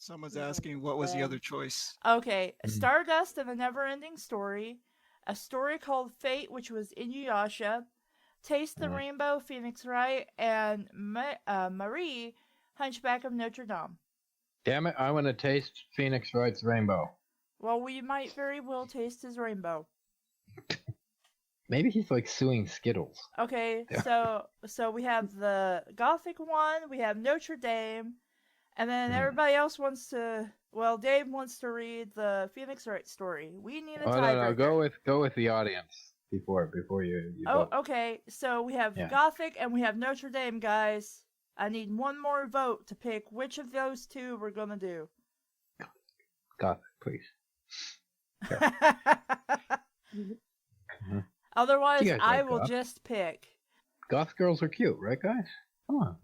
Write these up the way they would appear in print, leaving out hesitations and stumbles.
Someone's asking what was the other choice. Okay, Stardust and the Never-Ending Story, A Story Called Fate, which was Inuyasha, Taste the Rainbow, Phoenix Wright, and Marie, Hunchback of Notre Dame. Damn it, I want to taste Phoenix Wright's rainbow. Well, we might very well taste his rainbow. Maybe he's like suing Skittles. Okay, so we have the Gothic one, we have Notre Dame, and then everybody else wants to. Well, Dave wants to read the Phoenix Wright story. We need a tiebreaker. No, go with the audience before you. Vote. Okay. So we have Gothic and we have Notre Dame, guys. I need one more vote to pick which of those two we're gonna do. Gothic, please. Otherwise, I will just pick. Goth girls are cute, right, guys? Come on.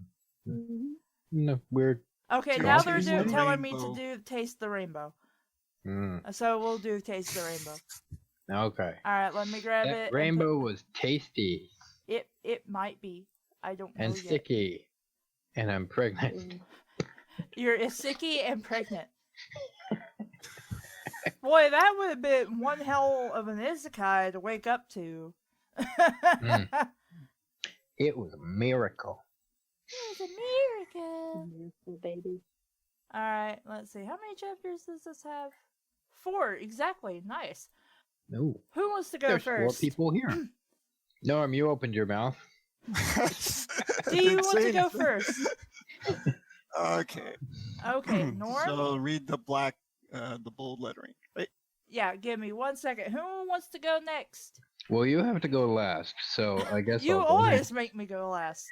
No, weird. Okay, now they're telling me to do Taste the Rainbow. So we'll do Taste the Rainbow. Okay. All right, let me grab that it. Rainbow was tasty. It might be. I don't know. And sticky. And I'm pregnant. You're sicky and pregnant. Boy, that would have been one hell of an isekai to wake up to. It was a miracle. It was a miracle. Miracle, baby. Alright, let's see. How many chapters does this have? 4, exactly. Nice. No. Who wants to go There's first? 4 people here. Norm, you opened your mouth. Do you want to go first? Okay. Okay, Norm? So read the the bold lettering, right? Yeah, give me 1 second. Who wants to go next? Well, you have to go last, so I guess you I'll always make me go last.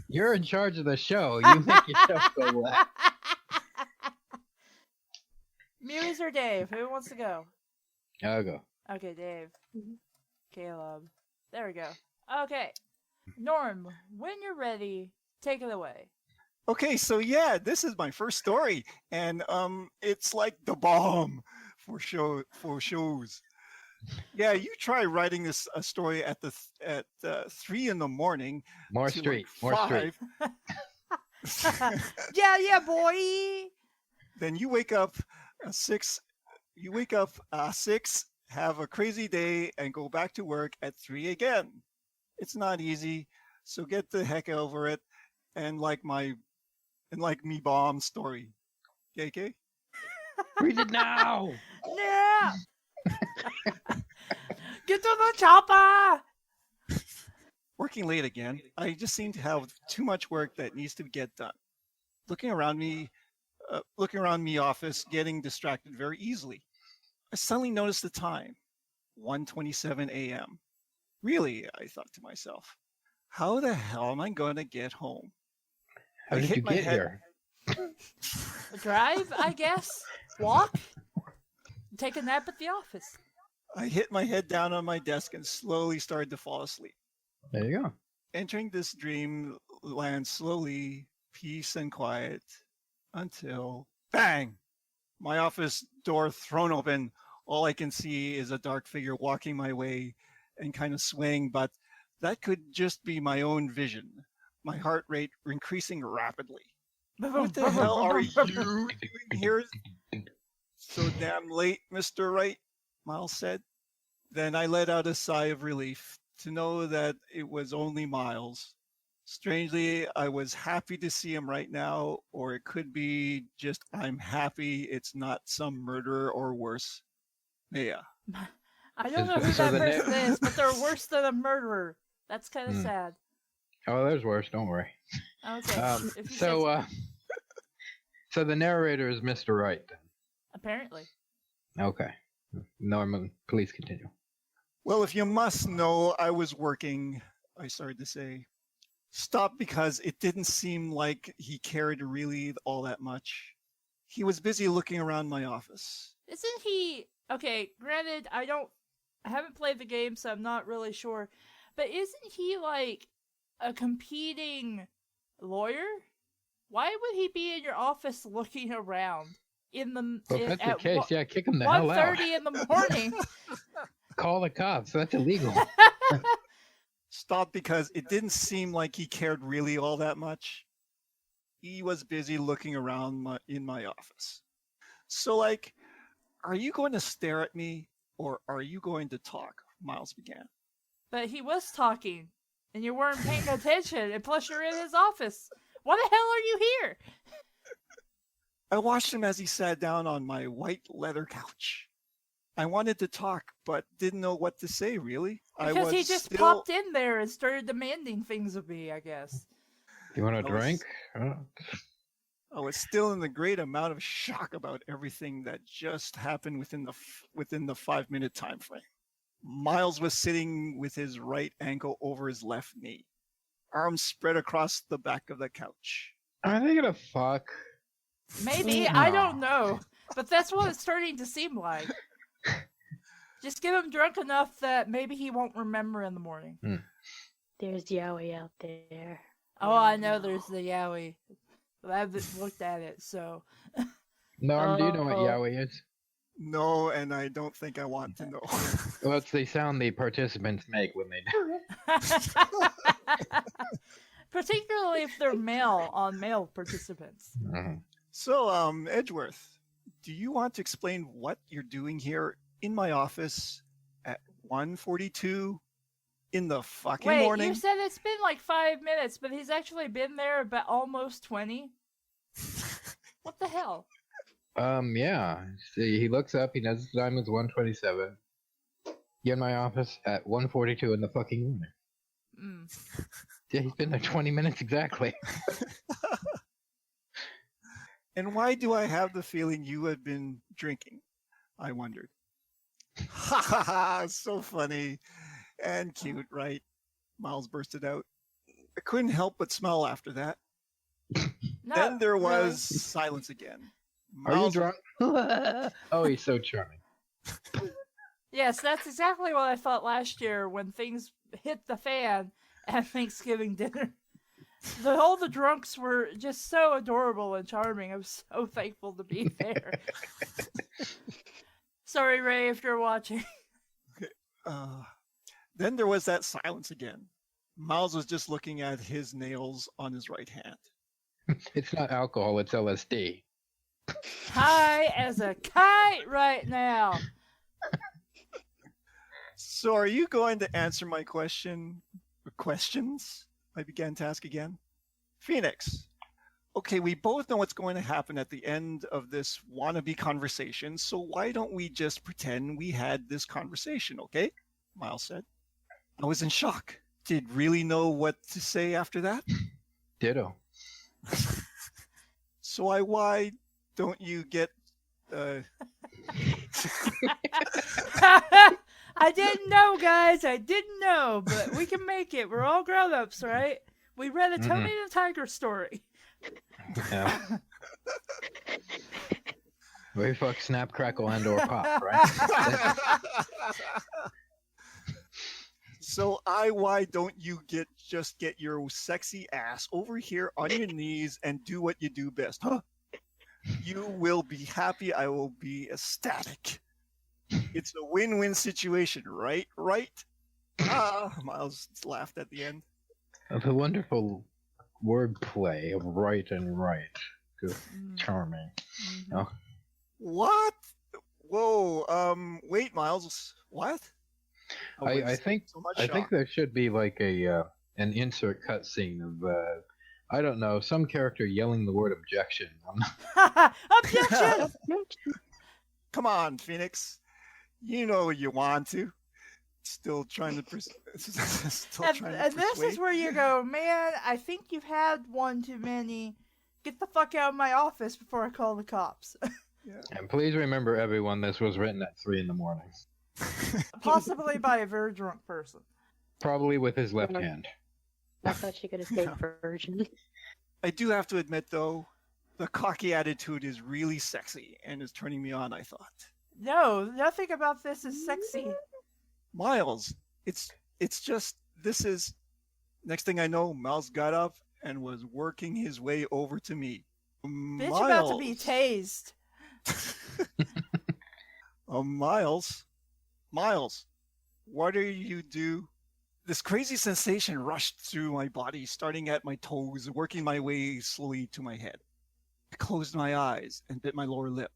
You're in charge of the show. You make yourself go last. Muse or Dave? Who wants to go? I'll go. Okay, Dave. Caleb. There we go. Okay. Norm, when you're ready, take it away. Okay, so this is my first story, and it's like the bomb for shows. Yeah, you try writing a story at 3 in the morning. More street. Yeah, boy. Then you wake up at 6. You wake up 6, have a crazy day, and go back to work at 3 again. It's not easy, so get the heck over it. And like me bomb story. KK? Read it now. Yeah. Get to the chopper. Working late again. I just seem to have too much work that needs to get done. Looking around me office, getting distracted very easily. I suddenly noticed the time. 1:27 a.m. Really, I thought to myself, how the hell am I going to get home? How did you get here? Drive, I guess. Walk. Take a nap at the office. I hit my head down on my desk and slowly started to fall asleep. There you go. Entering this dreamland slowly, peace and quiet, until bang! My office door thrown open. All I can see is a dark figure walking my way and kind of swaying, but that could just be my own vision. My heart rate increasing rapidly. What the hell are you doing here? So damn late, Mr. Wright, Miles said. Then I let out a sigh of relief to know that it was only Miles. Strangely, I was happy to see him right now, or it could be just I'm happy it's not some murderer or worse. Yeah. I don't know who that person is, but they're worse than a murderer. That's kind of sad. Oh, there's worse. Don't worry. Okay. So the narrator is Mr. Wright, then. Apparently. Okay. Norman, please continue. Well, if you must know, I was working, I started to say. Stopped because it didn't seem like he cared really all that much. He was busy looking around my office. Isn't he... Okay, granted, I haven't played the game, so I'm not really sure. But isn't he like a competing lawyer? Why would he be in your office looking around in the? Well, if that's the case, kick him the hell out. 1:30 in the morning. Call the cops. That's illegal. Stopped because it didn't seem like he cared really all that much. he was busy looking around in my office. So, like, are you going to stare at me or are you going to talk? Miles began. But he was talking, and you weren't paying attention, and plus you're in his office. Why the hell are you here? I watched him as he sat down on my white leather couch. I wanted to talk, but didn't know what to say, really. Because he just popped in there and started demanding things of me, I guess. You want a drink? I was still in the great amount of shock about everything that just happened within the 5-minute time frame. Miles was sitting with his right ankle over his left knee, arms spread across the back of the couch. Are they gonna fuck? Maybe, I don't know. But that's what it's starting to seem like. Just get him drunk enough that maybe he won't remember in the morning. There's Yowie out there. Oh, I know there's the Yowie. I haven't looked at it, so. Norm, do you know what yaoi is? No, and I don't think I want to know. Well, it's the sound the participants make when they do. Particularly if they're male participants. So, Edgeworth, do you want to explain what you're doing here in my office at 1:42 in the fucking morning? You said it's been like 5 minutes, but he's actually been there about almost 20. What the hell? Yeah. See, he looks up, he knows the time is 1:27. You're in my office at 1:42 in the fucking morning. Yeah, he's been there 20 minutes exactly. And why do I have the feeling you had been drinking? I wondered. Ha ha ha, so funny and cute, right? Miles bursted out. I couldn't help but smile after that. Then there was silence again. Are you drunk? Oh, he's so charming. Yes, that's exactly what I thought last year when things hit the fan at Thanksgiving dinner. All the drunks were just so adorable and charming. I was so thankful to be there. Sorry, Ray, if you're watching. Then there was that silence again. Miles was just looking at his nails on his right hand. It's not alcohol, it's LSD. High as a kite right now. So are you going to answer my questions? I began to ask again. Phoenix, okay, we both know what's going to happen at the end of this wannabe conversation, so why don't we just pretend we had this conversation, okay? Miles said. I was in shock. Did really know what to say after that? Ditto. So why don't you get... I didn't know, guys. I didn't know, but we can make it. We're all grown-ups, right? We read a Tony the Tiger story. Yeah. We fuck, snap, crackle, and or pop, right? So why don't you just get your sexy ass over here on your knees and do what you do best, huh? You will be happy. I will be ecstatic. It's a win-win situation, right? Right? Miles laughed at the end. The wonderful wordplay of right and right. Good. Charming. Oh. What? Whoa, wait, Miles. What? I think there should be like an insert cutscene of I don't know, some character yelling the word objection. Objection! Come on, Phoenix. You know you want to. Still trying to persuade. And this is where you go, man, I think you've had one too many. Get the fuck out of my office before I call the cops. Yeah. And please remember, everyone, this was written at 3 in the morning. Possibly by a very drunk person. Probably with his left hand. I thought you could have said virgin. I do have to admit, though, the cocky attitude is really sexy and is turning me on, I thought. No, nothing about this is sexy. Miles, it's just, this is... Next thing I know, Miles got up and was working his way over to me. Bitch about to be tased. Miles, what do you do? This crazy sensation rushed through my body, starting at my toes, working my way slowly to my head. I closed my eyes and bit my lower lip.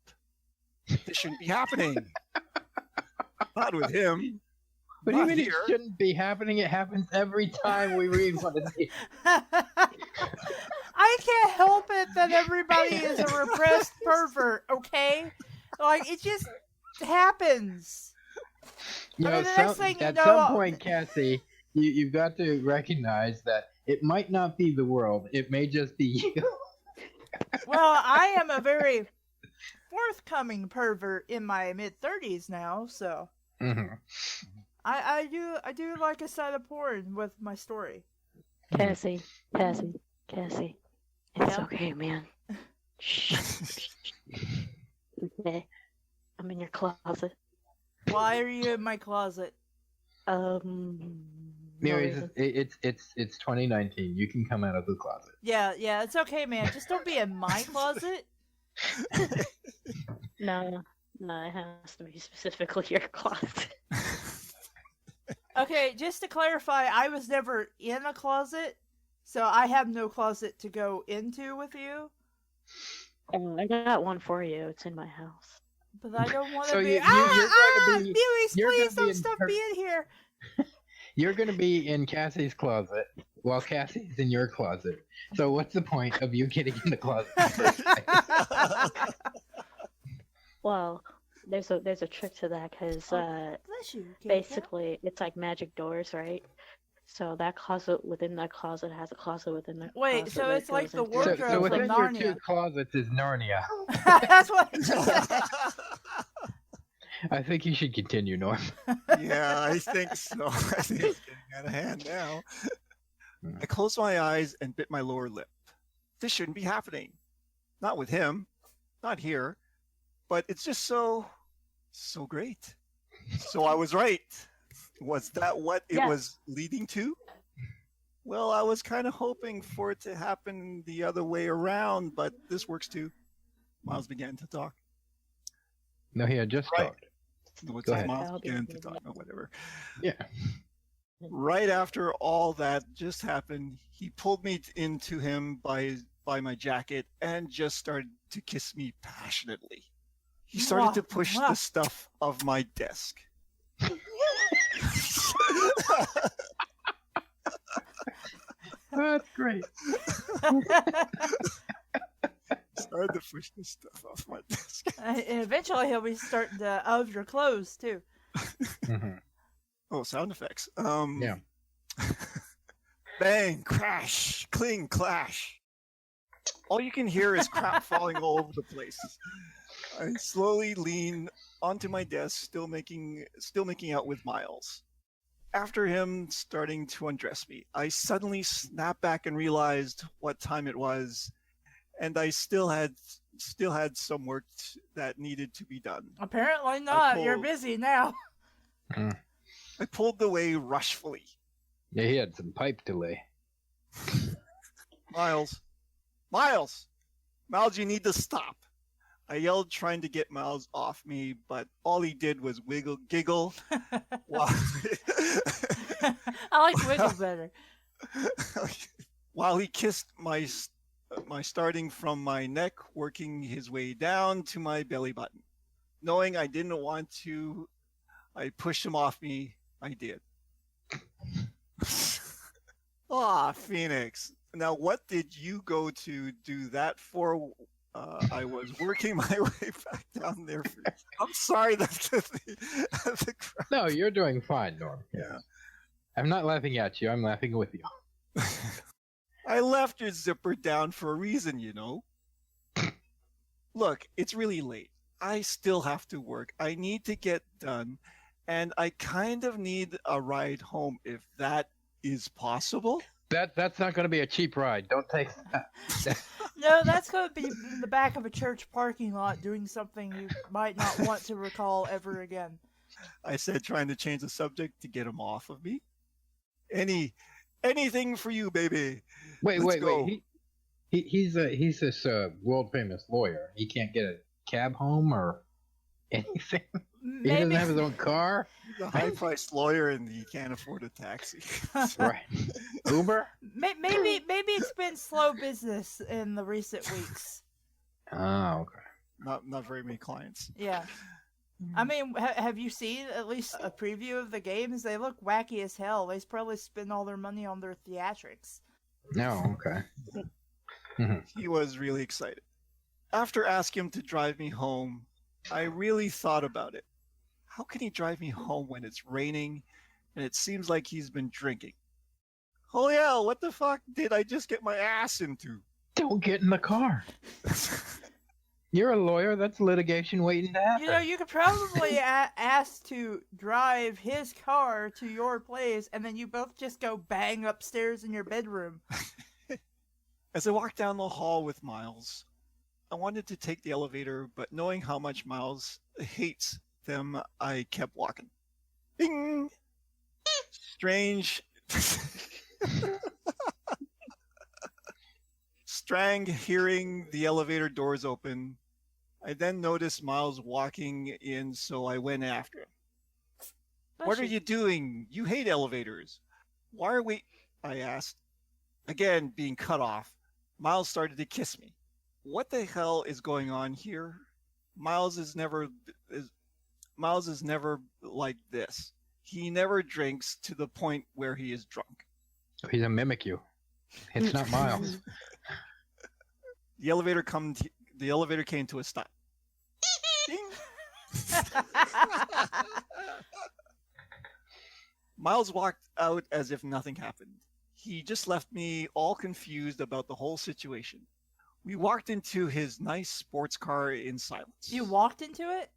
This shouldn't be happening. Not with him. What do you Not mean here. it shouldn't be happening? It happens every time we read one of these. I can't help it that everybody is a repressed pervert, okay? Like, it just happens. You I know, mean, the next thing you at know- some point, Cassie, you've got to recognize that it might not be the world. It may just be you. Well, I am a very forthcoming pervert in my mid-30s now, so Mm-hmm. I do like a side of porn with my story. Cassie. It's Yeah? okay, man. Shh. Okay. I'm in your closet. Why are you in my closet? No Anyways, reason. it's 2019. You can come out of the closet. Yeah, it's okay, man. Just don't be in my closet. No, it has to be specifically your closet. Okay, just to clarify, I was never in a closet, so I have no closet to go into with you. Oh, I got one for you. It's in my house. But I don't want to So be. you're going to be. Viewers, you're please gonna be don't stop in being here. You're going to be in Cassie's closet while Cassie's in your closet. So what's the point of you getting in the closet? Well, there's a trick to that because Bless you. Kika. basically it's like magic doors, right? So that closet within that closet has a closet within the Wait, closet so that it's like goes the into wardrobe So from within your two Narnia. closets is Narnia. That's what it said. I think you should continue, Norm. Yeah, I think so. I think it's getting out of hand now. I closed my eyes and bit my lower lip. This shouldn't be happening. Not with him. Not here. But it's just so great. So I was right. Was that what it Yes. was leading to? Well, I was kind of hoping for it to happen the other way around, but this works too. Miles began to talk. No, he had just Right. talked. No, it's Go like ahead. Miles I'll be began to reading talk, it. or whatever. Yeah. Right after all that just happened, he pulled me into him by my jacket and just started to kiss me passionately. He started to push Mwah. the stuff of my desk. That's great. Started to push the stuff off my desk. And eventually he'll be starting to of your clothes too. Mhm. Oh, sound effects. Yeah. Bang, crash, cling, clash. All you can hear is crap falling all over the place. I slowly lean onto my desk, still making out with Miles. After him starting to undress me, I suddenly snapped back and realized what time it was, and I still had some work that needed to be done. Apparently not. You're pulled- busy now. I pulled away rushfully. Yeah, he had some pipe delay. Miles, you need to stop. I yelled, trying to get Miles off me, but all he did was giggle. while, I like wiggle better. while he kissed my starting from my neck, working his way down to my belly button. Knowing I didn't want to, I pushed him off me. I did. Phoenix. Now, what did you go to do that for? I was working my way back down there. I'm sorry that the crowd. No, you're doing fine, Norm. Yeah. I'm not laughing at you. I'm laughing with you. I left your zipper down for a reason, you know. Look, it's really late. I still have to work. I need to get done, and I kind of need a ride home if that is possible. That's not going to be a cheap ride. Don't take that. No, that's going to be in the back of a church parking lot doing something you might not want to recall ever again. I said, trying to change the subject to get him off of me. Anything for you, baby. Wait. go. He's this world famous lawyer. He can't get a cab home or anything. He Maybe. doesn't have his own car. He's a high-priced lawyer and he can't afford a taxi. Right. Uber. Maybe it's been slow business in the recent weeks. Oh, okay. Not very many clients. Yeah. I mean, have you seen at least a preview of the games? They look wacky as hell. They probably spend all their money on their theatrics. No, okay. He was really excited. After asking him to drive me home, I really thought about it. How can he drive me home when it's raining and it seems like he's been drinking? Holy hell, what the fuck did I just get my ass into? Don't get in the car. You're a lawyer. That's litigation waiting to happen. You know, you could probably ask to drive his car to your place, and then you both just go bang upstairs in your bedroom. As I walked down the hall with Miles, I wanted to take the elevator, but knowing how much Miles hates them, I kept walking. Bing! Strange. Strang hearing the elevator doors open. I then noticed Miles walking in, so I went after him. What are you doing? You hate elevators. Why are we? I asked. Again, being cut off. Miles started to kiss me. What the hell is going on here? Miles is never like this. He never drinks to the point where he is drunk. He's a mimic you. It's not Miles. The elevator came to a stop. Ding. Miles walked out as if nothing happened. He just left me all confused about the whole situation. We walked into his nice sports car in silence. You walked into it?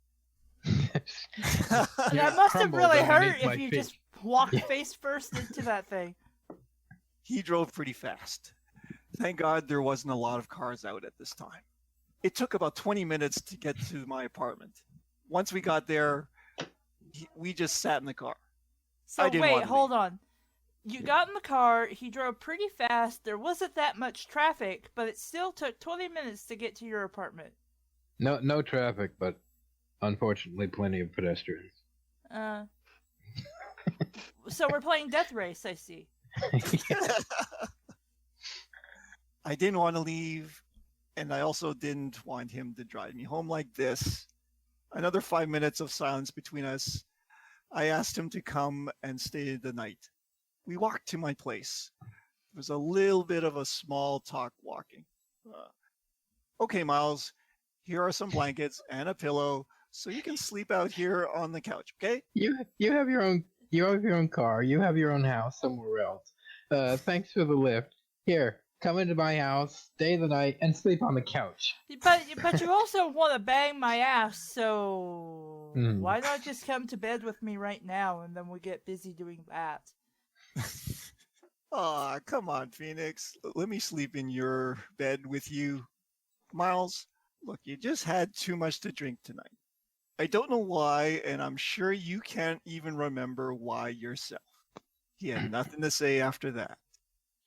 Yeah, That must have crumbled really hurt underneath my if you feet. just walked face first into that thing. He drove pretty fast. Thank God there wasn't a lot of cars out at this time. It took about 20 minutes to get to my apartment. Once we got there, we just sat in the car. So I didn't wait, want to hold on. You got in the car, he drove pretty fast, there wasn't that much traffic, but it still took 20 minutes to get to your apartment. No traffic, but unfortunately plenty of pedestrians. So we're playing Death Race, I see. I didn't want to leave, and I also didn't want him to drive me home like this. Another 5 minutes of silence between us. I asked him to come and stay the night. We walked to my place. It was a little bit of a small talk walking. Okay, Miles, here are some blankets and a pillow, so you can sleep out here on the couch, okay? You have your own car. You have your own house somewhere else. Thanks for the lift. Here, come into my house, stay the night, and sleep on the couch. But you also want to bang my ass, so why not just come to bed with me right now, and then we get busy doing that? Aw, come on, Phoenix. Let me sleep in your bed with you. Miles, look, you just had too much to drink tonight. I don't know why, and I'm sure you can't even remember why yourself. He had nothing to say after that.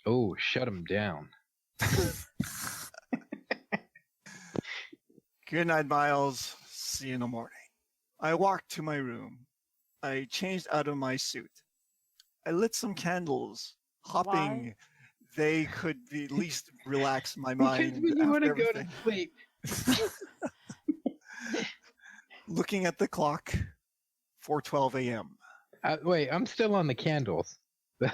Oh, shut him down. Good night, Miles. See you in the morning. I walked to my room. I changed out of my suit. I lit some candles, hoping Why? they could at least relax my Because mind when you want after to go to everything. sleep. Looking at the clock, 4:12 a.m. Wait, I'm still on the candles. I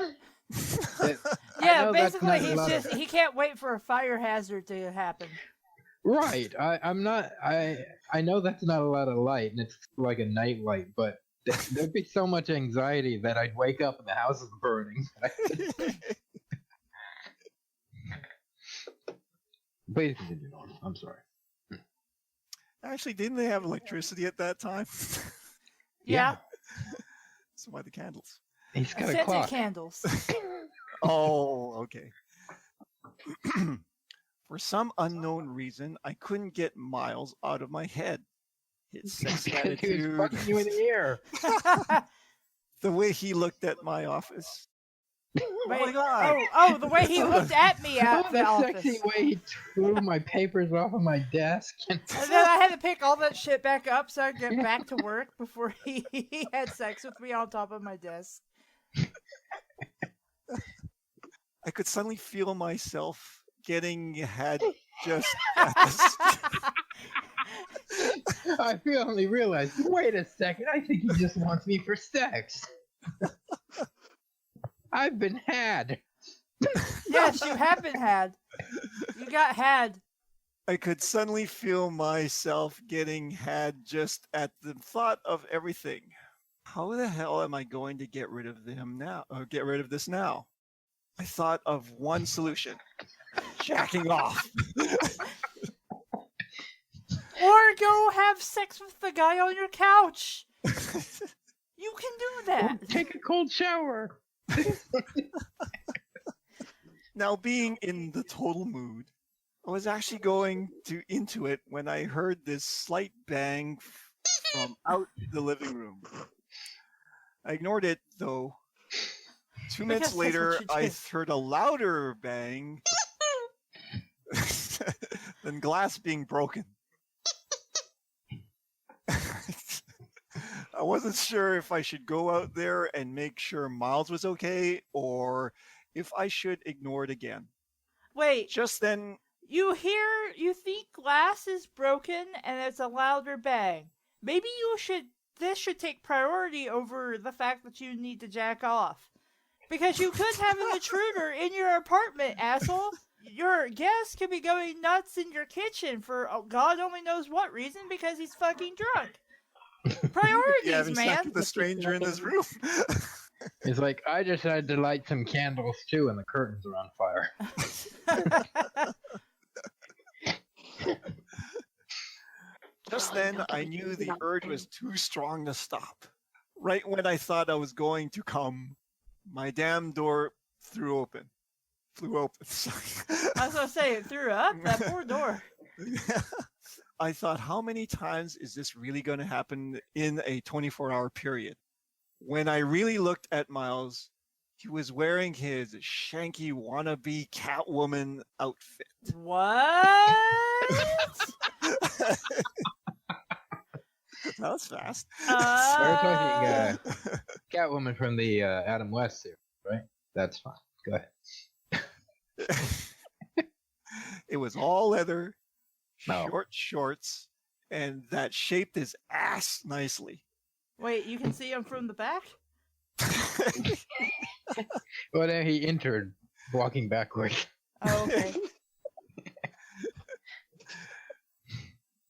Yeah, know that's basically not a lot he can't wait for a fire hazard to happen. Right. I'm not. I know that's not a lot of light, and it's like a night light, but there'd be so much anxiety that I'd wake up and the house is burning. Please continue on. I'm sorry. Actually, didn't they have electricity at that time? Yeah, So why the candles? He's got a scented clock. candles. Oh, okay. For some unknown reason, I couldn't get Miles out of my head. His sexy Because he was attitude, fucking you in the ear. the way he looked at my office. Oh my Wait, god! oh, the way he looked at me Oh, at the the office. sexy way he threw my papers off of my desk. And then I had to pick all that shit back up so I could get back to work before he had sex with me on top of my desk. I could suddenly feel myself getting had just at the I finally realized, wait a second, I think he just wants me for sex. I've been had. Yes, you have been had. You got had. I could suddenly feel myself getting had just at the thought of everything. How the hell am I going to get rid of them now? Or get rid of this now? I thought of one solution: jacking off. Or go have sex with the guy on your couch. You can do that. Take a cold shower. Now, being in the total mood, I was actually going into it when I heard this slight bang from out the living room. I ignored it, though. 2 minutes Because that's later, what you I do. heard a louder bang than glass being broken. I wasn't sure if I should go out there and make sure Miles was okay, or if I should ignore it again. Wait, Just then, you think glass is broken and it's a louder bang. Maybe this should take priority over the fact that you need to jack off. Because you could have an intruder in your apartment, asshole. Your guest could be going nuts in your kitchen for God only knows what reason because he's fucking drunk. Priorities, yeah, having sex man. with a stranger in this room. It's like, I decided to light some candles too, and the curtains are on fire. Just then, I knew the urge was too strong to stop. Right when I thought I was going to come, my damn door flew open. Sorry. I was gonna say, it threw up that poor door. I thought, how many times is this really going to happen in a 24-hour period? When I really looked at Miles, he was wearing his shanky wannabe Catwoman outfit. What? That was fast. We're talking Catwoman from the Adam West series, right? That's fine. Go ahead. It was all leather, No. short shorts, and that shaped his ass nicely. Wait, you can see him from the back? Well, then he entered walking backwards. Oh, okay.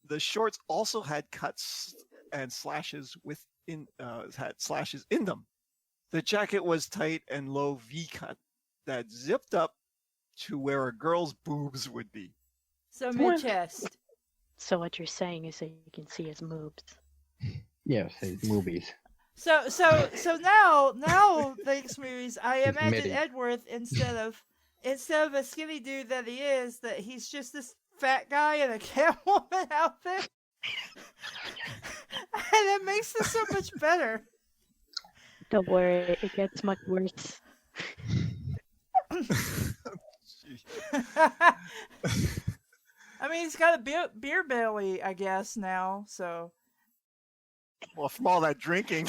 The shorts also had cuts and slashes had slashes in them. The jacket was tight and low V-cut that zipped up to where a girl's boobs would be. So mid-chest. So what you're saying is that you can see his moves. Yes, his movies. So now, thanks movies, I imagine Midi. Edworth instead of a skinny dude that he is, that he's just this fat guy in a Catwoman outfit. And it makes this so much better. Don't worry, it gets much worse. I mean, he's got a beer belly, I guess, now, so. Well, from all that drinking.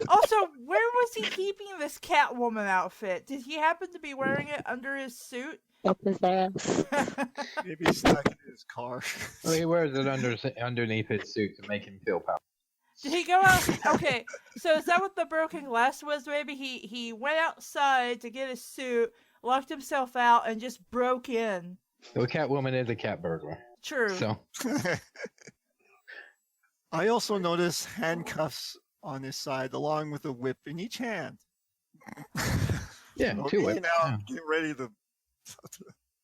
Also, where was he keeping this Catwoman outfit? Did he happen to be wearing it under his suit? Up his ass. Maybe he's stuck in his car. Well, he wears it underneath his suit to make him feel powerful. Did he go out? Okay, so is that what the broken glass was? Maybe he went outside to get his suit, locked himself out, and just broke in. Well, Catwoman is a cat burglar. True. So, I also noticed handcuffs on his side, along with a whip in each hand. yeah, Okay, two whips. now Yeah. get ready to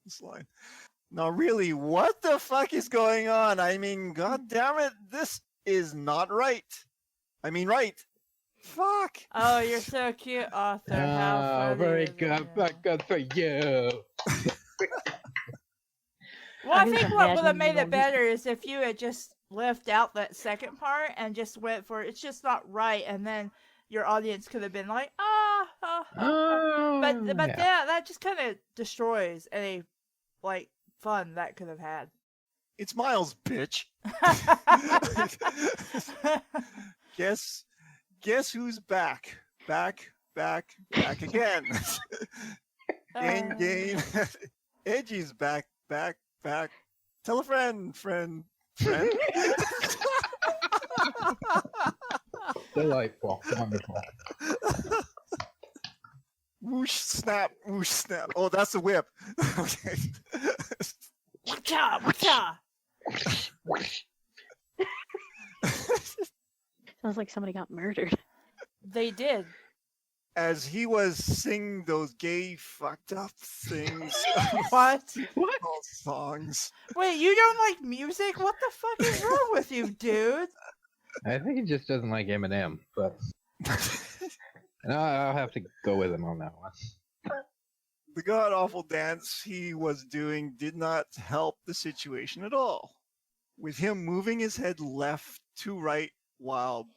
this line. Now, really, what the fuck is going on? I mean, god damn it, this is not right. I mean, right. Fuck. Oh, you're so cute, Arthur. How Oh, funny very is it? good. Very good for you. Well, I I'm think just what would have imagining made all it better is if you had just left out that second part and just went for it's just not right, and then your audience could have been like, but yeah. that just kind of destroys any like fun that could have had. It's Miles, bitch. Guess who's back? Back again. Gain. Edgy's back. Tell a friend. Delightful. Wonderful. Whoosh, snap. Oh, that's the whip. Okay. Wacha. Sounds like somebody got murdered. They did. As he was singing those gay, fucked up things. What? All songs. Wait, you don't like music? What the fuck is wrong with you, dude? I think he just doesn't like Eminem, but no, I'll have to go with him on that one. The god-awful dance he was doing did not help the situation at all. With him moving his head left to right while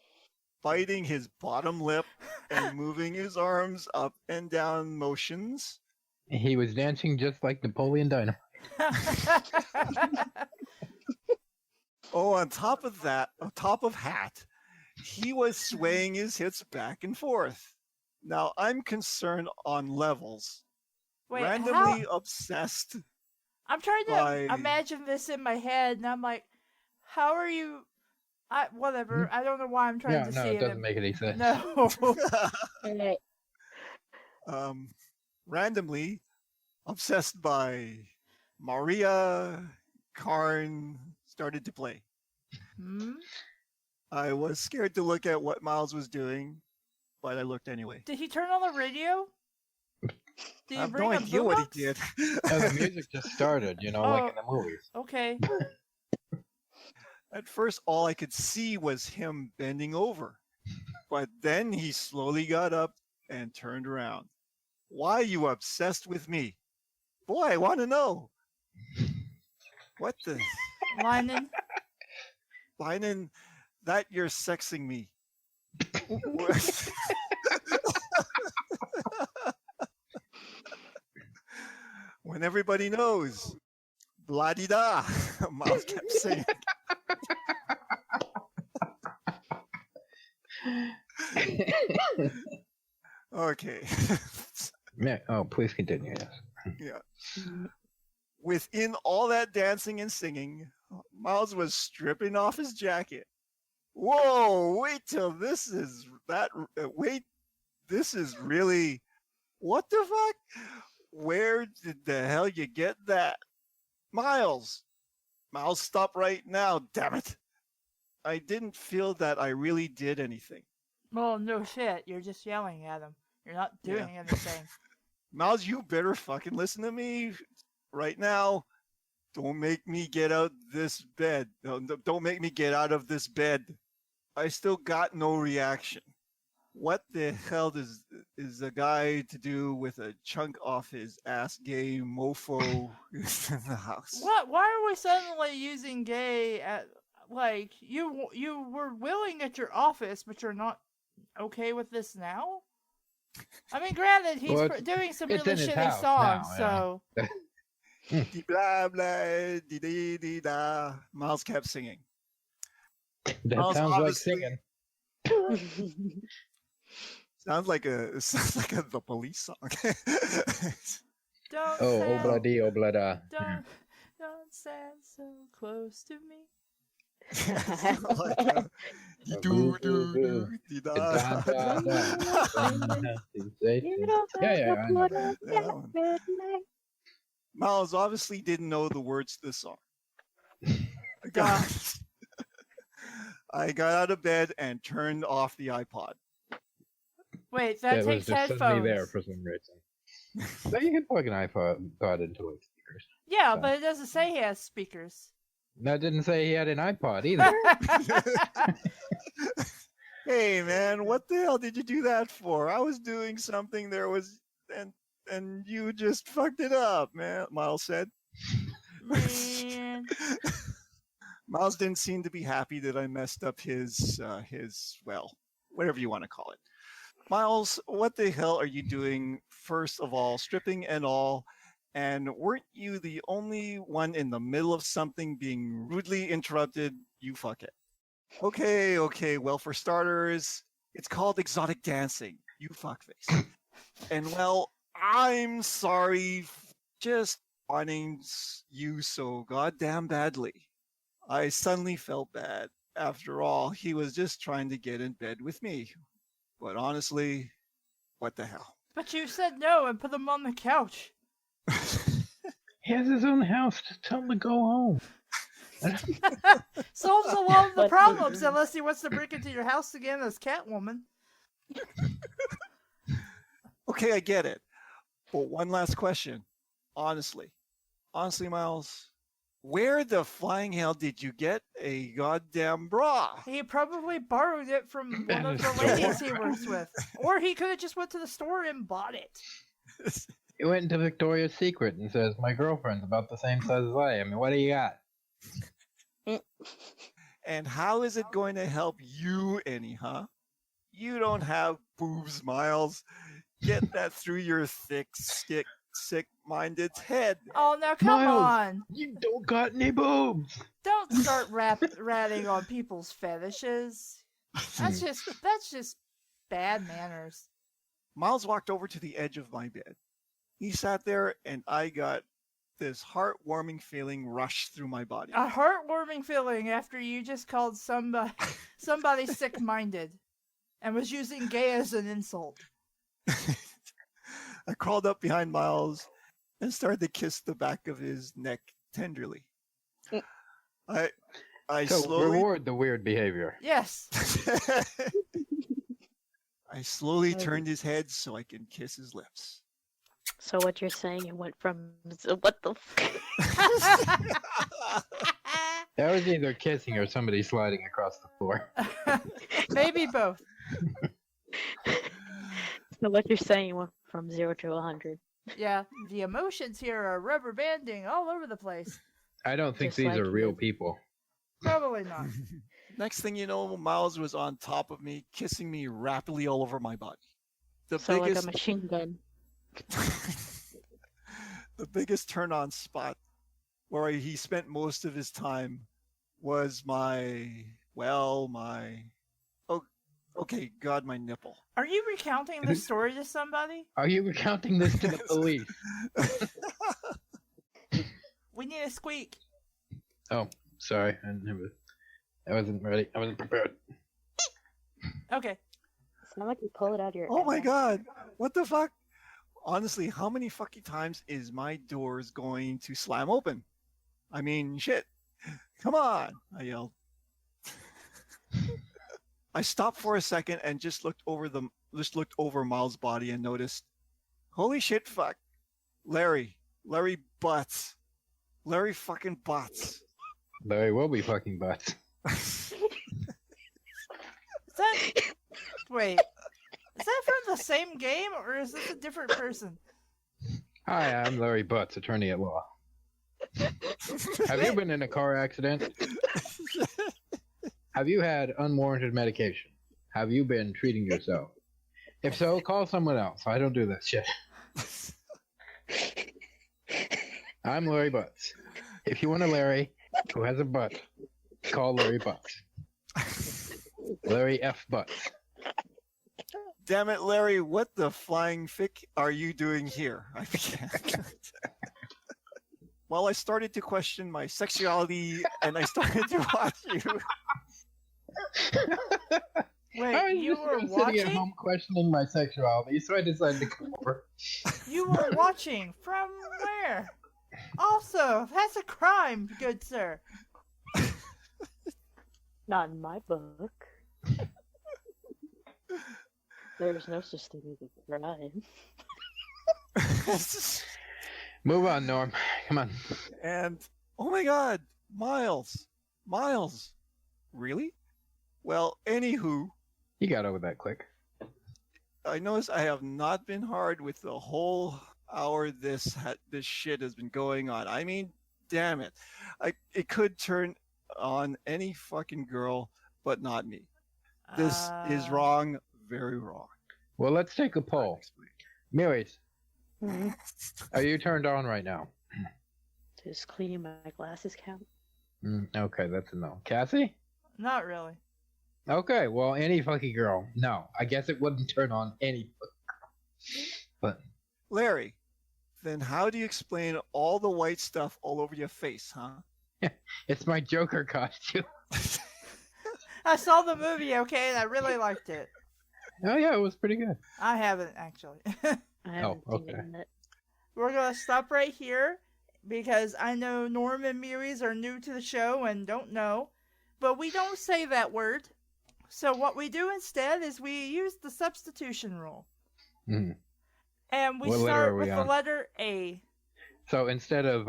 biting his bottom lip and moving his arms up and down motions. He was dancing just like Napoleon Dynamite. Oh, on top of that, he was swaying his hips back and forth. Now, I'm concerned on levels. Wait, Randomly obsessed. I'm trying to by- imagine this in my head, and I'm like, how are you? Whatever. I don't know why I'm trying to see it doesn't make any sense. No. Right. Randomly obsessed by Maria Karn started to play. I was scared to look at what Miles was doing, but I looked anyway. Did he turn on the radio? Did I have bring no a idea what he boombox? did. No, the music just started, like in the movies. Okay. At first, all I could see was him bending over. But then he slowly got up and turned around. Why are you obsessed with me? Boy, I want to know. What the? Lynan, that you're sexing me. When everybody knows. Blah-de-da. Miles kept saying. Okay. Yeah. Oh, please continue. Yes. Yeah. Within all that dancing and singing, Miles was stripping off his jacket. Whoa, wait till this is that. Wait, this is really. What the fuck? Where did the hell you get that? Miles, stop right now, damn it. I didn't feel that I really did anything. Well, no shit. You're just yelling at him. You're not doing anything. Miles, you better fucking listen to me right now. Don't make me get out this bed. No, don't make me get out of this bed. I still got no reaction. What the hell is a guy to do with a chunk off his ass gay mofo in the house? What? Why are we suddenly using gay at like you were willing at your office, but you're not okay with this now? I mean, granted, he's doing some really shitty songs, now, yeah. so. Blah blah dee dee dee da. Miles kept singing. That Miles sounds like obviously- singing. Sounds like the police song. Don't Oh, stand, obladi, oblada. don't stand so close to me. Like, do do do dee da. Yeah, I know. That one. Miles obviously didn't know the words to the song. I got out of bed and turned off the iPod. Wait, that It was takes just headphones. suddenly there for some reason. So you can plug an iPod into its speakers. Yeah, So. but it doesn't say he has speakers. That didn't say he had an iPod either. Hey man, what the hell did you do that for? I was doing something and you just fucked it up, man, Miles said. Man. Miles didn't seem to be happy that I messed up his well, whatever you want to call it. Miles, what the hell are you doing? First of all, stripping and all. And weren't you the only one in the middle of something being rudely interrupted? You fuck it. Okay. Well, for starters, it's called exotic dancing. You fuckface. And well, I'm sorry, just wanting you so goddamn badly. I suddenly felt bad. After all, he was just trying to get in bed with me. But honestly, what the hell? But you said no and put him on the couch. He has his own house. Just tell him to go home. Solves a lot of the But- problems unless he wants to break into your house again as Catwoman. Okay, I get it. But one last question. Honestly, Miles, where the flying hell did you get a goddamn bra? He probably borrowed it from one of the Store. ladies he works with. Or he could have just went to the store and bought it. He went into Victoria's Secret and says, "My girlfriend's about the same size as I am. And what do you got?" And how is it going to help you any, huh? You don't have boobs, Miles. Get that through your thick, sick-minded head. Oh, now come Miles. on. You don't got any boobs. Don't start ratting on people's fetishes. That's just bad manners. Miles walked over to the edge of my bed. He sat there, and I got this heartwarming feeling rush through my body. A heartwarming feeling after you just called somebody sick-minded and was using gay as an insult. I crawled up behind Miles and started to kiss the back of his neck tenderly. I So slowly reward the weird behavior. Yes. I slowly turned his head so I can kiss his lips. So what you're saying, it went from what the f- That was either kissing or somebody sliding across the floor. Maybe both. So what you're saying went from 0 to 100. Yeah, the emotions here are rubber banding all over the place. I don't think Just these like are real you. people. Probably not. Next thing you know, Miles was on top of me, kissing me rapidly all over my body. The So like biggest a machine gun. the biggest turn on spot where he spent most of his time was my okay, God, my nipple. Are you recounting this story to somebody? Are you recounting this to the police? We need a squeak. Oh, sorry. I wasn't ready. I wasn't prepared. Okay. It's not like you pull it out of your Oh my ass. God, what the fuck? Honestly, how many fucking times is my doors going to slam open? I mean, shit. Come on, I yelled. I stopped for a second and just looked over Miles' body and noticed, holy shit, fuck, Larry Butts, Larry fucking Butts. Larry will be fucking butts. Wait. Is that from the same game or is this a different person? Hi, I'm Larry Butts, attorney at law. Have you been in a car accident? Have you had unwarranted medication? Have you been treating yourself? If so, call someone else. I don't do that shit. I'm Larry Butts. If you want a Larry who has a butt, call Larry Butts. Larry F. Butts. Damn it, Larry, what the flying fick are you doing here? I began. Well, I started to question my sexuality and I started to watch you. I Wait, was you just were sitting at watching? home questioning my sexuality, so I decided to come over. You were watching? From where? Also, that's a crime, good sir. Not in my book. There's no such thing as a crime. Move on, Norm. Come on. And oh my God, Miles, really? Well, anywho, You got over that quick. I notice I have not been hard with the whole hour this shit has been going on. I mean, damn it, it could turn on any fucking girl, but not me. This is wrong, very wrong. Well, let's take a poll. Miris, Mhm. are you turned on right now? Does cleaning my glasses count? Okay, that's a no. Kassie? Not really. Okay, well, any fucking girl. No, I guess it wouldn't turn on any fucking girl. But Larry, then how do you explain all the white stuff all over your face, huh? it's my Joker costume. I saw the movie, okay, and I really liked it. Oh yeah, it was pretty good. I haven't actually. I haven't okay. seen it. We're gonna stop right here because I know Norm and Miris are new to the show and don't know, but we don't say that word. So what we do instead is we use the substitution rule. Mhm. And we What letter start are we with the on? letter A. So instead of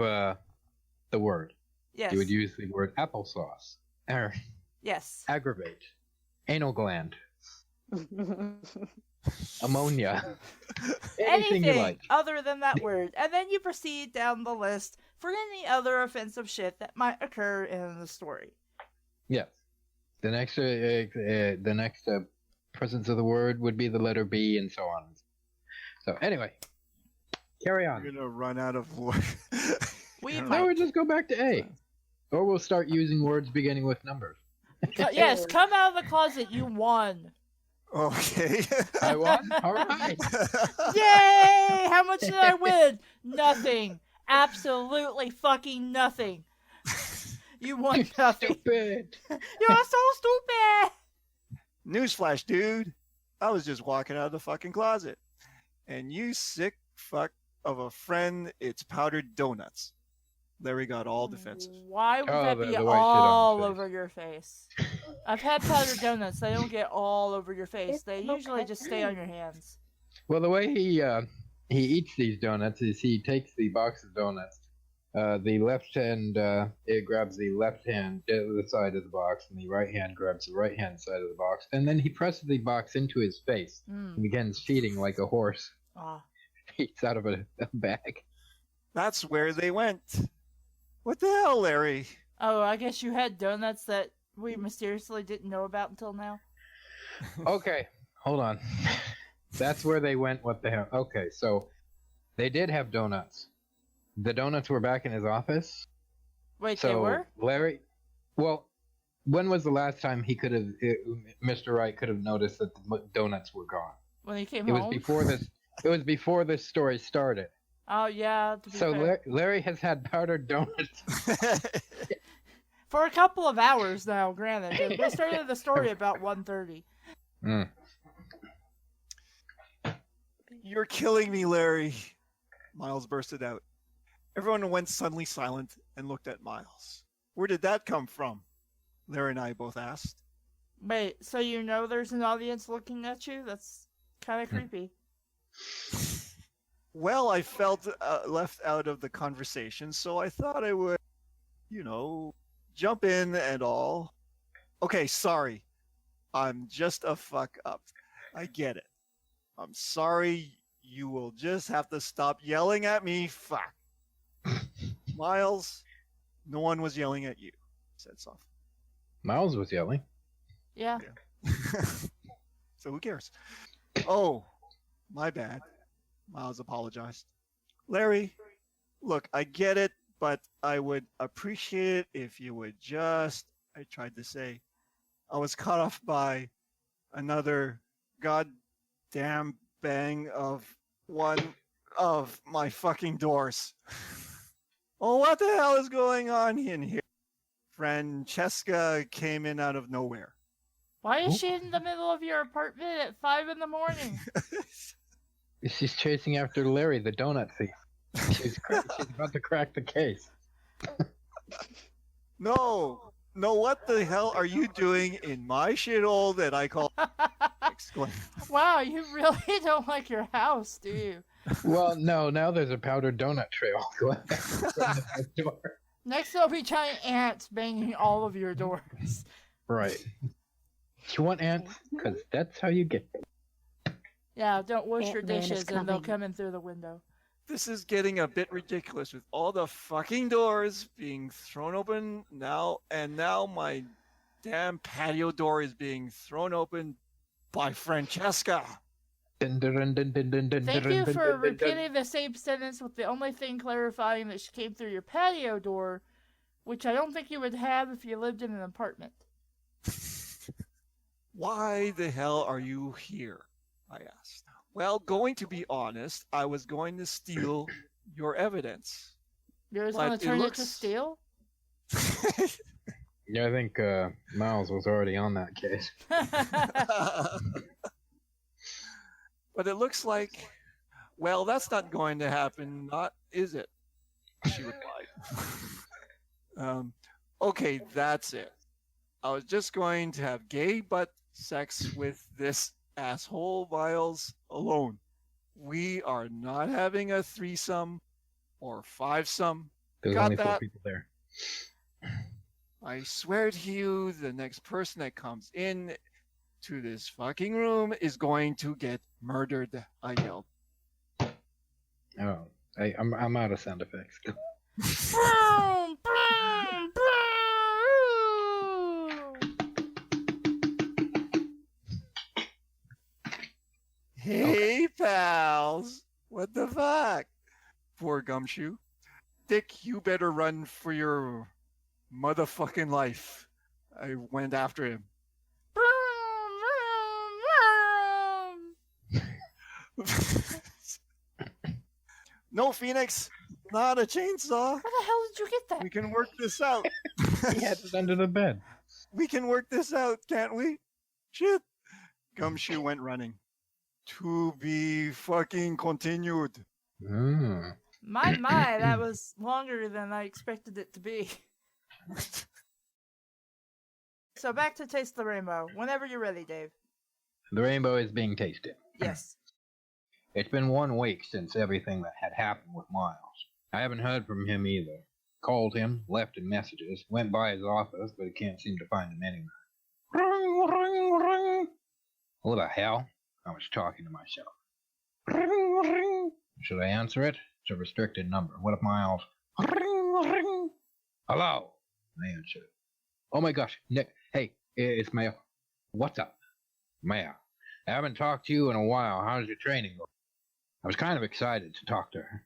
the word, Yes. you would use the word applesauce, or Yes. aggravate, anal gland, ammonia, anything you like. other than that word. And then you proceed down the list for any other offensive shit that might occur in the story. Yes. The next presence of the word would be the letter B, and so on. So anyway, carry on. You're gonna run out of words. We No, might. we'll just go back to A, or we'll start using words beginning with numbers. Yes, come out of the closet. You won. Okay. I won. All right. Yay! How much did I win? Nothing. Absolutely fucking nothing. You won nothing. Stupid. You're so stupid. Newsflash, dude. I was just walking out of the fucking closet. And you sick fuck of a friend, it's powdered donuts. Larry got all defensive. Why would Oh, that the be white shit on all his face. over your face? I've had powdered donuts. They don't get all over your face. It's They okay. usually just stay on your hands. Well, the way he eats these donuts is he takes the box of donuts. The left hand it grabs the left hand the side of the box, and the right hand grabs the right hand side of the box, and then he presses the box into his face and begins feeding like a horse Ah. eats out of a bag. That's where they went. What the hell, Larry? Oh, I guess you had donuts that we mysteriously didn't know about until now. Okay, hold on. That's where they went. What the hell? Okay, so they did have donuts. The donuts were back in his office. Wait, So they were? Larry, well, when was the last time Mr. Wright could have noticed that the donuts were gone? When he came It was home? before this. It was before this story started. Oh, yeah. To be So fair. Larry has had powdered donuts. For a couple of hours now, granted. We started the story about 1:30. Mm. You're killing me, Larry. Miles bursted out. Everyone went suddenly silent and looked at Miles. Where did that come from? Larry and I both asked. Wait, so you know there's an audience looking at you? That's kind of creepy. Well, I felt left out of the conversation, so I thought I would, jump in and all. Okay, sorry. I'm just a fuck up. I get it. I'm sorry. You will just have to stop yelling at me. Fuck. Miles, no one was yelling at you, said softly. Miles was yelling. Yeah. So who cares? Oh, my bad. Miles apologized. Larry, look, I get it, but I would appreciate it if you would just, I tried to say, I was cut off by another goddamn bang of one of my fucking doors. Oh, what the hell is going on in here? Francesca came in out of nowhere. Why is she in the middle of your apartment at 5 in the morning? She's chasing after Larry, the donut thief. She's about to crack the case. No, what the hell are you doing in my shithole that I call exclaim. Wow, you really don't like your house, do you? Well, no, now there's a powdered donut trail going from the front door. Next there'll be giant ants banging all of your doors. Right. You want ants? Because that's how you get them. Yeah, don't wash your Ant-Man is dishes and they'll coming. come in through the window. This is getting a bit ridiculous with all the fucking doors being thrown open now, and now my damn patio door is being thrown open by Francesca. Thank you for repeating the same sentence with the only thing clarifying that she came through your patio door, which I don't think you would have if you lived in an apartment. Why the hell are you here? I asked. Well, going to be honest, I was going to steal your evidence. You're just But going to it turn it looks- to steel? Yeah, I think Miles was already on that case. But it looks like, well, that's not going to happen, not is it? She replied. Okay, that's it. I was just going to have gay butt sex with this asshole Miles alone. We are not having a threesome or fivesome. There's Got only 4 that? people there. I swear to you, the next person that comes in to this fucking room is going to get murdered, I yelled. Oh, I'm out of sound effects. Boom, boom, boom. Hey, pals. What the fuck? Poor Gumshoe. Dick, you better run for your motherfucking life. I went after him. No, Phoenix, not a chainsaw. Where the hell did you get that? We can work this out. He had it under the bed. We can work this out, can't we? Shit. Gumshoe went running. To be fucking continued. Mm. My, that was longer than I expected it to be. So back to Taste the Rainbow. Whenever you're ready, Dave. The rainbow is being tasted. Yes. It's been 1 week since everything that had happened with Miles. I haven't heard from him either. Called him, left him messages, went by his office, but I can't seem to find him anywhere. Ring, ring, ring. What the hell? I was talking to myself. Ring, ring. Should I answer it? It's a restricted number. What if Miles? Ring, ring. Hello? I answered it. Oh my gosh, Nick. Hey, it's Maya. What's up? Maya, I haven't talked to you in a while. How's your training going? I was kind of excited to talk to her.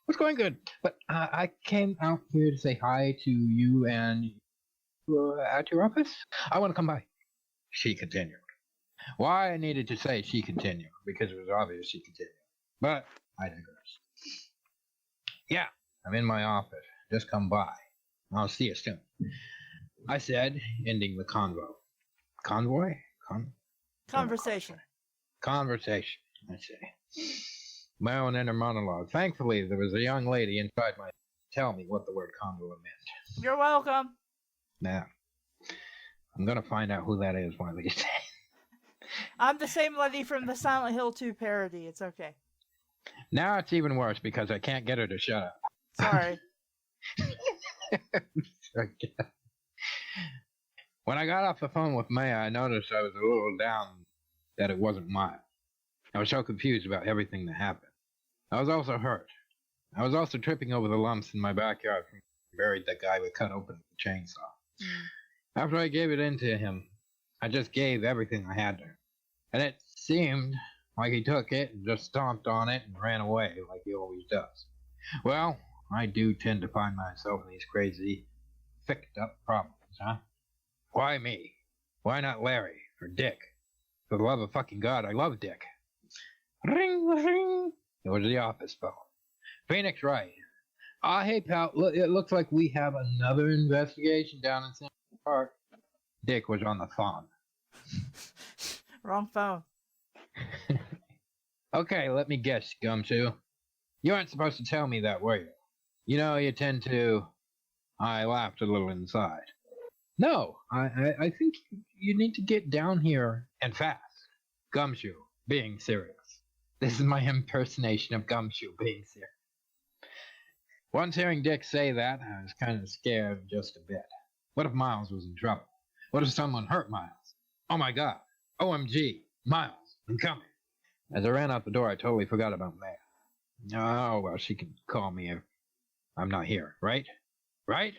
It's going good, but I came out here to say hi to you and at your office. I want to come by. She continued. Why I needed to say she continued, because it was obvious she continued. But I digress. Yeah, I'm in my office. Just come by. I'll see you soon. I said, ending the convo. Convoy? Conversation. Conversation, I say. My own inner monologue. Thankfully, there was a young lady inside my tell me what the word convo meant. You're welcome. Now, I'm gonna find out who that is one of these days. I'm the same lady from the Silent Hill 2 parody. It's okay. Now it's even worse because I can't get her to shut up. Sorry. When I got off the phone with Maya, I noticed I was a little down that it wasn't Miles. I was so confused about everything that happened. I was also hurt. I was also tripping over the lumps in my backyard from buried that guy would cut open with a chainsaw. After I gave it in to him, I just gave everything I had to him. And it seemed like he took it and just stomped on it and ran away like he always does. Well, I do tend to find myself in these crazy, ficked up problems, huh? Why me? Why not Larry or Dick? For the love of fucking God, I love Dick. Ring, ring. It was the office phone. Phoenix Wright. Hey, pal. It looks like we have another investigation down in Central Park. Dick was on the phone. Wrong phone. Okay, let me guess, Gumshoe. You aren't supposed to tell me that, were you? You know, you tend to... I laughed a little inside. No, I think you need to get down here and fast. Gumshoe, being serious. This is my impersonation of Gumshoe being serious. Once hearing Dick say that, I was kind of scared just a bit. What if Miles was in trouble? What if someone hurt Miles? Oh my God. OMG. Miles, I'm coming. As I ran out the door, I totally forgot about Maya. Oh, well, she can call me if I'm not here, right? Right?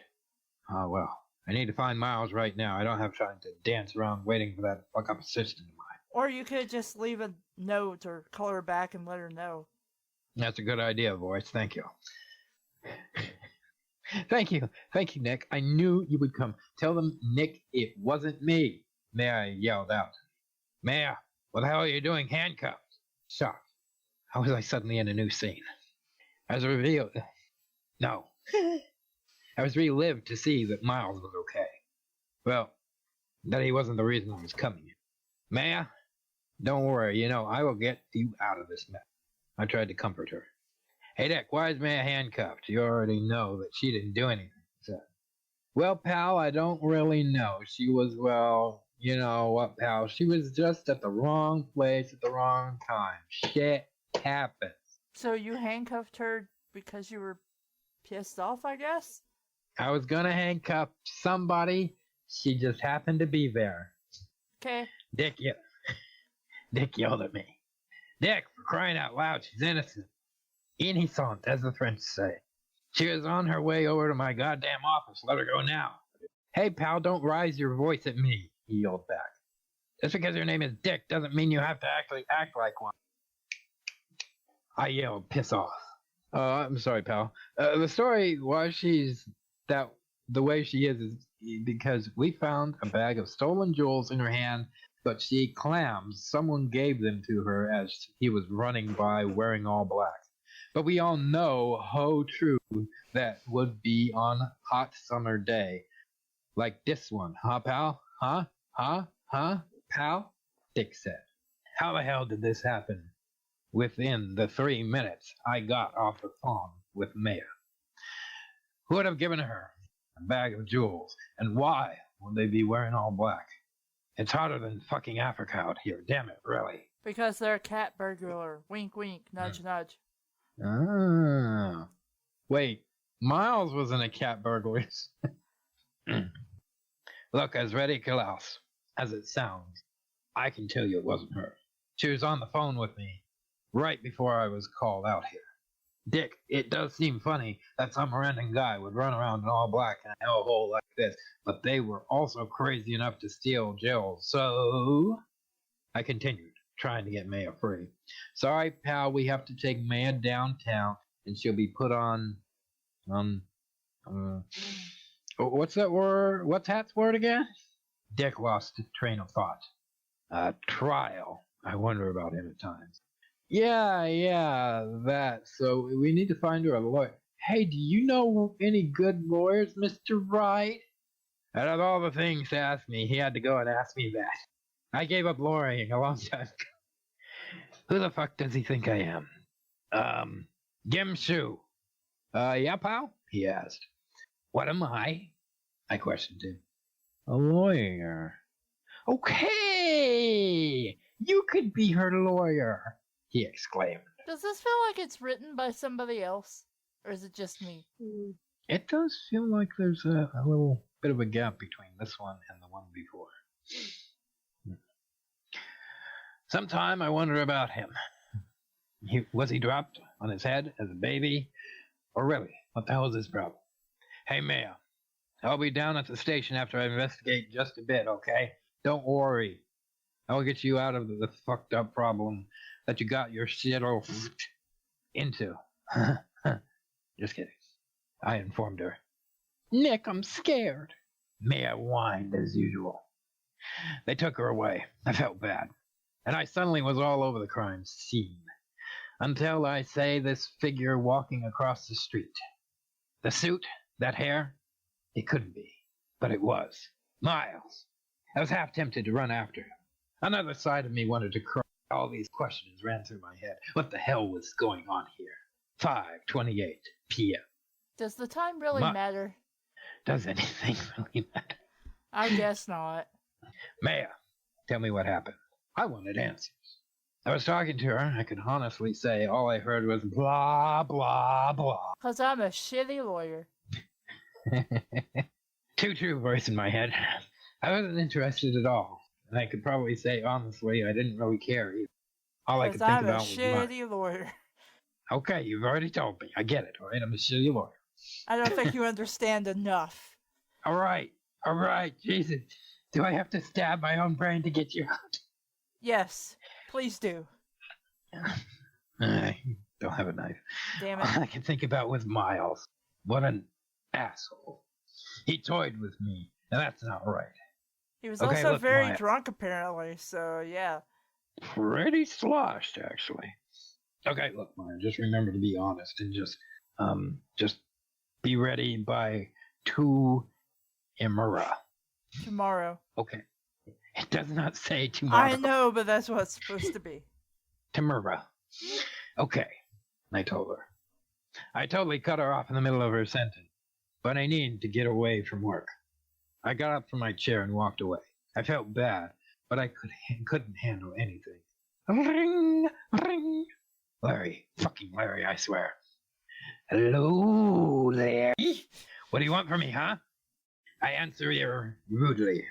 Oh, well, I need to find Miles right now. I don't have time to dance around waiting for that fuck-up assistant of mine. Or you could just leave a note or call her back and let her know. That's a good idea, voice. Thank you. Thank you, Nick. I knew you would come. Tell them, Nick, it wasn't me. Maya yelled out. Maya, what the hell are you doing handcuffed? Shocked. How was I suddenly in a new scene? I was revealed. No. I was relived to see that Miles was okay. Well, that he wasn't the reason I was coming. Maya, don't worry. I will get you out of this mess. I tried to comfort her. Hey, Dick, why is Maya handcuffed? You already know that she didn't do anything. So, well, pal, I don't really know. She was, well, you know what, pal? She was just at the wrong place at the wrong time. Shit happens. So you handcuffed her because you were pissed off, I guess? I was gonna handcuff somebody. She just happened to be there. Okay. Dick yelled at me. Dick, for crying out loud, she's innocent. Innocent, as the French say. She was on her way over to my goddamn office. Let her go now. Hey, pal, don't raise your voice at me, he yelled back. Just because your name is Dick doesn't mean you have to actually act like one. I yelled, piss off. I'm sorry, pal. The story why she's the way she is because we found a bag of stolen jewels in her hand, but she claims someone gave them to her as he was running by wearing all black. But we all know how true that would be on a hot summer day. Like this one, huh, pal? Huh? Pal? Dick said. How the hell did this happen? Within the 3 minutes I got off the phone with Maya. Who would have given her a bag of jewels? And why would they be wearing all black? It's hotter than fucking Africa out here. Damn it, really. Because they're a cat burglar. Wink, wink. Nudge, nudge. Ah. Wait, Miles wasn't a cat burglar. Look, as ridiculous as it sounds, I can tell you it wasn't her. She was on the phone with me right before I was called out here. Dick, it does seem funny that some random guy would run around in all black in a hellhole like this, but they were also crazy enough to steal jewels. So, I continued, trying to get Maya free. Sorry, pal, we have to take Maya downtown, and she'll be put on, what's that word? What's Hat's word again? Dick lost his train of thought. Trial. I wonder about him at times. Yeah, that. So we need to find her a lawyer. Hey, do you know any good lawyers, Mr. Wright? Out of all the things to ask me, he had to go and ask me that. I gave up lawyering a long time ago. Who the fuck does he think I am? Gimshu. Yeah, pal? He asked. What am I? I questioned him. A lawyer. Okay! You could be her lawyer, he exclaimed. Does this feel like it's written by somebody else? Or is it just me? It does feel like there's a little bit of a gap between this one and the one before. Sometime I wonder about him. Was he dropped on his head as a baby? Or really, what the hell is his problem? Hey, Maya, I'll be down at the station after I investigate just a bit, okay? Don't worry. I'll get you out of the fucked up problem that you got your shit all into. Just kidding. I informed her. Nick, I'm scared. Maya whined as usual. They took her away. I felt bad. And I suddenly was all over the crime scene. Until I say this figure walking across the street. The suit, that hair, it couldn't be. But it was. Miles. I was half tempted to run after him. Another side of me wanted to cry. All these questions ran through my head. What the hell was going on here? 5:28 p.m. Does the time really matter? Does anything really matter? I guess not. Maya, tell me what happened. I wanted answers. I was talking to her. I could honestly say all I heard was blah, blah, blah. 'Cause I'm a shitty lawyer. Too true voice in my head. I wasn't interested at all. And I could probably say honestly I didn't really care either. All I could think about was money. I'm a shitty lawyer. Okay, you've already told me. I get it, alright? I'm a shitty lawyer. I don't think you understand enough. Alright, Jesus. Do I have to stab my own brain to get you out? Yes, please do. I don't have a knife. Damn All it. I can think about was Miles. What an asshole. He toyed with me, and that's not right. He was Okay, also look, very Maya. drunk, apparently, so yeah. Pretty sloshed, actually. Okay, look, Maya, just remember to be honest and just be ready by 2 Imura. Tomorrow. Okay. It does not say tomorrow. I know, but that's what it's supposed to be. Tamura. Okay, I told her. I totally cut her off in the middle of her sentence, but I needed to get away from work. I got up from my chair and walked away. I felt bad, but I couldn't handle anything. Ring, ring. Larry, fucking Larry, I swear. Hello there. What do you want from me, huh? I answer you rudely.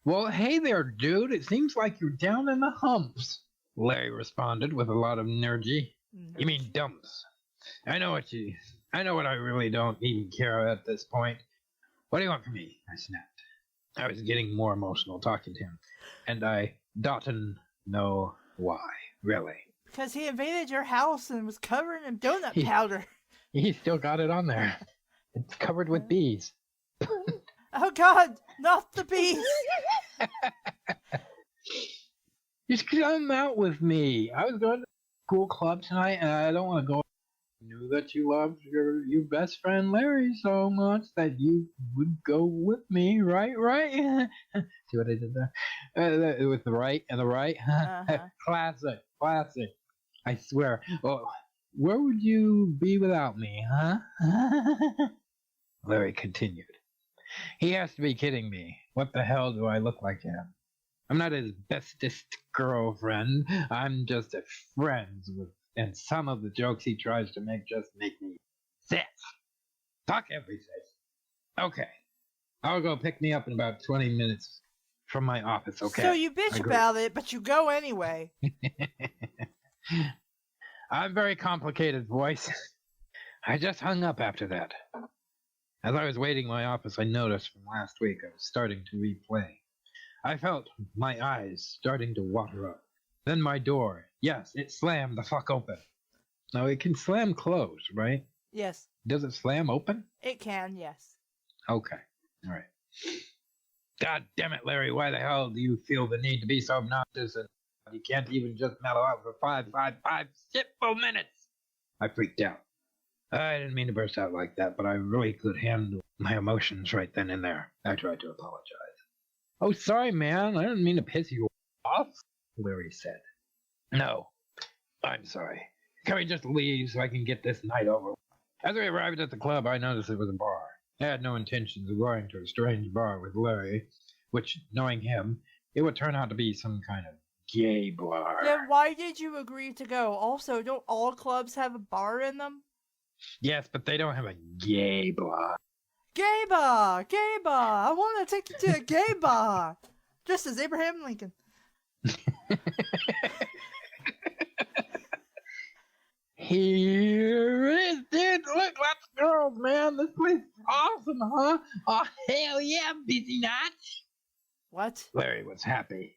Well, hey there, dude. It seems like you're down in the humps. Larry responded with a lot of energy. You mean dumps. I know what I really don't even care at this point. What do you want from me? I snapped. I was getting more emotional talking to him, and I didn't know why, really. Because he invaded your house and was covered in donut powder. He still got it on there. It's covered with bees. Oh God, not the bees! Just come out with me. I was going to the school club tonight, and I don't want to go. I knew that you loved your best friend Larry so much that you would go with me, right? See what I did there? With the right and the right. Classic. I swear. Oh, where would you be without me, huh? Larry continued. He has to be kidding me. What the hell do I look like him? I'm not his bestest girlfriend. I'm just a friend with, and some of the jokes he tries to make just make me sick. Talk everything. Okay. I'll go pick me up in about 20 minutes from my office, okay? So you bitch about it, but you go anyway. I'm very complicated, voice. I just hung up after that. As I was waiting in my office, I noticed from last week I was starting to replay. I felt my eyes starting to water up. Then my door, yes, it slammed the fuck open. Now it can slam closed, right? Yes. Does it slam open? It can, yes. Okay, all right. God damn it, Larry, why the hell do you feel the need to be so obnoxious and you can't even just mellow out for five simple minutes? I freaked out. I didn't mean to burst out like that, but I really could handle my emotions right then and there. I tried to apologize. Oh, sorry, man. I didn't mean to piss you off, Larry said. No, I'm sorry. Can we just leave so I can get this night over? As we arrived at the club, I noticed it was a bar. I had no intentions of going to a strange bar with Larry, which, knowing him, it would turn out to be some kind of gay bar. Then why did you agree to go? Also, don't all clubs have a bar in them? Yes, but they don't have a gay bar. Gay bar! Gay bar! I want to take you to a gay bar! Just as Abraham Lincoln. Here it is, dude. Look, lots of girls, man. This place is awesome, huh? Oh, hell yeah, busy night. What? Larry was happy.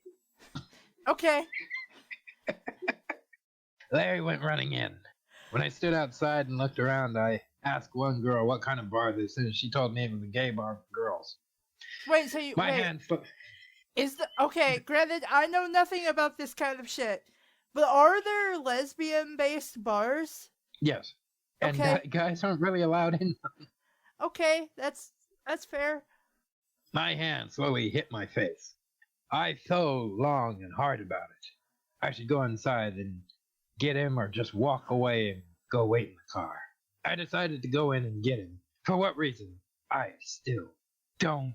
Okay. Larry went running in. When I stood outside and looked around, I asked one girl what kind of bar this is. She told me it was a gay bar for girls. Wait, so you... My wait. hand... Okay, granted, I know nothing about this kind of shit, but are there lesbian-based bars? Yes. And Okay. guys aren't really allowed in. Okay, that's fair. My hand slowly hit my face. I thought long and hard about it. I should go inside and get him or just walk away and go wait in the car. I decided to go in and get him. For what reason? I still don't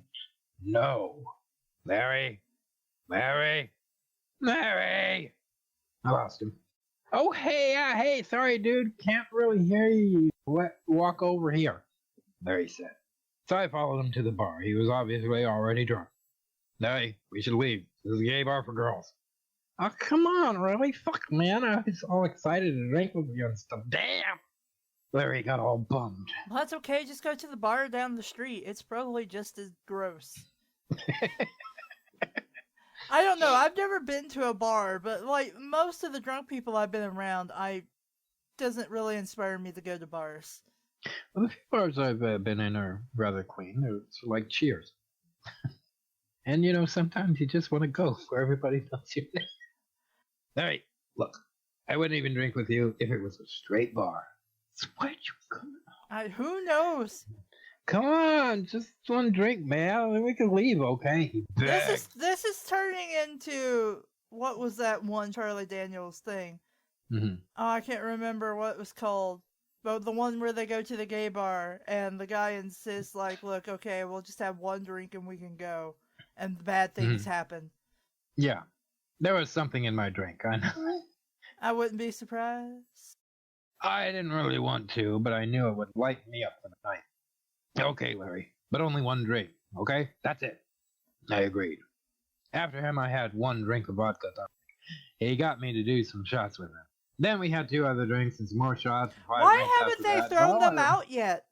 know. Larry? I lost him. Oh, hey, sorry, dude. Can't really hear you. Walk over here, Larry said. So I followed him to the bar. He was obviously already drunk. Hey, we should leave. This is a gay bar for girls. Oh, come on, really? Fuck, man. I was all excited to drink with you and stuff. Damn! Larry got all bummed. Well, that's okay, just go to the bar down the street. It's probably just as gross. I don't know. I've never been to a bar, but like most of the drunk people I've been around, doesn't really inspire me to go to bars. Well, the few bars I've been in are rather clean. They're like Cheers. And, sometimes you just want to go where everybody knows you. Hey, look, I wouldn't even drink with you if it was a straight bar. So why'd you come? Who knows? Come on, just one drink, man. Then we can leave, okay? This is turning into, what was that one Charlie Daniels thing? Mm-hmm. Oh, I can't remember what it was called. But the one where they go to the gay bar and the guy insists, like, look, okay, we'll just have one drink and we can go. And bad things happen. Yeah. There was something in my drink, I know. I wouldn't be surprised. I didn't really want to, but I knew it would light me up for the night. Okay, Larry, but only one drink, okay? That's it. I agreed. After him, I had one drink of vodka tonic. He got me to do some shots with him. Then we had 2 other drinks and some more shots. Why haven't they thrown them out yet?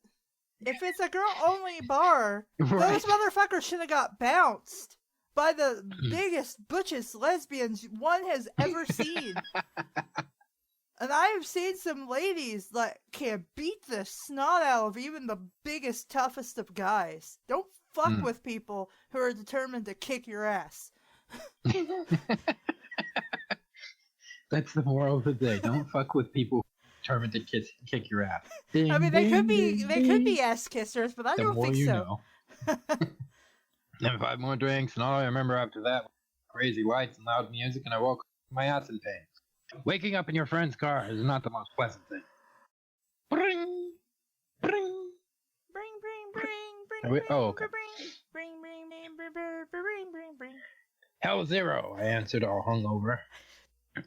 If it's a girl-only bar, those motherfuckers should have got bounced by the biggest, butchest lesbians one has ever seen. And I have seen some ladies that can beat the snot out of even the biggest, toughest of guys. Don't fuck with people who are determined to kick your ass. That's the moral of the day. Don't fuck with people determined to kick your ass. I mean, they could be ass kissers, but I don't think so. Then 5 more drinks, and all I remember after that was crazy lights and loud music, and I woke up with my ass in pain. Waking up in your friend's car is not the most pleasant thing. Bring, bring, bring. Oh, okay. Bring. Hell 0, I answered, all hungover.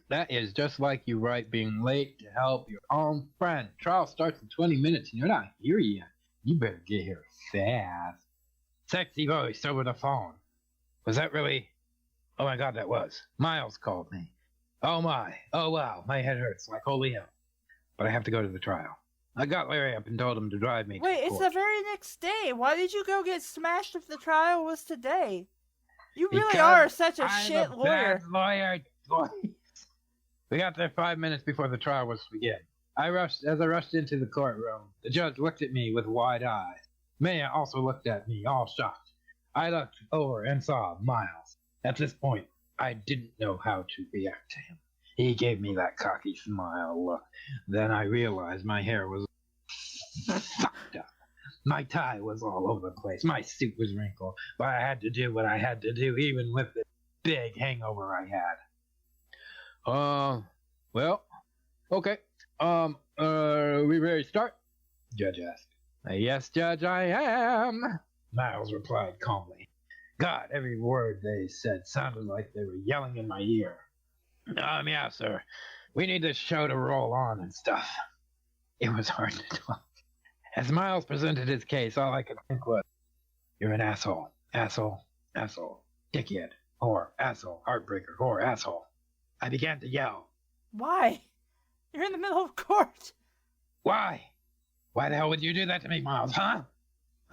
That is just like you, right? Being late to help your own friend. Trial starts in 20 minutes and you're not here yet. You better get here fast. Sexy voice over the phone. Was that really? Oh my god, that was. Miles called me. Oh my. Oh wow. My head hurts like holy hell. But I have to go to the trial. I got Larry up and told him to drive me. Wait, it's the very next day. Why did you go get smashed if the trial was today? You really are such a shit lawyer. Bad lawyer. We got there 5 minutes before the trial was to begin. As I rushed into the courtroom, the judge looked at me with wide eyes. Maya also looked at me, all shocked. I looked over and saw Miles. At this point, I didn't know how to react to him. He gave me that cocky smile look. Then I realized my hair was fucked up. My tie was all over the place. My suit was wrinkled. But I had to do what I had to do, even with the big hangover I had. Well, okay. We ready to start? Judge asked. Yes, Judge, I am, Miles replied calmly. God, every word they said sounded like they were yelling in my ear. Yeah, sir. We need this show to roll on and stuff. It was hard to talk. As Miles presented his case, all I could think was, you're an asshole, asshole, asshole, dickhead, whore, asshole, heartbreaker, whore, asshole. I began to yell. Why? You're in the middle of court. Why? Why the hell would you do that to me, Miles, huh?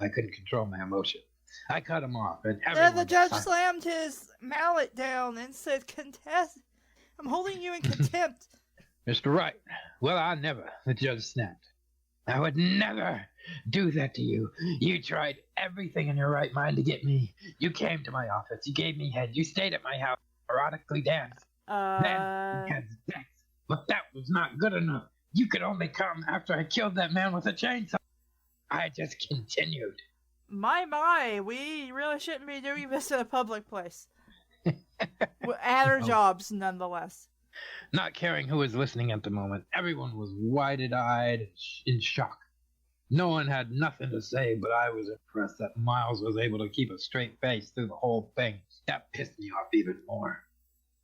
I couldn't control my emotion. I cut him off, and everyone... The judge slammed his mallet down and said, Contest, I'm holding you in contempt. Mr. Wright, well, I never, the judge snapped. I would never do that to you. You tried everything in your right mind to get me. You came to my office. You gave me head. You stayed at my house, erotically danced. Then we had sex. But that was not good enough. You could only come after I killed that man with a chainsaw. I just continued. My, we really shouldn't be doing this in a public place. At our jobs, nonetheless. Not caring who was listening at the moment, everyone was wide-eyed in shock. No one had nothing to say, but I was impressed that Miles was able to keep a straight face through the whole thing. That pissed me off even more.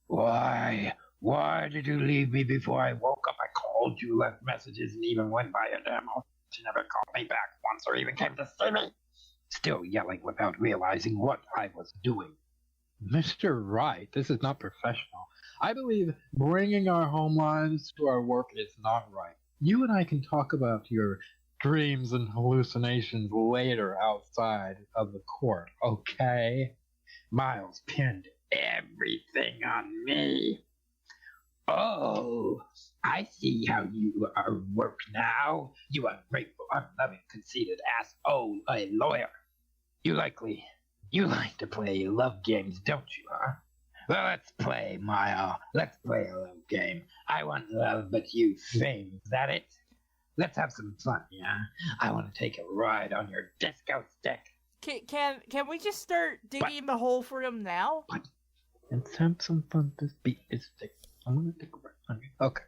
Why? Why did you leave me before I woke up? I called you, left messages, and even went by a damn house. You never called me back once or even came to see me. Still yelling without realizing what I was doing. Mr. Wright, this is not professional. I believe bringing our home lives to our work is not right. You and I can talk about your dreams and hallucinations later outside of the court, okay? Miles pinned everything on me. Oh, I see how you are work now. You ungrateful, unloving, conceited asshole, a lawyer. You like to play love games, don't you, huh? Well, let's play, Maya. Let's play a love game. I want love, but you fame. Is that it? Let's have some fun, yeah? I want to take a ride on your disco stick. Can we just start digging the hole for him now? Let's have some fun. This beat is thick. I want to take a ride on you. Okay.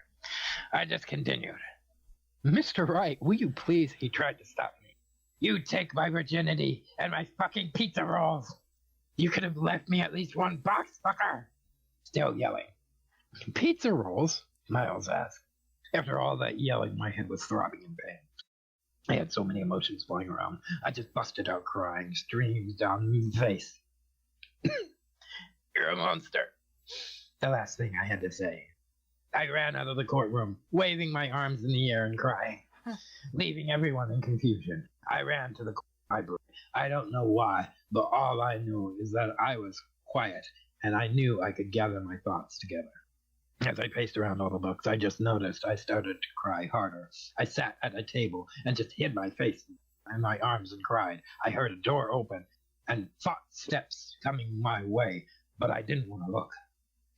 I just continued. Mr. Wright, will you please? He tried to stop me. You take my virginity and my fucking pizza rolls. You could have left me at least one box, fucker. Still yelling. Pizza rolls? Miles asked. After all that yelling, my head was throbbing in pain. I had so many emotions flying around. I just busted out crying, streams down my face. You're a monster. The last thing I had to say. I ran out of the courtroom, waving my arms in the air and crying, leaving everyone in confusion. I ran to the library. I don't know why, but all I know is that I was quiet, and I knew I could gather my thoughts together. As I paced around all the books, I just noticed I started to cry harder. I sat at a table and just hid my face in my arms and cried. I heard a door open and footsteps coming my way, but I didn't want to look.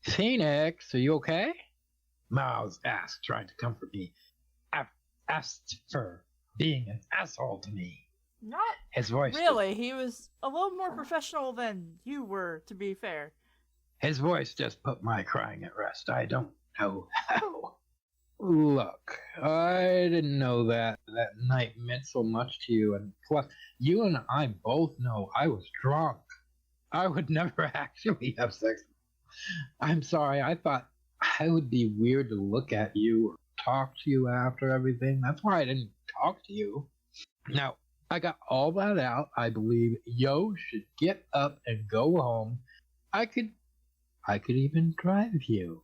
Phoenix, are you okay? Miles asked, trying to comfort me. Asked for being an asshole to me. Not His voice really. He was a little more professional than you were, to be fair. His voice just put my crying at rest. I don't know how. Look, I didn't know that night meant so much to you, and plus, you and I both know I was drunk. I would never actually have sex. I'm sorry, I thought I would be weird to look at you or talk to you after everything. That's why I didn't talk to you. Now, I got all that out. I believe Yo should get up and go home. I could even drive you.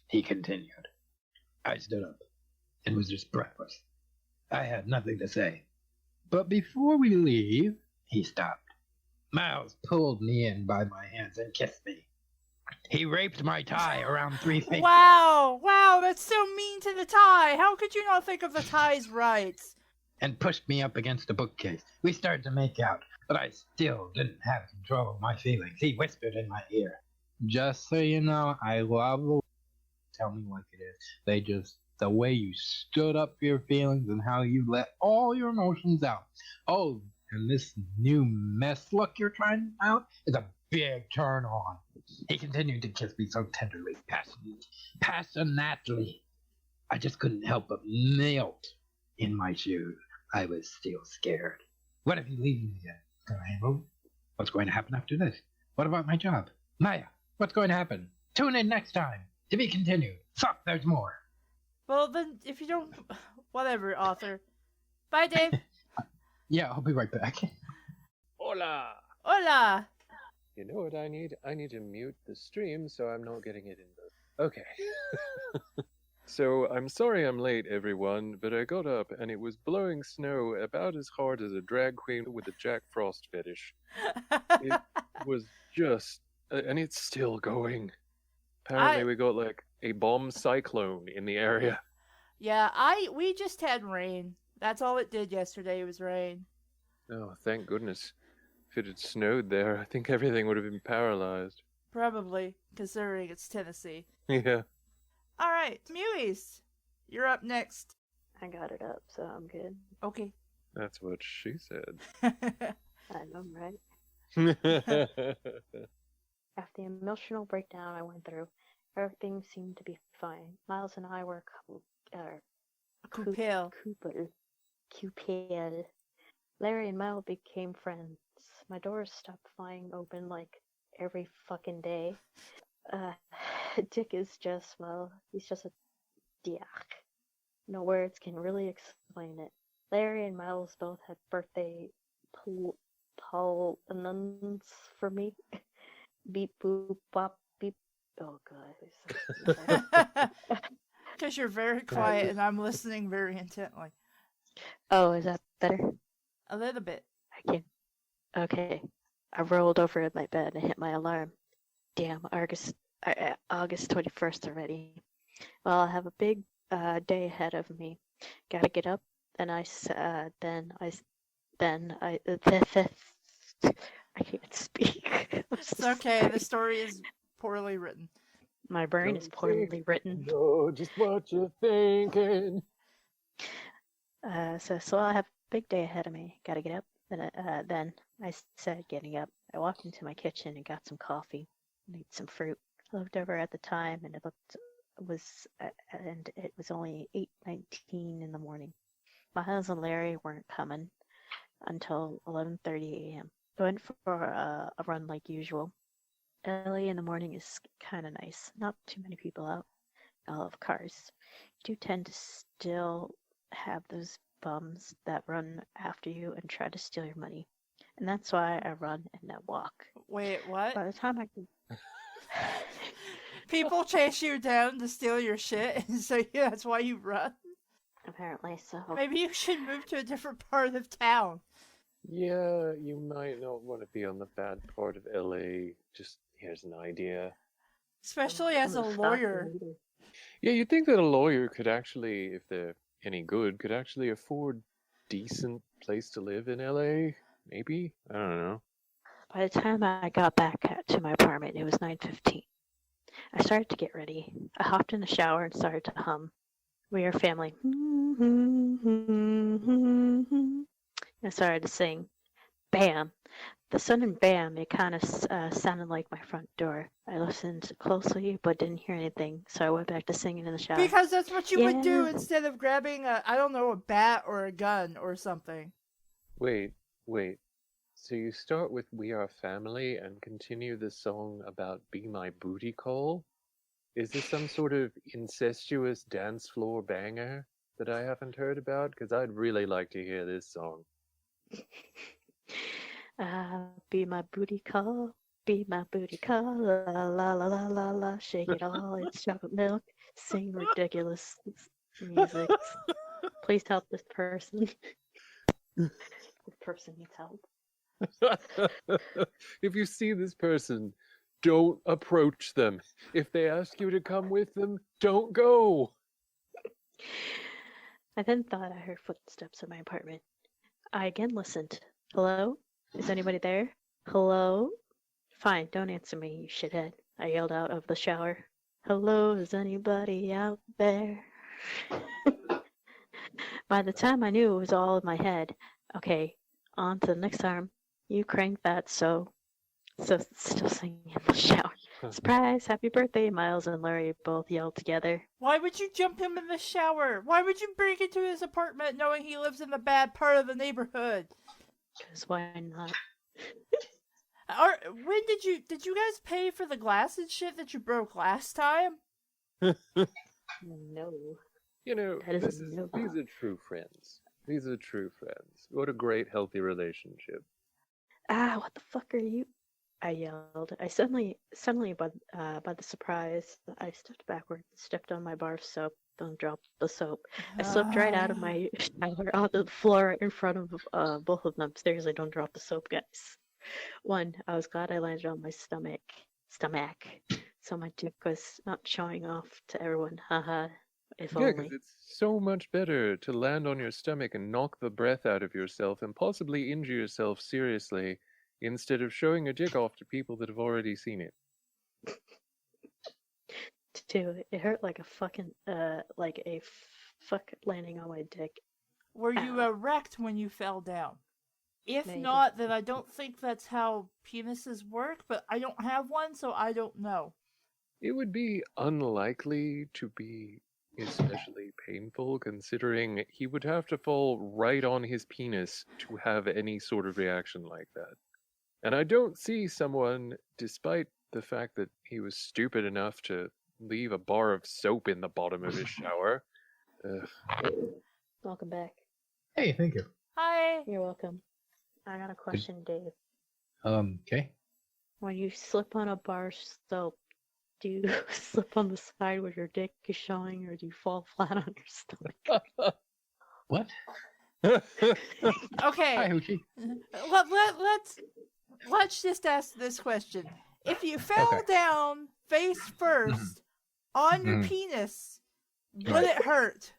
He continued. I stood up and was just breathless. I had nothing to say. But before we leave, he stopped. Miles pulled me in by my hands and kissed me. He raped my tie around 3 feet. Wow, that's so mean to the tie. How could you not think of the tie's rights? And pushed me up against a bookcase. We started to make out, but I still didn't have control of my feelings. He whispered in my ear. Just so you know, I love the way you tell me like it is. The way you stood up for your feelings and how you let all your emotions out. Oh, and this new mess look you're trying out is a big turn on. He continued to kiss me so tenderly, passionately. I just couldn't help but melt in my shoes. I was still scared. What if he leaves me again? Can I handle it? What's going to happen after this? What about my job? Maya, what's going to happen? Tune in next time. To be continued. Fuck, there's more. Well, then, if you don't... Whatever, author. Bye, Dave. Yeah, I'll be right back. Hola! Hola! You know what I need? I need to mute the stream so I'm not getting it in the... Okay. So, I'm sorry I'm late, everyone, but I got up and it was blowing snow about as hard as a drag queen with a Jack Frost fetish. It was just... and it's still going. Apparently we got, like, a bomb cyclone in the area. Yeah, we just had rain. That's all it did yesterday was rain. Oh, thank goodness. If it had snowed there, I think everything would have been paralyzed. Probably, considering it's Tennessee. Yeah. Alright, Mewies, you're up next. I got it up, so I'm good. Okay. That's what she said. I know, right? After the emotional breakdown I went through, everything seemed to be fine. Miles and I were Coupel. Cupid. Larry and Mel became friends. My doors stopped flying open like every fucking day. Dick is just, well, he's just a dick. No words can really explain it. Larry and Miles both had birthday Paul-anons for me. Beep boop bop beep. Oh god. Because you're very quiet and I'm listening very intently. Oh, is that better? A little bit. I can't. Okay. I rolled over in my bed and hit my alarm. Damn, August 21st already. Well, I have a big day ahead of me. Gotta get up. Then I can't speak. It's okay. The story is poorly written. My brain is Don't poorly think- written. No, just what you're thinking. So I have a big day ahead of me. Gotta get up. Then I said getting up. I walked into my kitchen and got some coffee, and ate some fruit. I looked over at the time, and it was only 8:19 in the morning. Miles and Larry weren't coming until 11:30 a.m. I went for a run like usual. Early in the morning is kind of nice. Not too many people out. I love cars. You do tend to still have those bums that run after you and try to steal your money. And that's why I run and not walk. Wait, what? By the time I can... People chase you down to steal your shit, and so yeah, that's why you run? Apparently so. Maybe you should move to a different part of town. Yeah, you might not want to be on the bad part of LA. Just here's an idea. Especially as a I'm lawyer. stopping either. Yeah, you'd think that a lawyer could actually, if they're any good, could actually afford decent place to live in LA. Maybe? I don't know. By the time I got back to my apartment, it was 9:15. I started to get ready. I hopped in the shower and started to hum. We are family. I started to sing. Bam! The sudden bam, it kind of sounded like my front door. I listened closely but didn't hear anything, so I went back to singing in the shower. Because that's what you would do Yeah. instead of grabbing a bat or a gun or something. Wait. So you start with We Are Family and continue the song about Be My Booty Call? Is this some sort of incestuous dance floor banger that I haven't heard about? Because I'd really like to hear this song. Be my booty call, be my booty call, la la la la la la, shake it all, it's chocolate milk, sing ridiculous music. Please help this person. This person needs help. If you see this person, don't approach them. If they ask you to come with them, don't go. I then thought I heard footsteps in my apartment. I again listened. Hello? Is anybody there? Hello? Fine, don't answer me, you shithead. I yelled out of the shower. Hello, is anybody out there? By the time I knew it was all in my head. Okay, on to the next arm. You crank that so still singing in the shower. Surprise, happy birthday, Miles and Larry both yelled together. Why would you jump him in the shower? Why would you break into his apartment knowing he lives in the bad part of the neighborhood? 'Cause why not? Or when did you guys pay for the glass and shit that you broke last time? No. You know, That is a no. these are true friends. These are true friends. What a great, healthy relationship. Ah, what the fuck are you? I yelled. I suddenly, by the surprise, I stepped backward, stepped on my bar of soap, then dropped the soap. I slipped right out of my shower onto the floor in front of both of them. Seriously, don't drop the soap, guys. One, I was glad I landed on my stomach, so my dick was not showing off to everyone. Haha. If Yeah, only. because it's so much better to land on your stomach and knock the breath out of yourself and possibly injure yourself seriously instead of showing your dick off to people that have already seen it. Dude, it hurt like a fucking fuck landing on my dick. Were you Ow. erect when you fell down? If Maybe. not, then I don't think that's how penises work, but I don't have one, so I don't know. It would be unlikely to be especially painful, considering he would have to fall right on his penis to have any sort of reaction like that. And I don't see someone, despite the fact that he was stupid enough to leave a bar of soap in the bottom of his shower. Welcome back. Hey, thank you. Hi. You're welcome. I got a question, Dave. Okay. When you slip on a bar of soap, do you slip on the side where your dick is showing, or do you fall flat on your stomach? What? Okay. Hi, Hoochie. let's just ask this question. If you fell down face first on your penis, would it hurt?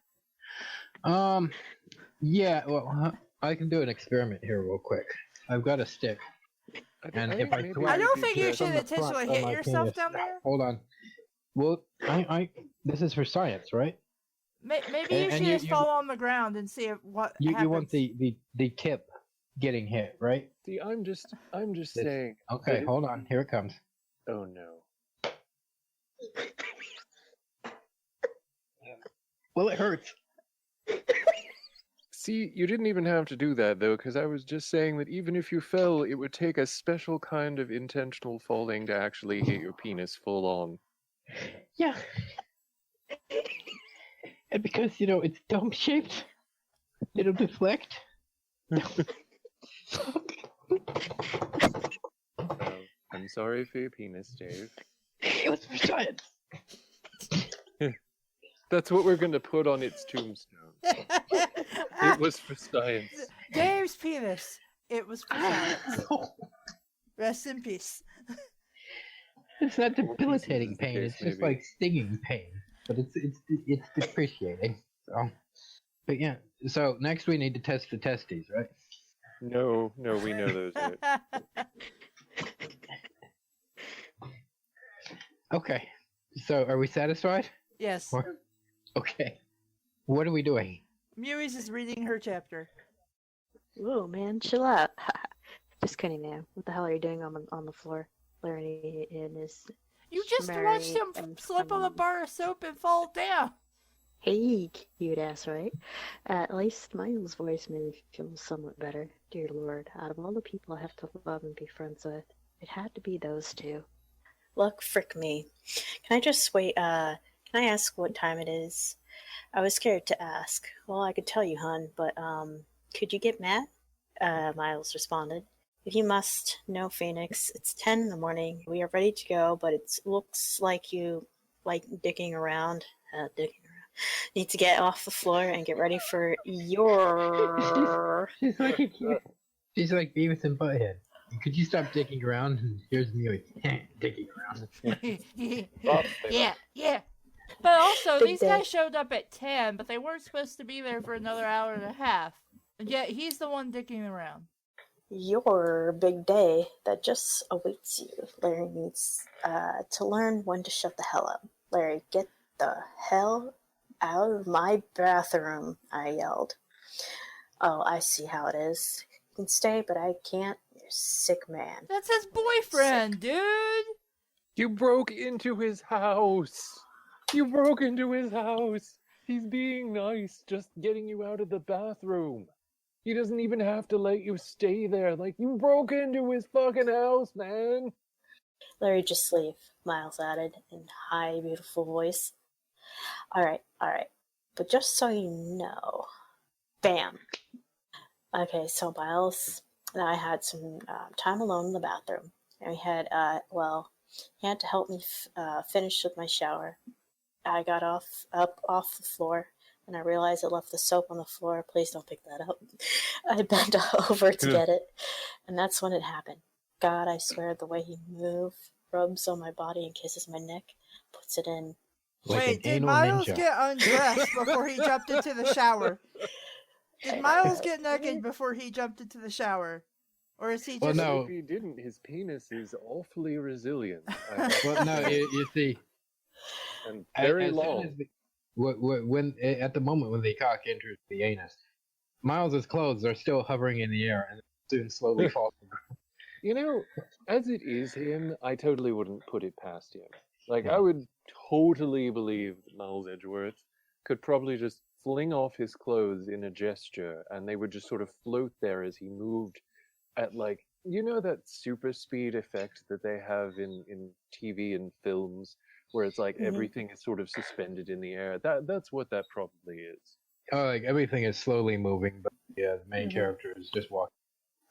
Yeah, well, I can do an experiment here real quick. I've got a stick. And if I throw I don't it think you from should the front intentionally of hit my yourself penis- down there. Hold on. Well, this is for science, right? Maybe you And should just fall on the ground and see what happens. You want the tip getting hit, right? See, I'm just saying. Okay, that- hold on. Here it comes. Oh no. Well, it hurts. See, you didn't even have to do that though, because I was just saying that even if you fell, it would take a special kind of intentional falling to actually hit your penis full on. Yeah. And because, it's dome shaped, it'll deflect. I'm sorry for your penis, Dave. It was for science. That's what we're going to put on its tombstone. It was for science. Dave's penis. It was for science. Rest in peace. It's not debilitating pieces pain. of It's case, just maybe. like stinging pain, but it's depreciating. So, but yeah. So next we need to test the testes, right? No, we know those yet. Okay. So are we satisfied? Yes. Or- Okay. What are we doing? Mewis is reading her chapter. Whoa, man, chill out. Just kidding, man. What the hell are you doing on the floor? Larry in his. You just watched him and slip on a bar of soap and fall down. Hey, cute ass, right? At least Miles' voice made me feel somewhat better. Dear Lord, out of all the people I have to love and be friends with, it had to be those two. Look, frick me. Can I just wait, can I ask what time it is? I was scared to ask. Well, I could tell you, hun, but, could you get Matt? Miles responded. If you must. No, Phoenix. It's 10 in the morning. We are ready to go, but it looks like you like dicking around. Need to get off the floor and get ready for your... She's like Beavis and Butthead. Could you stop dicking around? And here's me dicking around. Yeah. But also, Big these day. guys showed up at 10, but they weren't supposed to be there for another hour and a half. And yet, he's the one dicking around. Your big day that just awaits you. Larry needs to learn when to shut the hell up. Larry, get the hell out of my bathroom, I yelled. Oh, I see how it is. You can stay, but I can't. You're a sick man. That's his boyfriend, dude! You broke into his house. He's being nice, just getting you out of the bathroom. He doesn't even have to let you stay there. Like, you broke into his fucking house, man. Larry, just leave, Miles added in high, beautiful voice. All right. But just so you know, bam. Okay, so Miles and I had some time alone in the bathroom. And we had, he had to help me finish with my shower. I got off the floor, and I realized I left the soap on the floor. Please don't pick that up. I bent over to get it, and that's when it happened. God, I swear, the way he moves, rubs on my body and kisses my neck, puts it in. Like Wait, an did anal Miles ninja. get undressed before he jumped into the shower? Did Miles get naked before he jumped into the shower? Or is he just... Well, no. If he didn't, his penis is awfully resilient. Well, no, you see, And very as soon long. as when at the moment when the cock enters the anus, Miles's clothes are still hovering in the air and soon slowly fall. You know, as it is him, I totally wouldn't put it past him. Like, I would totally believe that Miles Edgeworth could probably just fling off his clothes in a gesture, and they would just sort of float there as he moved at, like, you know that super speed effect that they have in TV and films, where it's like everything is sort of suspended in the air? That's what that probably is. Oh, like everything is slowly moving, but yeah, the main character is just walking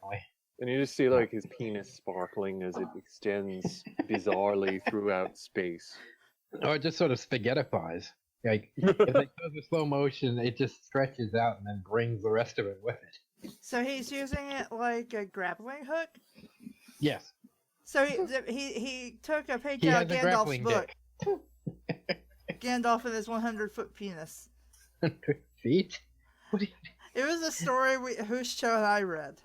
away. And you just see, like, his penis sparkling as it extends bizarrely throughout space. Or it just sort of spaghettifies. Like if they go to slow motion, it just stretches out and then brings the rest of it with it. So he's using it like a grappling hook? Yes. So he took a page He out has of a Gandalf's grappling book. dick. Gandalf and his 100-foot penis. 100 feet? What do you... It was a story whose show I read.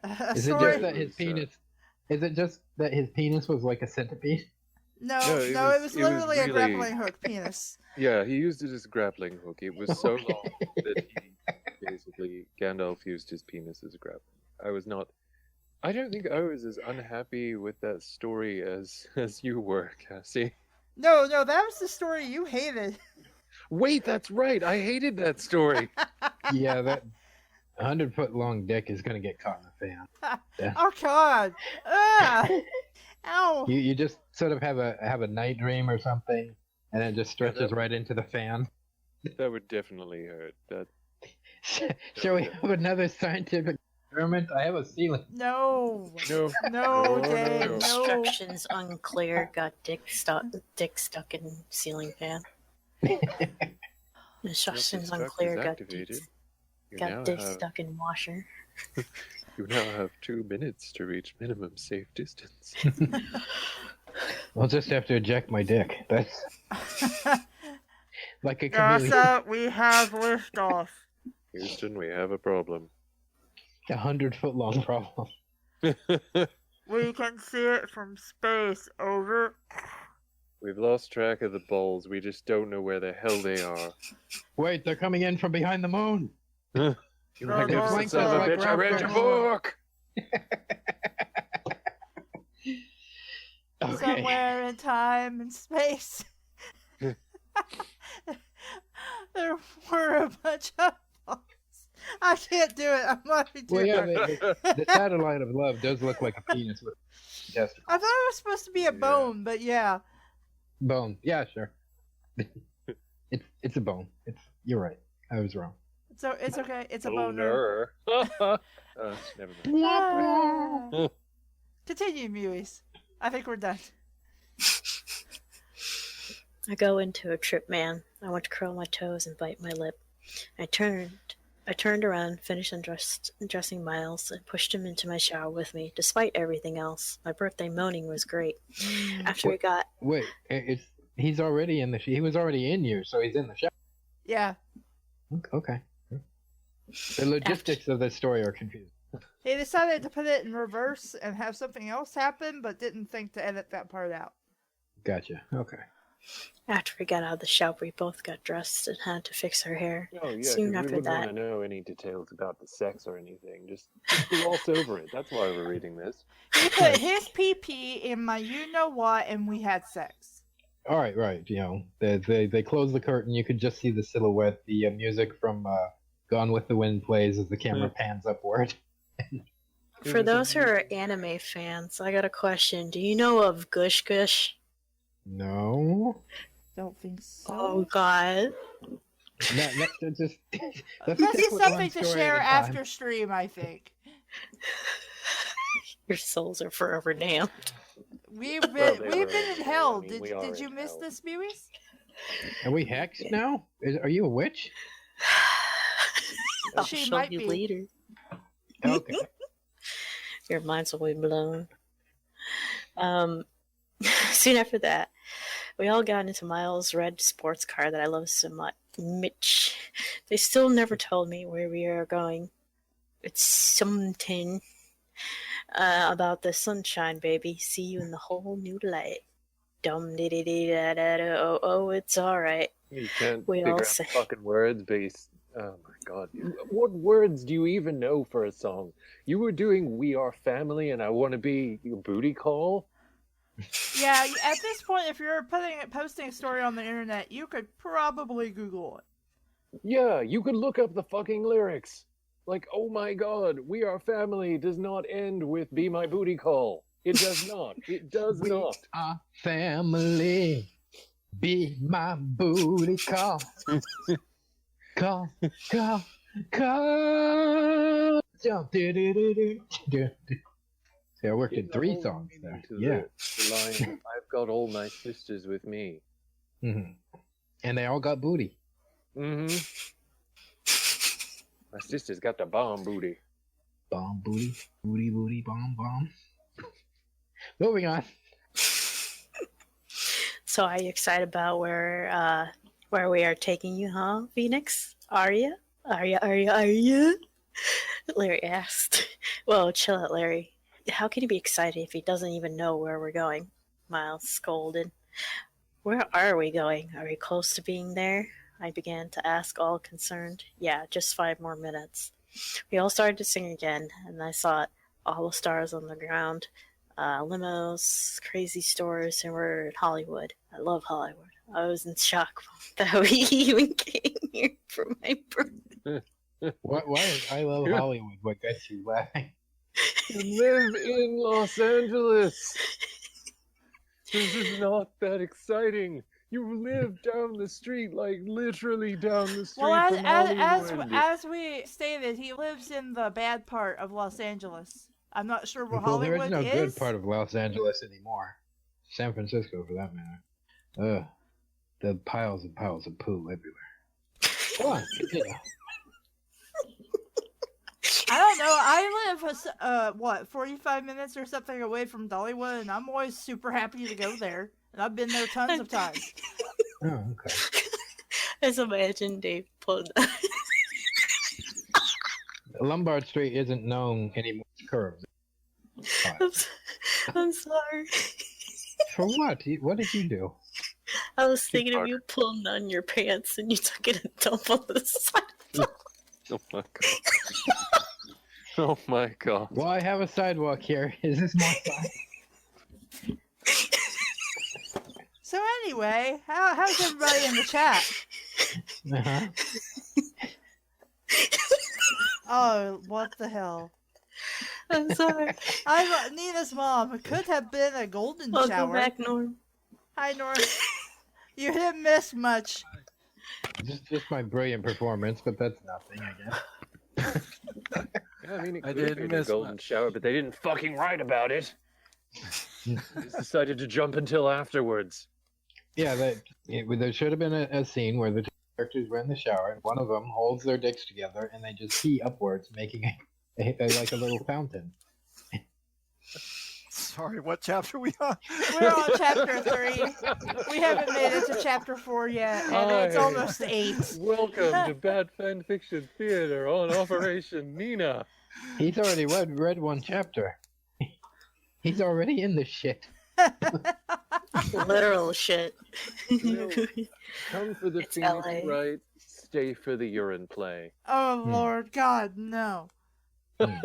A Is it story. just that his penis? Is it just that his penis was like a centipede? No, No, it was literally a really- grappling hook penis. Yeah, he used it as a grappling hook. It was so long that Gandalf used his penis as a grappling. I don't think I was as unhappy with that story as you were, Kassie. No, that was the story you hated. Wait, that's right. I hated that story. Yeah, that 100-foot long dick is gonna get caught in the fan. Yeah. Oh God! Ah! Ow! You just sort of have a night dream or something, and it just stretches that- right into the fan. That would definitely hurt. That Shall we have another scientific experiment? I have a ceiling. No, no. no, No, Dave, no. no. Instructions unclear. Got dick stuck in ceiling fan. Instructions Construct unclear. is Got activated. You got now dick have- stuck in washer. You now have 2 minutes to reach minimum safe distance. I'll just have to eject my dick. That's like a chameleon. NASA, we have liftoff. Houston, we have a problem. 100-foot long problem. We can see it from space. Over. We've lost track of the balls. We just don't know where the hell they are. Wait, they're coming in from behind the moon. You No, magnificent no, son of a no. bitch, I read your book! Okay. Somewhere in time and space. There were a bunch of balls. I can't do it. I'm not doing Well, yeah, it. the satellite of love does look like a penis with testicles. I thought it was supposed to be a Yeah. bone, but yeah. Bone. Yeah, sure. It's a bone. You're right. I was wrong. So it's okay. It's a Oh, boner. never mind. Ah. Continue, Muies. I think we're done. I go into a trip, man. I want to curl my toes and bite my lip. I turned around, finished undressing Miles, and pushed him into my shower with me, despite everything else. My birthday moaning was great. After we got Wait, he's already in the. He was already in you, so he's in the shower. Yeah. Okay. The logistics of this story are confusing. He decided to put it in reverse and have something else happen, but didn't think to edit that part out. Gotcha. Okay. After we got out of the shower, we both got dressed and had to fix her hair. Oh, yeah, Soon 'cause after we wouldn't that- want to know any details about the sex or anything. Just gloss over it. That's why we're reading this. He put his PP in my you-know-what, and we had sex. All right, right. You know, they close the curtain. You could just see the silhouette. The music from Gone with the Wind plays as the camera pans upward. For those who are anime fans, I got a question. Do you know of Gush Gush? No. Don't think so. Oh God. That's just. Let's This stick is with something one to story share at a time. after stream, I think. Your souls are forever damned. We've been Well, they we've were been in in hell. hell. I mean, we are Did you in miss hell. this, Muies? Are we hexed now? Are you a witch? I'll She show might you be. later. Okay. Your minds will be blown. Soon after that, we all got into Miles' red sports car that I love so much. Mitch. They still never told me where we are going. It's something about the sunshine, baby. See you in the whole new light. Dum dee dee dee da da da. Oh, it's all right. You can't We figure all out say- fucking words based. Oh my god. What words do you even know for a song? You were doing We Are Family and I Want to Be Your Booty Call? Yeah. At this point, if you're posting a story on the internet, you could probably Google it. Yeah, you could look up the fucking lyrics. Like, oh my god, We Are Family does not end with Be My Booty Call. It does not. It does We not. are family. Be my booty call. Call. Jump. See, I worked in Give the 3 whole songs meaning there. to Yeah. the line, I've got all my sisters with me. And they all got booty. Mm-hmm. My sister's got the bomb booty. Bomb booty. Booty, bomb. Moving on. So, are you excited about where we are taking you, huh, Phoenix? Are you? Are you? Larry asked. Well, chill out, Larry. How can he be excited if he doesn't even know where we're going? Miles scolded. Where are we going? Are we close to being there? I began to ask, all concerned. Yeah, just 5 more minutes. We all started to sing again, and I saw it. All the stars on the ground, limos, crazy stores, and we're in Hollywood. I love Hollywood. I was in shock that we even came here for my birthday. Why is I love Hollywood what gets you laughing? You live in Los Angeles. This is not that exciting. You live down the street, like literally down the street Well, from Hollywood. as we stated, he lives in the bad part of Los Angeles. I'm not sure where Well, there Hollywood is no is. good part of Los Angeles anymore. San Francisco, for that matter. Ugh. The piles and piles of poo everywhere. Come on, continue. I don't know. I live 45 minutes or something away from Dollywood, and I'm always super happy to go there. And I've been there tons of times. Oh, okay. I just imagine Dave pulled. Lombard Street isn't known anymore as curves. I'm sorry. For what? What did you do? I was thinking of you pulling on your pants and you took it and dumped on the side. Oh my god. Oh my god. Well, I have a sidewalk here. Is this more fun? So anyway, how's everybody in the chat? Uh-huh. Oh, what the hell? I'm sorry. Nina's mom. It could have been a golden Welcome shower. back, Norm. Hi, Norm. You didn't miss much. Just my brilliant performance, but that's nothing, I guess. Yeah, I mean, it I could have did been miss a golden shower, but they didn't fucking write about it. They just decided to jump until afterwards. Yeah, there should have been a scene where the two characters were in the shower, and one of them holds their dicks together, and they just pee upwards, making like a little fountain. Sorry, what chapter are we on? We're on chapter 3. We haven't made it to chapter 4 yet, and it's Hi. almost 8. Welcome to Bad Fan Fiction Theater on Operation Nina. He's already read one chapter. He's already in the shit. Literal shit. No. Come for the It's Phoenix LA. Wright, stay for the urine play. Oh, Lord God, no. Alright,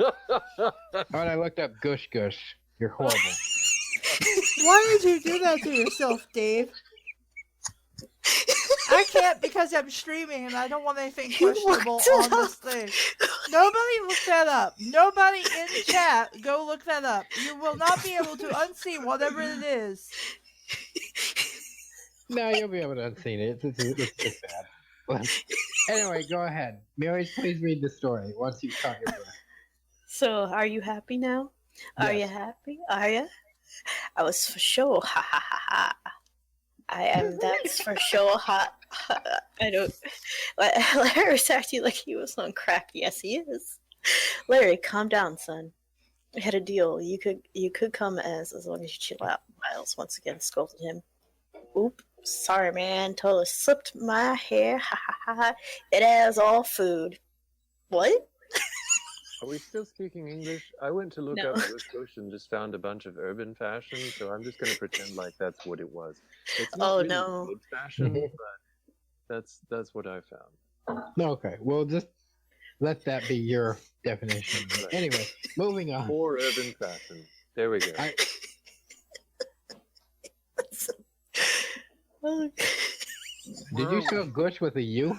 I looked up Gush Gush. You're horrible. Why did you do that to yourself, Dave? I can't because I'm streaming and I don't want anything You questionable looked it on this thing. Nobody look that up. Nobody in chat, go look that up. You will not be able to unsee whatever it is. No, you'll be able to unseen it. It's just bad. Anyway, go ahead. Mary, please read the story once you've caught your breath. So, are you happy now? Are you Yes. happy? Are you? I was for sure. Ha ha ha ha. I am. That's for sure. Ha. I don't. Larry was acting like he was on crack. Yes, he is. Larry, calm down, son. We had a deal. You could come as long as you chill out. Miles once again scolded him. Oop. Sorry, man. Totally slipped my hair. Ha ha ha. It has all food. What? Are we still speaking English? I went to look No. up Bush Bush and just found a bunch of urban fashion, so I'm just going to pretend like that's what it was. It's not Oh, really no. good fashion, but that's what I found. No, okay. Well, just let that be your definition. Right. Anyway, moving on. More urban fashion. There we go. Oh, Did you spell Gush with a U?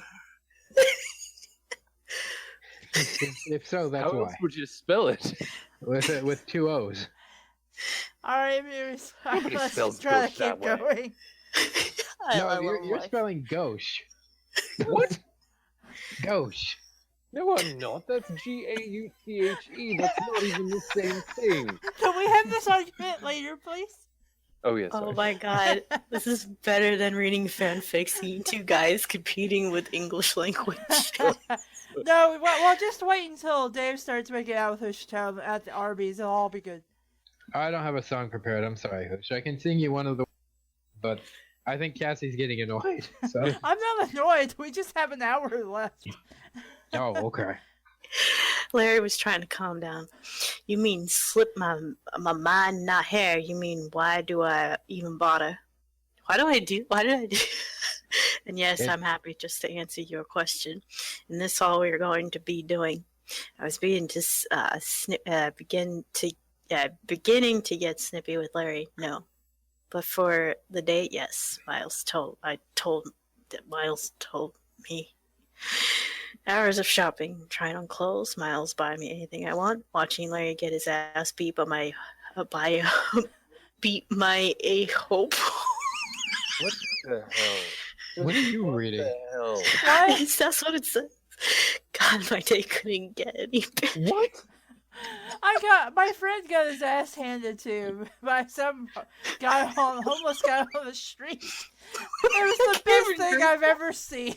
If so, that's How else why. would you spell it? With 2 O's. Alright, let's spells just try to Bush that keep way. going. No, you're spelling Gauche. What? Gauche. No, I'm not. That's Gauche. That's not even the same thing. Can we have this argument later, please? Oh, yes. Oh my god, this is better than reading fanfic, seeing two guys competing with English language. No, well, just wait until Dave starts making out with his child at the Arby's. It'll all be good. I don't have a song prepared. I'm sorry, Hoosh. I can sing you one of the, but I think Cassie's getting annoyed. So. I'm not annoyed. We just have an hour left. Oh, okay. Larry was trying to calm down. You mean slip my mind, not hair. You mean why do I even bother? Why did I do? And yes, I'm happy just to answer your question. And this is all we're going to be doing. I was beginning to get snippy with Larry. No. But for the date, yes. Miles told me. Hours of shopping, trying on clothes, Miles buying me anything I want, watching Larry get his ass beat by my a hope. What the hell? What are you reading? What the hell? What? That's what it says. God, my day couldn't get any better. What? My friend got his ass handed to him by some homeless guy on the street. It was the best thing I've ever seen.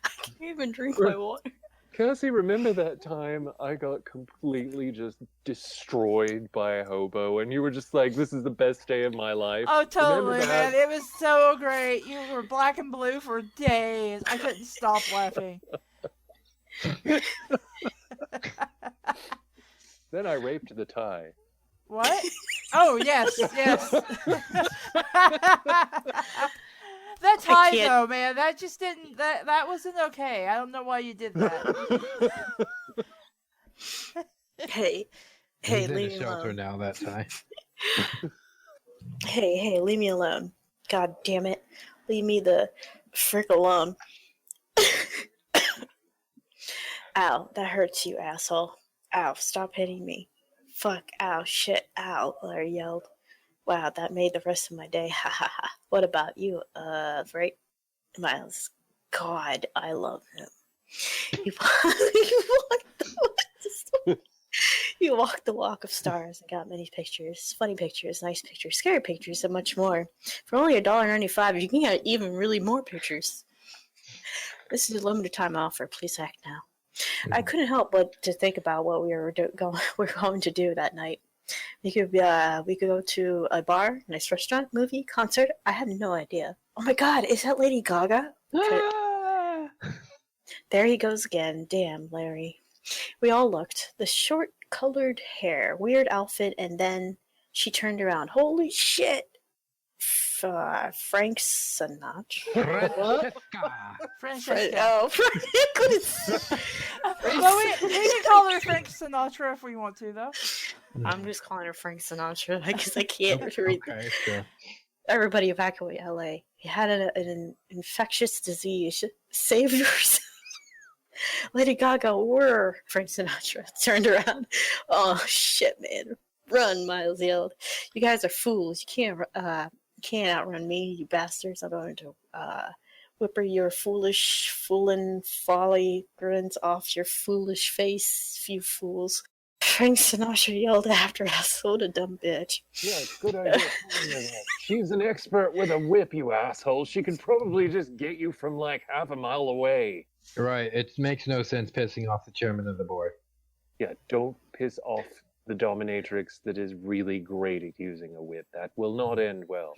I can't even drink my water. Kassie, remember that time I got completely just destroyed by a hobo and you were just like, this is the best day of my life? Oh, totally, Remember that? man. It was so great. You were black and blue for days. I couldn't stop laughing. Then I raped the tie. What? Oh, yes. That tie, though, man, that just didn't, that wasn't okay. I don't know why you did that. Hey, He's in leave a me shelter alone. now that time. Hey, leave me alone. God damn it. Leave me the frick alone. Ow, that hurts you, asshole. Ow, stop hitting me. Fuck, ow, shit, ow, Larry yelled. Wow, that made the rest of my day. Ha ha ha. What about you, Wright? Miles. God, I love him. You walked the walk of stars and got many pictures. Funny pictures, nice pictures, scary pictures, and much more. For only $1.95, you can get even really more pictures. This is a limited time offer. Please act now. I couldn't help but to think about what we were going to do that night. We could go to a bar, nice restaurant, movie, concert. I had no idea. Oh my God, is that Lady Gaga? There he goes again. Damn, Larry. We all looked. The short colored hair, weird outfit, and then she turned around. Holy shit! Frank Sinatra. Francesca. Well, we can call her Frank Sinatra if we want to, though. I'm just calling her Frank Sinatra because I can't read. Okay, sure. Everybody evacuate LA. He had an infectious disease. Save yourself. Lady Gaga or Frank Sinatra turned around. Oh shit, man. Run, Miles yelled. You guys are fools. You can't outrun me, you bastards. I'm going to whipper your foolin' folly grins off your foolish face, you fools. Frank Sinatra yelled after us. What a dumb bitch. Yeah, good idea. She's an expert with a whip, you asshole. She can probably just get you from like half a mile away. Right, it makes no sense pissing off the chairman of the board. Yeah, don't piss off the dominatrix that is really great at using a whip. That will not end well.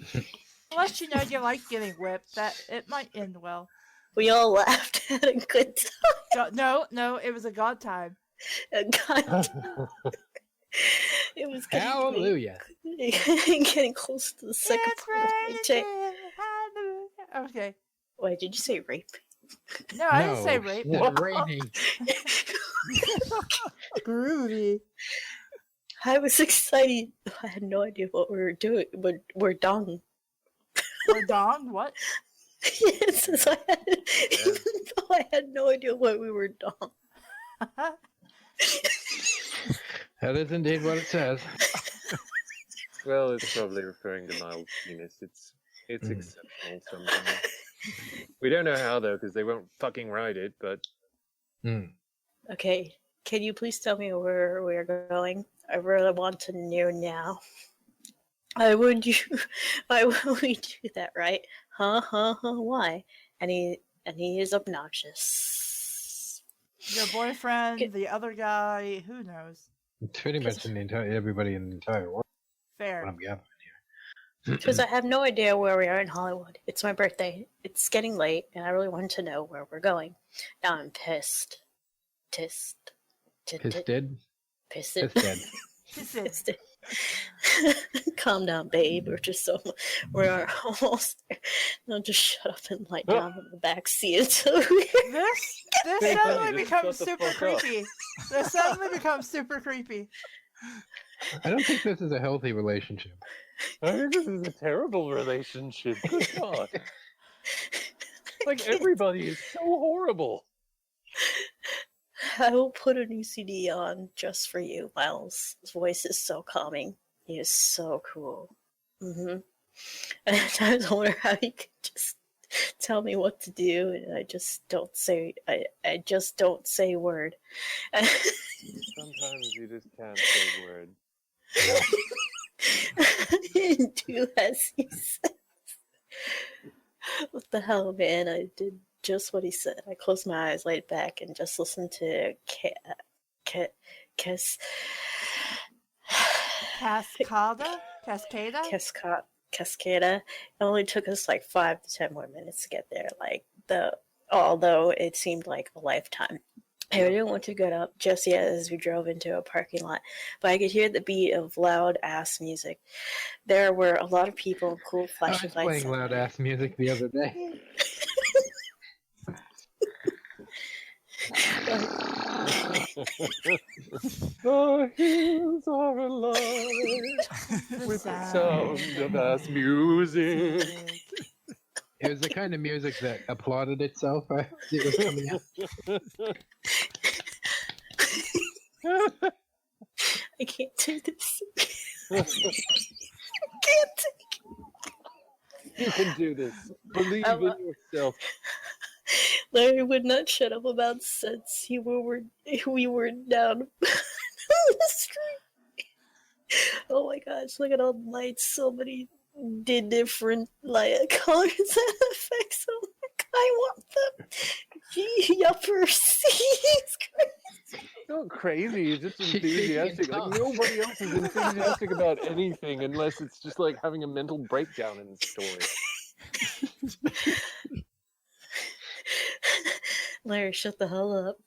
Unless you know you like getting whipped, that it might end well. We all laughed at a good time. No, it was a god time. A god time. It was getting Hallelujah. getting close to the second It's part. raining. Okay. Wait, did you say rape? No, I didn't say rape. It's raining. Groovy. I was excited. I had no idea what we were doing, but we're done. We're dong? What? Yes, even though I had no idea what we were done. That is indeed what it says. Well, it's probably referring to Miles' penis. It's exceptional sometimes. We don't know how though, because they won't fucking write it. But Okay, can you please tell me where we're going? I really want to know now. Why would we do that, right? Why? And he is obnoxious. Your boyfriend, the other guy, who knows? It's pretty much in the entire everybody in the entire world. Fair. What I'm gathering Because I have no idea where we are in Hollywood. It's my birthday. It's getting late, and I really wanted to know where we're going. Now I'm pissed. Pissed. Pissed dead. Pissed. Pissed dead. Pissed. Calm down, babe. We're almost there. No, just shut up and lie down in the back seat. It's so weird. This Hey, suddenly honey, just becomes shut the super fuck up. creepy. This suddenly becomes super creepy. I don't think this is a healthy relationship. I think this is a terrible relationship. Good God. Like, everybody is so horrible. I will put an ECD on just for you. Miles' voice is so calming. He is so cool. And at times I wonder how he could just tell me what to do, and I just don't say. I just don't say a word. Sometimes you just can't say a word. Do as he says. What the hell, man? I did just what he said. I closed my eyes, laid back, and just listened to Cascada. It only took us like 5 to 10 more minutes to get there. Although it seemed like a lifetime. I didn't want to get up just yet as we drove into a parking lot, but I could hear the beat of loud-ass music. There were a lot of people and cool I flashing was lights. playing loud ass music the other day. The hills are alive with the sound of ass music. It was the kind of music that applauded itself as it was coming out. I can't do this. I can't take You can do this. Believe I'm- in yourself. Larry would not shut up about since we were down the street. Oh my gosh, look at all the lights. So many different colors and effects. Oh my god, I want them. Gee, yuppers. Jesus Christ. Not crazy, you're just She's speaking in enthusiastic. Like, tongues. nobody else is enthusiastic about anything unless it's just like having a mental breakdown in the story. Larry, shut the hell up.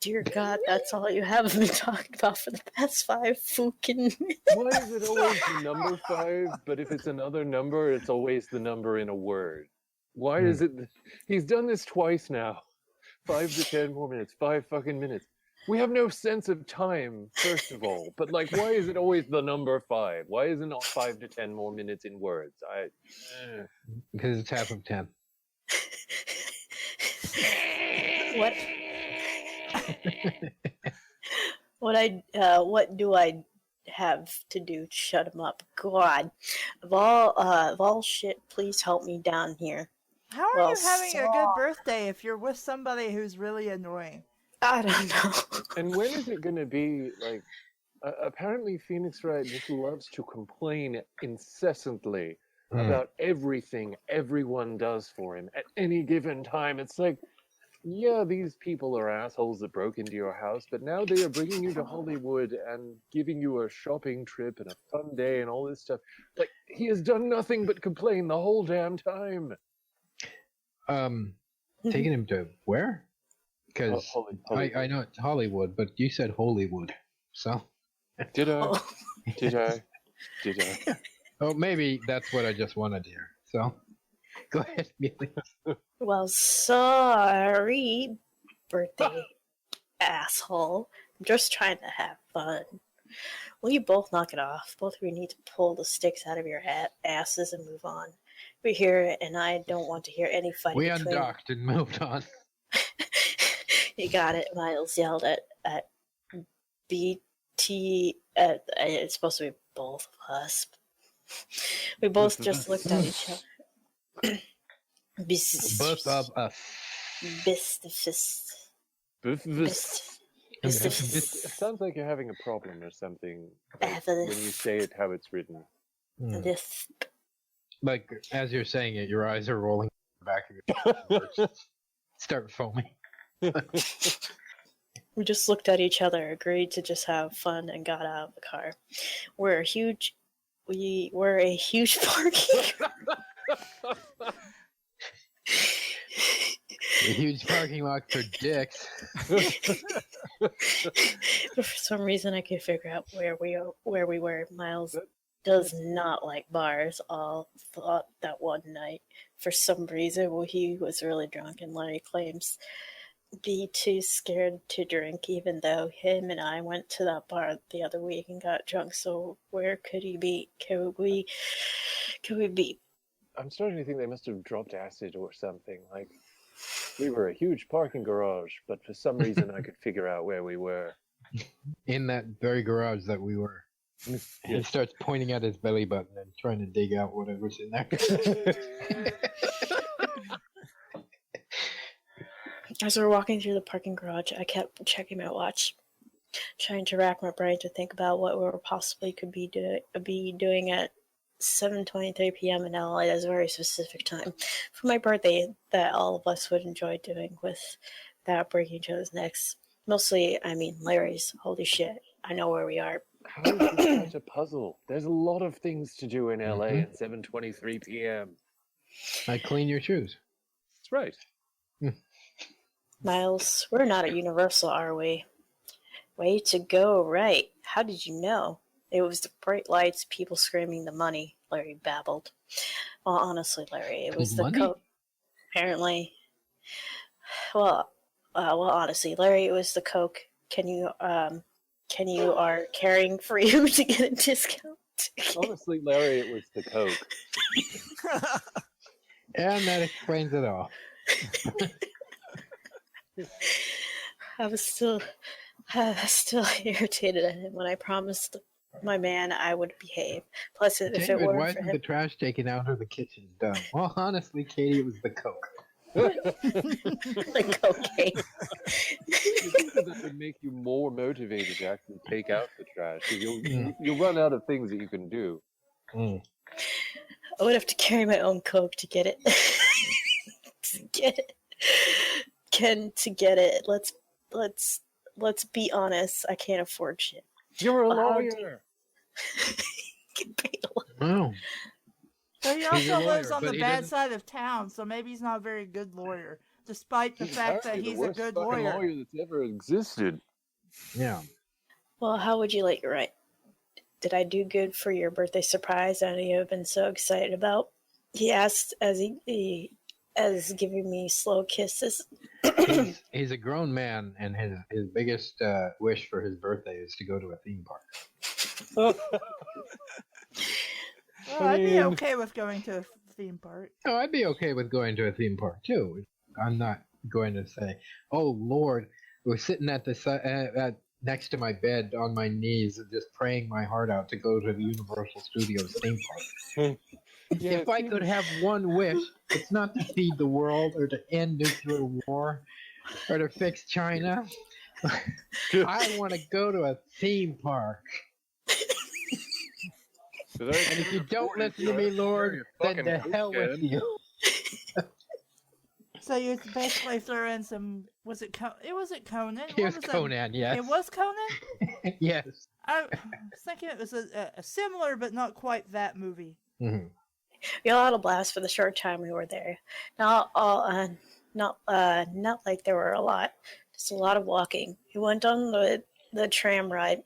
Dear God, that's all you have been talking about for the past 5 fucking minutes. Why is it always the number 5, but if it's another number, it's always the number in a word? Why is it... He's done this twice now. 5 to 10 more minutes, 5 fucking minutes. We have no sense of time, first of all. But, like, why is it always the number 5? Why is it not 5 to 10 more minutes in words? Because it's half of 10. What do I have to do to shut him up? God, of all shit, please help me down here. How are Well, you having a good birthday if you're with somebody who's really annoying? I don't know. And when is it going to be, like... apparently Phoenix Wright just loves to complain incessantly about everything everyone does for him at any given time. It's like... Yeah, these people are assholes that broke into your house, but now they are bringing you to Hollywood and giving you a shopping trip and a fun day and all this stuff. Like, he has done nothing but complain the whole damn time. Taking him to where? Because Hollywood. I know it's Hollywood, but you said Hollywood, so. Did I? Oh. Did I? Did I? Oh, maybe that's what I just wanted to hear. So, go ahead, Mealy. Well, sorry, birthday asshole. I'm just trying to have fun. Will you both knock it off? Both of you need to pull the sticks out of your asses and move on. We're here, and I don't want to hear any fighting. We between... undocked and moved on. You got it, Miles yelled at BT. It's supposed to be both of us. We both just looked at each other. Both of us. It sounds like you're having a problem or something, like when you say it how it's written. Like, as you're saying it, your eyes are rolling back of your head. Start foaming. We just looked at each other, agreed to just have fun, and got out of the car. We were a huge parking. A huge parking lot for dicks. But for some reason, I could figure out where we were. Miles does not like bars. All thought that one night, for some reason, he was really drunk, and Lenny claims be too scared to drink, even though him and I went to that bar the other week and got drunk. So where could he be? Could we be? I'm starting to think they must have dropped acid or something. Like, we were a huge parking garage, but for some reason I could figure out where we were. In that very garage that we were. He starts pointing at his belly button and trying to dig out whatever's in there. As we were walking through the parking garage, I kept checking my watch, trying to rack my brain to think about what we possibly could be doing at 7:23 p.m. in LA. That's a very specific time for my birthday that all of us would enjoy doing without breaking each other's necks. Mostly, I mean, Larry's. Holy shit, I know where we are. How is this such a puzzle? There's a lot of things to do in LA at 7:23 p.m. I clean your shoes. That's right. Miles, we're not at Universal, are we? Way to go, right. How did you know? It was the bright lights, people screaming the money, Larry babbled. Well, honestly, Larry, it was the coke. Apparently. Well, honestly, Larry, it was the coke. Can you are caring for you to get a discount? Honestly, Larry, it was the coke. And that explains it all. I was still irritated at him when I promised my man I would behave. Plus, if David, it weren't why for isn't him, the trash taken out or the kitchen done? Well, honestly, Katie, it was the coke. like cocaine. You think that would make you more motivated to actually take out the trash. 'Cause you'll run out of things that you can do. Mm. I would have to carry my own coke to get it. to get it. To get it. Let's be honest. I can't afford shit. You're a Well, how lawyer. Get paid a lot. Oh. But he He's a also lives lawyer, on but the he bad doesn't- side of town, so maybe he's not a very good lawyer, despite the fact that apparently he's the a worst good fucking lawyer. that's ever existed. Yeah. Well, how would you like it right? Did I do good for your birthday surprise that you have been so excited about? He asked as as giving me slow kisses. He's a grown man, and his biggest wish for his birthday is to go to a theme park. Well, I'd be okay with going to a theme park. Oh, I'd be okay with going to a theme park too. I'm not going to say, "Oh Lord, we're sitting at the next to my bed on my knees, just praying my heart out to go to the Universal Studios theme park." If I could have one wish, it's not to feed the world or to end nuclear war or to fix China. I want to go to a theme park. And if you don't listen to me, Lord, then to hell with you. So you basically throw in some. Was it? It wasn't Conan. It What was was Conan, that? yes. It was Conan. Yes. I was thinking it was a similar, but not quite that movie. Mm-hmm. We all had a blast for the short time we were there. Not like there were a lot, just a lot of walking. We went on the tram ride.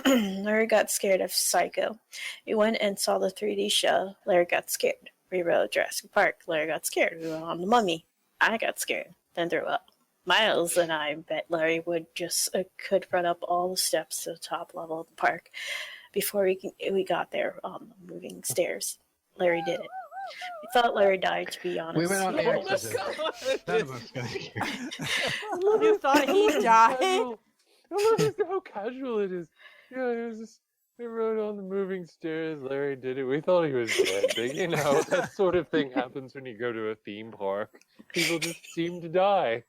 Larry got scared of Psycho. We went and saw the 3D show. Larry got scared. We rode Jurassic Park. Larry got scared. We went on the Mummy. I got scared, then threw up. Miles and I bet Larry would just could run up all the steps to the top level of the park before we got there on the moving stairs. Larry did it. We thought Larry died, to be honest. We went on He the had just- exorcist. None of us got scared. You thought he died? I love just how casual it is. Yeah, it was just, we rode on the moving stairs. Larry did it. We thought he was dead. But, you know, that sort of thing happens when you go to a theme park. People just seem to die.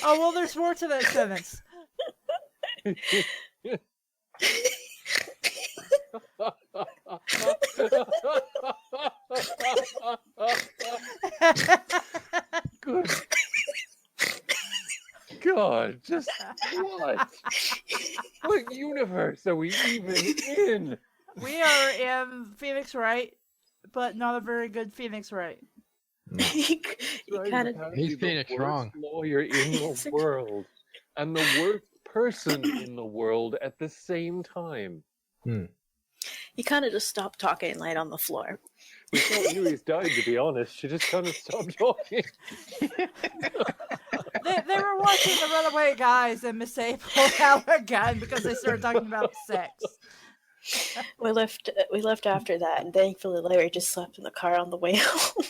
Oh well, there's more to that sentence. Good. God, just what? What universe are we even in? We are in Phoenix Wright, but not a very good Phoenix Wright. you Right, kind of apparently He's the Phoenix worst wrong. lawyer in the world and the worst person in the world at the same time. you kind of just stop talking and laid on the floor. We thought Louis died, to be honest. She just kind of stopped talking. They were watching The Runaway Guys, and Miss A pulled out a gun because they started talking about sex. We left after that, and thankfully Larry just slept in the car on the way home.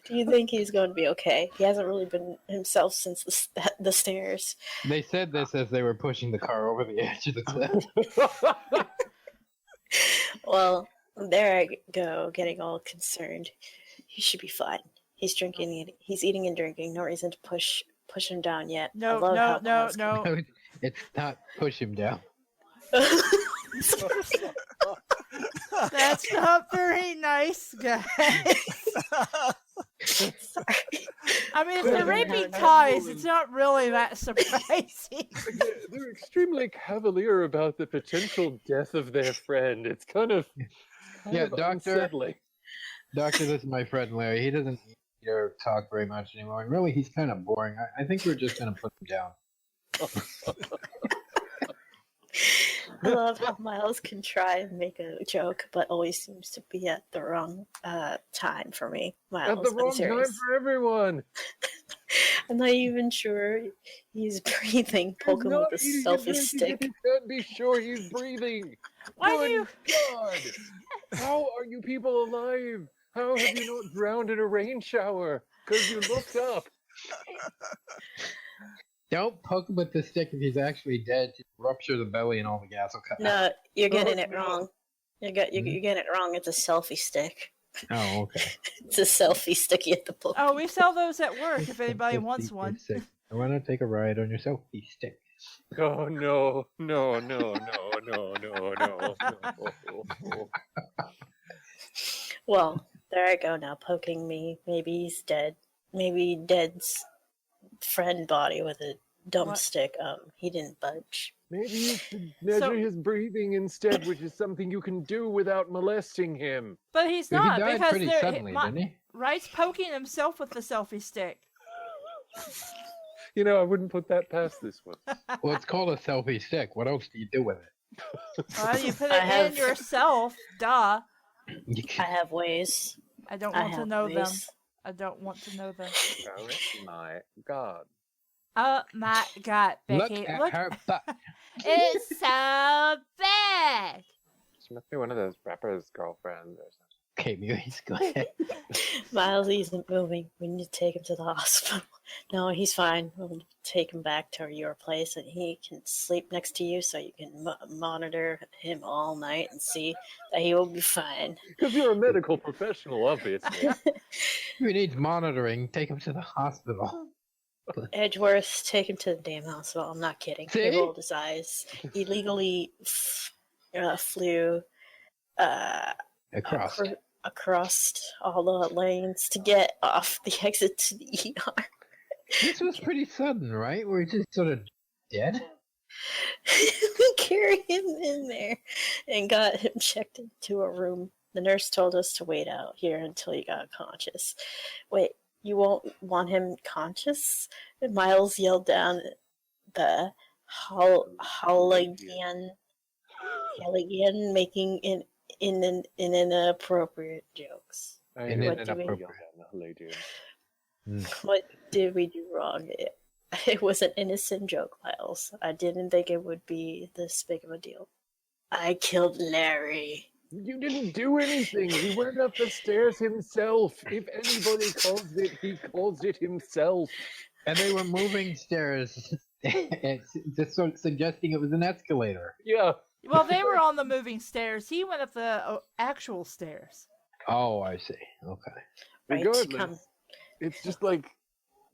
Do you think he's going to be okay? He hasn't really been himself since the stairs. They said this as they were pushing the car over the edge of the cliff. Well, there I go, getting all concerned. He should be fine. He's drinking, he's eating and drinking. No reason to push him down yet. No. It's not push him down. That's not very nice, guys. I mean, if they're raping ties, it's not really that surprising. They're extremely cavalier about the potential death of their friend. It's kind of unsettling. Doctor, this is my friend Larry. He doesn't eat or talk very much anymore. And really, he's kind of boring. I think we're just going to put him down. I love how Miles can try and make a joke, but always seems to be at the wrong time for me. Miles, At the wrong time for everyone. I'm not even sure he's breathing. Poke him with a selfie stick. You can't be sure he's breathing. Why Good do you... God! How are you people alive? How have you not drowned in a rain shower? Because you looked up. Don't poke him with the stick if he's actually dead. You rupture the belly and all the gas will come out. No, you're getting it wrong. You're getting it wrong. It's a selfie stick. Oh, okay. It's a selfie stick you have to poke. Oh, we sell those at work if anybody wants one. I want to take a ride on your selfie stick. Oh, no. No. Well, there I go now, poking me. Maybe he's dead. Maybe Dead's friend body with a dump stick. He didn't budge. Maybe you should measure his breathing instead, which is something you can do without molesting him. But he's He not, died because pretty suddenly, didn't he? Wright's poking himself with the selfie stick. You know, I wouldn't put that past this one. Well, it's called a selfie stick. What else do you do with it? Well, you put it in yourself. Duh. I have ways. I don't want to know them. ways. I don't want to know them. Oh my God. Oh my God, Becky. Look at her butt. It's so big. She must be one of those rappers' girlfriends or something. Okay, Muse, go ahead. Miles isn't moving. We need to take him to the hospital. No, he's fine. We'll take him back to your place, and he can sleep next to you, so you can monitor him all night and see that he will be fine. Because you're a medical professional, obviously. If he needs monitoring, take him to the hospital. Edgeworth, take him to the damn hospital. I'm not kidding. See? He rolled his eyes. He legally flew across all the lanes to get off the exit to the ER. This was pretty sudden, right? We're just sort of dead. We carried him in there and got him checked into a room. The nurse told us to wait out here until he got conscious. Wait, you won't want him conscious? And Miles yelled down the Halligan making inappropriate jokes. What did we do wrong? It was an innocent joke, Miles. I didn't think it would be this big of a deal. I killed Larry. You didn't do anything. He went up the stairs himself. If anybody calls it, he calls it himself. And they were moving stairs. Just sort of suggesting it was an escalator. Yeah. Well, they were on the moving stairs. He went up the actual stairs. Oh, I see. Okay. Regardless, it's just like,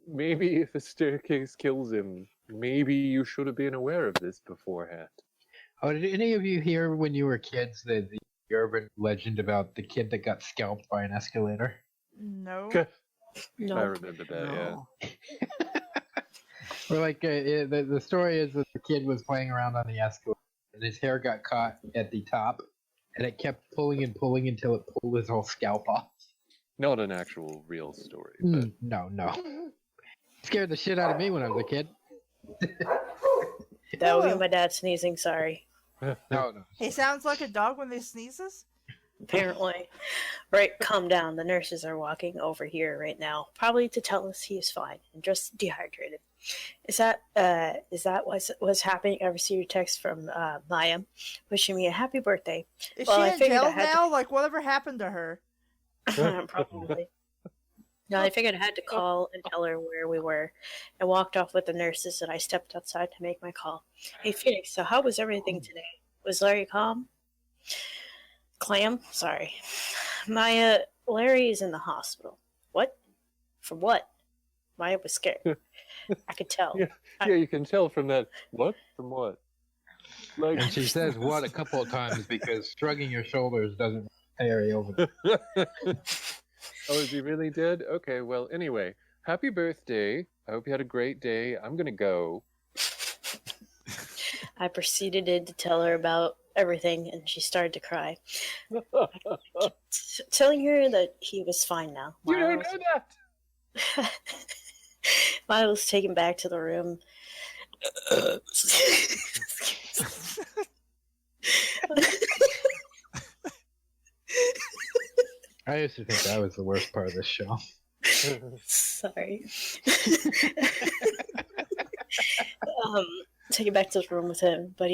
maybe if a staircase kills him, maybe you should have been aware of this beforehand. Oh, did any of you hear when you were kids the urban legend about the kid that got scalped by an escalator? No. No. I remember that, yeah. Or like the story is that the kid was playing around on the escalator and his hair got caught at the top, and it kept pulling and pulling until it pulled his whole scalp off. Not an actual real story, but No. Scared the shit out of me when I was a kid. That would be my dad sneezing, sorry. No. He sounds like a dog when they sneezes. Apparently. Right, calm down. The nurses are walking over here right now, probably to tell us he is fine and just dehydrated. Is that what's happening? I received a text from Maya wishing me a happy birthday. Is Well, I she in figured I jail had now? Like, whatever happened to her? Probably. No, I figured I had to call and tell her where we were. I walked off with the nurses and I stepped outside to make my call. Hey, Phoenix, so how was everything today? Was Larry calm? Clam? Sorry. Maya, Larry is in the hospital. What? For what? Maya was scared. I could tell. yeah, you can tell from that. What? From what? Like, And she says what a couple of times because shrugging your shoulders doesn't carry over. oh, is he really dead? Okay, well, anyway, happy birthday. I hope you had a great day. I'm going to go. I proceeded to tell her about everything, and she started to cry. Telling her that he was fine now. You don't know that! Maya was taken back to the room. I used to think that was the worst part of this show. Sorry. Taken back to the room with him, but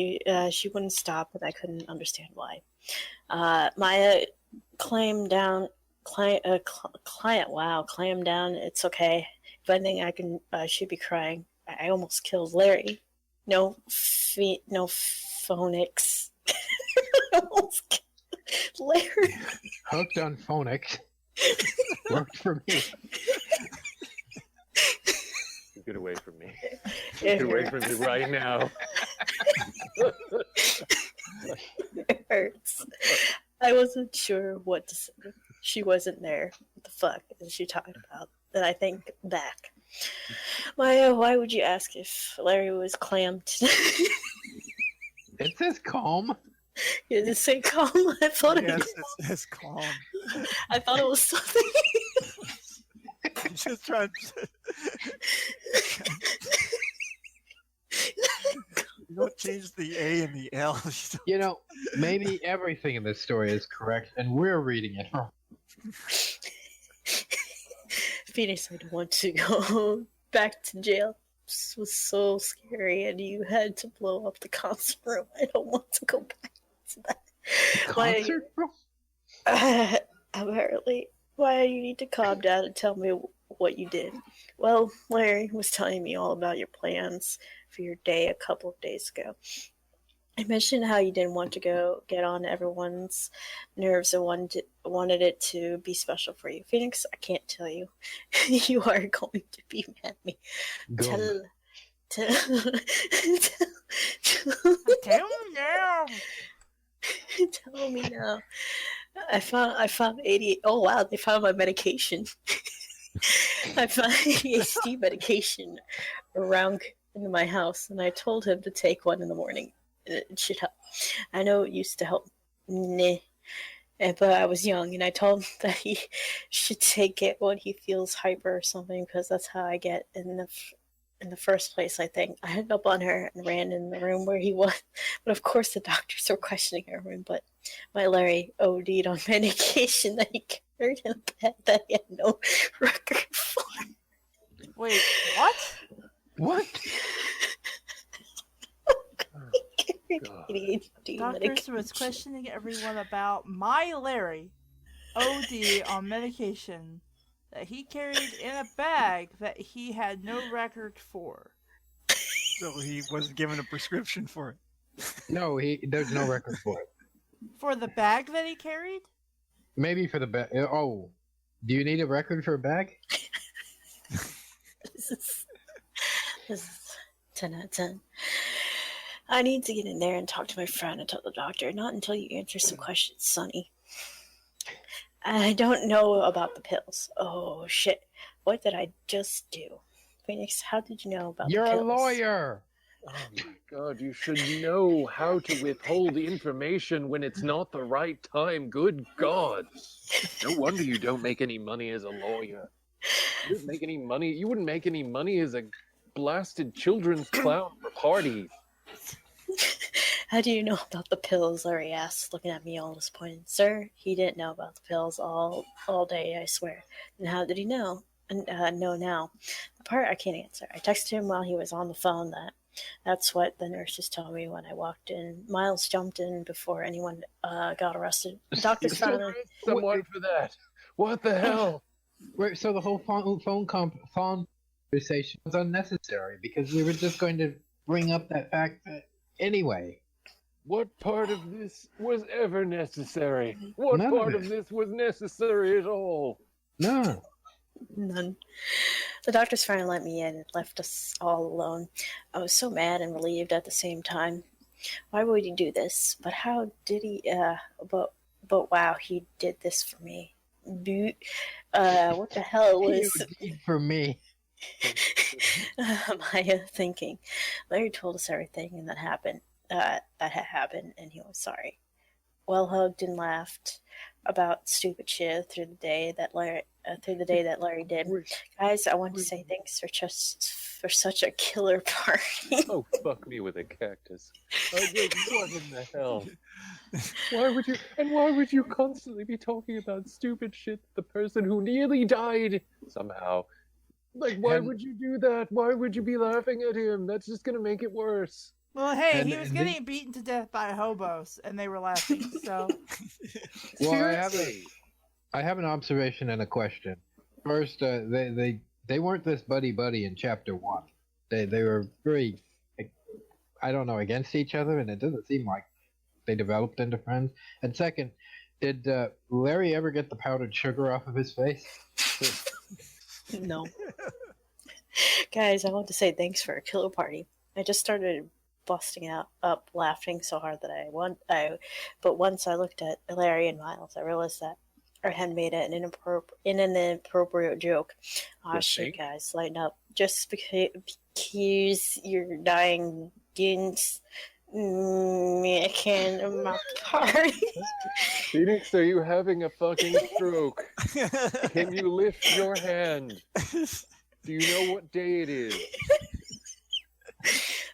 she wouldn't stop, and I couldn't understand why. Maya clammed down. Clam down. It's okay. If I think I can, she'd be crying. I almost killed Larry. No phonics. I almost killed Larry. Hooked on phonics. Worked for me. Get away from me. Get away from me right now. It hurts. I wasn't sure what to say. She wasn't there. What the fuck is she talking about? Then I think back. Maya, why would you ask if Larry was clammed? It says calm. You didn't say calm. I thought Yes, it says calm. I thought it was something. Just trying to. You don't change the A and the L. You know, maybe everything in this story is correct, and we're reading it wrong. Phoenix, I don't want to go back to jail. This was so scary, and you had to blow up the concert room. I don't want to go back to that. Concert room? Apparently. Why you need to calm down and tell me what you did. Well, Larry was telling me all about your plans for your day a couple of days ago. I mentioned how you didn't want to go get on everyone's nerves and wanted it to be special for you. Phoenix, I can't tell you. You are going to be mad at me. Tell Tell me now. Tell me now. I found 88. Oh wow, they found my medication. I found ADHD medication around in my house, and I told him to take one in the morning. It should help. I know it used to help, but I was young, and I told him that he should take it when he feels hyper or something, because that's how I get in the first place. I think I hung up on her and ran in the room where he was, but of course the doctors were questioning her room. But my Larry OD'd on medication that he carried in a bed that he had no record for. Wait, what? What? ADHD Doctors medication. was questioning everyone about my Larry OD on medication that he carried in a bag that he had no record for. So he wasn't given a prescription for it. No, there's no record for it. For the bag that he carried? Maybe for the bag. Oh, do you need a record for a bag? This is 10 out of 10. I need to get in there and talk to my friend and tell the doctor. Not until you answer some questions, Sonny. I don't know about the pills. Oh, shit. What did I just do? Phoenix, how did you know about You're the a pills? lawyer. Oh my god, you should know how to withhold information when it's not the right time. Good god. No wonder you don't make any money as a lawyer. You wouldn't make any money. You wouldn't make any money as a blasted children's clown for parties. How do you know about the pills? Larry asked, looking at me all disappointed. Sir, he didn't know about the pills all day, I swear. And how did he know? Know now. The part I can't answer. I texted him while he was on the phone that's what the nurses told me when I walked in. Miles jumped in before anyone got arrested. The doctors You found should arrest someone for that. What the hell? Wait, so the whole phone conversation was unnecessary because we were just going to bring up that fact anyway. What part of this was ever necessary? What None part of of it. this was necessary at all? No. None. The doctors finally let me in and left us all alone. I was so mad and relieved at the same time. Why would he do this? But how did he? But wow, he did this for me. What the hell was For me. Maya thinking? Larry told us everything, and that happened. That had happened, and he was sorry. Well hugged and laughed about stupid shit through the day that Larry did. Guys, I want to say thanks for such a killer party. Oh, fuck me with a cactus. What in the hell? Why would you constantly be talking about stupid shit to the person who nearly died somehow? Like, why would you do that? Why would you be laughing at him? That's just gonna make it worse. Well, hey, And- he was and getting beaten to death by hobos, and they were laughing. So Well, Seriously. I have an observation and a question. First, they weren't this buddy in chapter 1. They were very, I don't know, against each other, and it doesn't seem like they developed into friends. And second, did Larry ever get the powdered sugar off of his face? No. Guys, I want to say thanks for a killer party. I just started busting up laughing so hard that but once I looked at Larry and Miles, I realized that I had made an inappropriate joke. Aw, You shit, think? guys, lighten up. Just because you're dying didn't make it a my party. Phoenix, are you having a fucking stroke? Can you lift your hand? Do you know what day it is?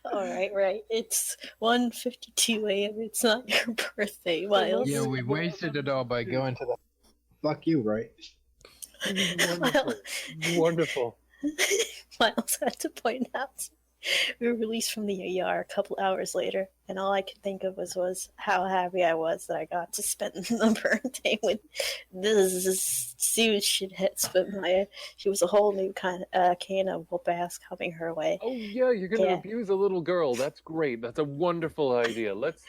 All right. It's 1:52 a.m. It's not your birthday, Miles. Yeah, we wasted it all by going to the... Fuck you, right? Wonderful. Wonderful. Miles had to point out we were released from the ER a couple hours later, and all I could think of was how happy I was that I got to spend the birthday with this huge shitheads. But Maya, she was a whole new kind of whoop ass coming her way. Oh yeah, you're gonna Yeah. abuse a little girl. That's great. That's a wonderful idea. Let's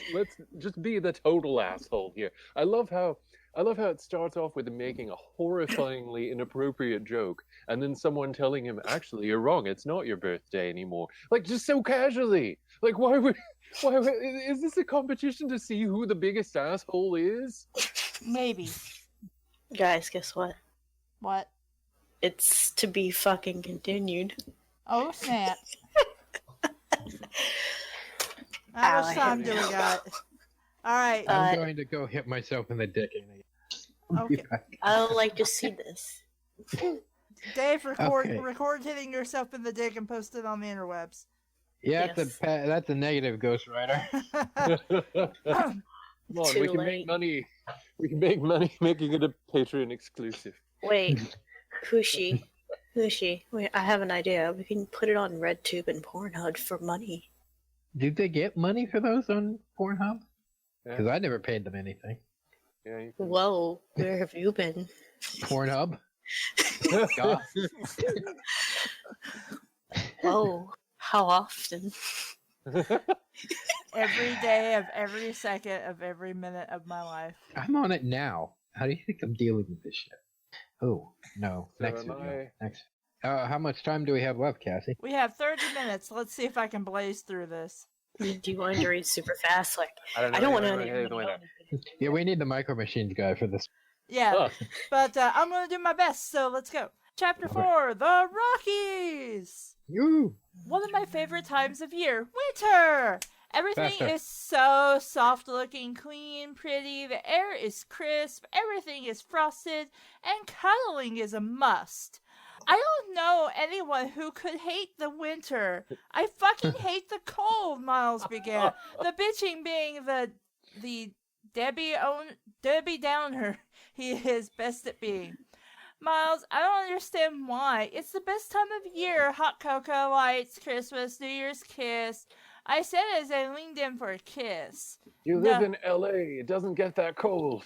just be the total asshole here. I love how it starts off with him making a horrifyingly inappropriate joke, and then someone telling him, "Actually, you're wrong. It's not your birthday anymore." Like just so casually. Like why would? Is this a competition to see who the biggest asshole is? maybe. Guys, guess what? What? It's to be fucking continued. Oh snap! Ow, How I much time hit do we me. got? All right. I'm going to go hit myself in the dick. Okay. I don't like to see this. Dave, Okay. record hitting yourself in the dick and post it on the interwebs. Yeah, Yes. that's a negative, Ghost Rider. Come on, Too we can late. make money. We can make money making it a Patreon exclusive. Wait, who's she? Wait, I have an idea. We can put it on RedTube and Pornhub for money. Did they get money for those on Pornhub? Yeah. Because I never paid them anything. Yeah, you can. Whoa, where have you been? Pornhub? God. Whoa, how often? Every day of every second of every minute of my life. I'm on it now. How do you think I'm dealing with this shit? Oh, no. So Next am video. I. Next. How much time do we have left, Cassie? We have 30 minutes. Let's see if I can blaze through this. Do you want to read super fast? Like, don't know. I don't want Anyway, to. anyway, Yeah, we need the Micro Machines guy for this. Yeah, Oh. but I'm going to do my best, so let's go. Chapter Okay. 4, The Rockies! Yoo! One of my favorite times of year, winter! Everything Faster. is so soft looking, clean, pretty, the air is crisp, everything is frosted, and cuddling is a must. I don't know anyone who could hate the winter. I fucking hate the cold, Miles began. The bitching being the Debbie Downer he is best at being. Miles, I don't understand why. It's the best time of year. Hot cocoa, lights, Christmas, New Year's kiss. I said as I leaned in for a kiss. You No. live in LA. It doesn't get that cold.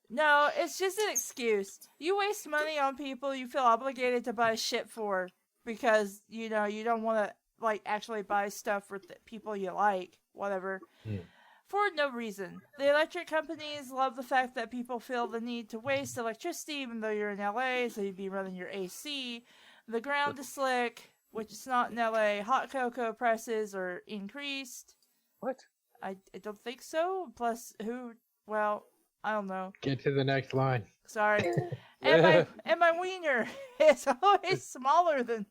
No, it's just an excuse. You waste money on people you feel obligated to buy shit for because, you don't want to, actually buy stuff for people you like. Whatever. Mm. For no reason. The electric companies love the fact that people feel the need to waste electricity even though you're in LA, so you'd be running your AC. The ground is slick, which is not in LA. Hot cocoa prices are increased. What? I don't think so. Plus, I don't know. Get to the next line. Sorry. And my wiener is always smaller than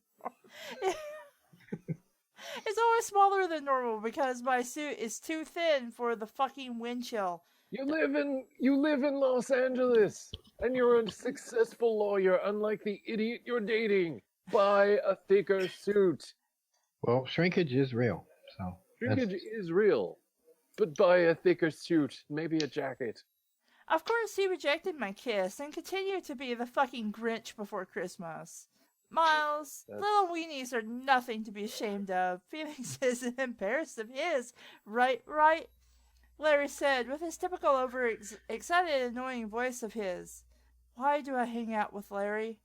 it's always smaller than normal because my suit is too thin for the fucking wind chill. You live in Los Angeles, and you're a successful lawyer, unlike the idiot you're dating. Buy a thicker suit. Well, shrinkage is real. So Shrinkage is real, but buy a thicker suit, maybe a jacket. Of course, he rejected my kiss and continued to be the fucking Grinch before Christmas. Miles, little weenies are nothing to be ashamed of. Phoenix isn't embarrassed of his. Right? Larry said, with his typical overexcited, annoying voice of his. Why do I hang out with Larry?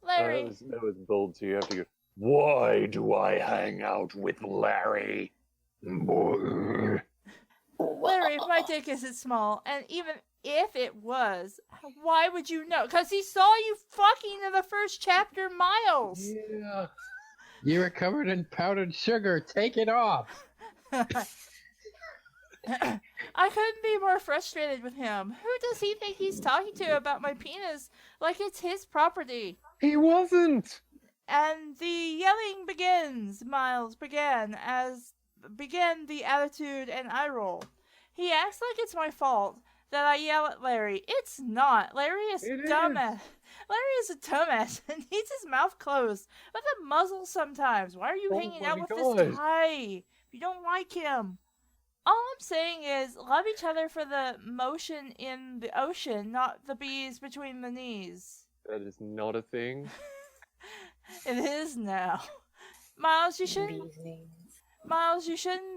Larry... That was bold too. You have to go, why do I hang out with Larry? Larry, my dick isn't small, and even if it was, why would you know? Because he saw you fucking in the first chapter, Miles! Yeah. you're covered in powdered sugar. Take it off. I couldn't be more frustrated with him. Who does he think he's talking to about my penis like it's his property? He wasn't! And the yelling begins, Miles began the attitude and eye roll. He acts like it's my fault that I yell at Larry. It's not. Larry is dumbass. Larry is a dumbass and needs his mouth closed with a muzzle sometimes. Why are you hanging out with this guy if you don't like him? All I'm saying is love each other for the motion in the ocean, not the bees between the knees. That is not a thing. It is now. Miles, you shouldn't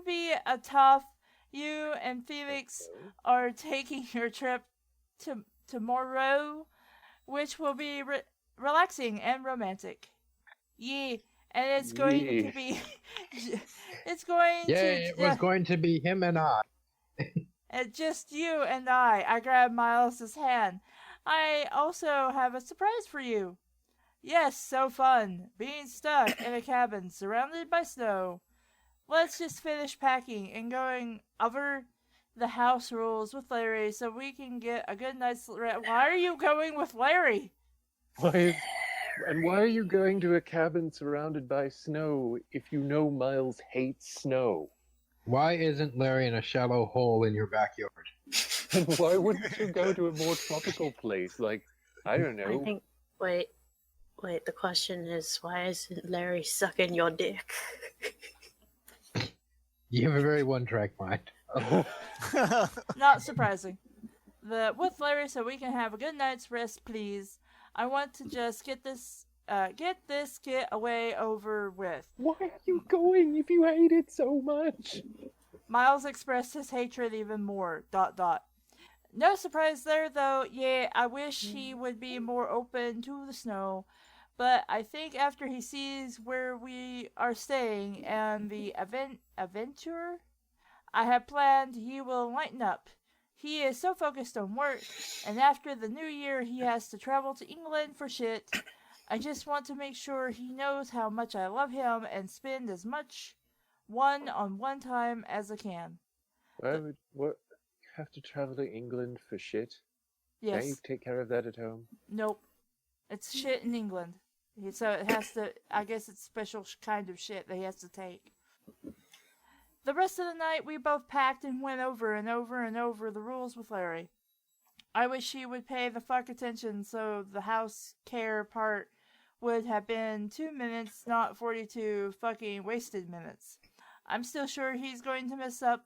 be a tough. You and Phoenix are taking your trip to Moreau, which will be relaxing and romantic. Yeah, and it's going to be... It was going to be him and I. Just you and I. I grabbed Miles' hand. I also have a surprise for you. Yes, so fun. Being stuck in a cabin surrounded by snow. Let's just finish packing and going over the house rules with Larry so we can get a good night's rest. Why are you going with Larry? Why are you going to a cabin surrounded by snow if you know Miles hates snow? Why isn't Larry in a shallow hole in your backyard? And why wouldn't you go to a more tropical place? Like, I don't know. I think. Wait. The question is, why isn't Larry sucking your dick? You have a very one-track mind. Not surprising. With Larry so we can have a good night's rest, please. I want to just get this getaway over with. Why are you going if you hate it so much? Miles expressed his hatred even more. ... No surprise there, though. Yeah, I wish he would be more open to the snow. But I think after he sees where we are staying and the adventure I have planned, he will lighten up. He is so focused on work, and after the new year he has to travel to England for shit. I just want to make sure he knows how much I love him and spend as much one-on-one time as I can. What? You have to travel to England for shit? Yes. Can't you take care of that at home? Nope. It's shit in England. So it has to, I guess it's special kind of shit that he has to take. The rest of the night, we both packed and went over and over and over the rules with Larry. I wish he would pay the fuck attention so the house care part would have been 2 minutes, not 42 fucking wasted minutes. I'm still sure he's going to mess up.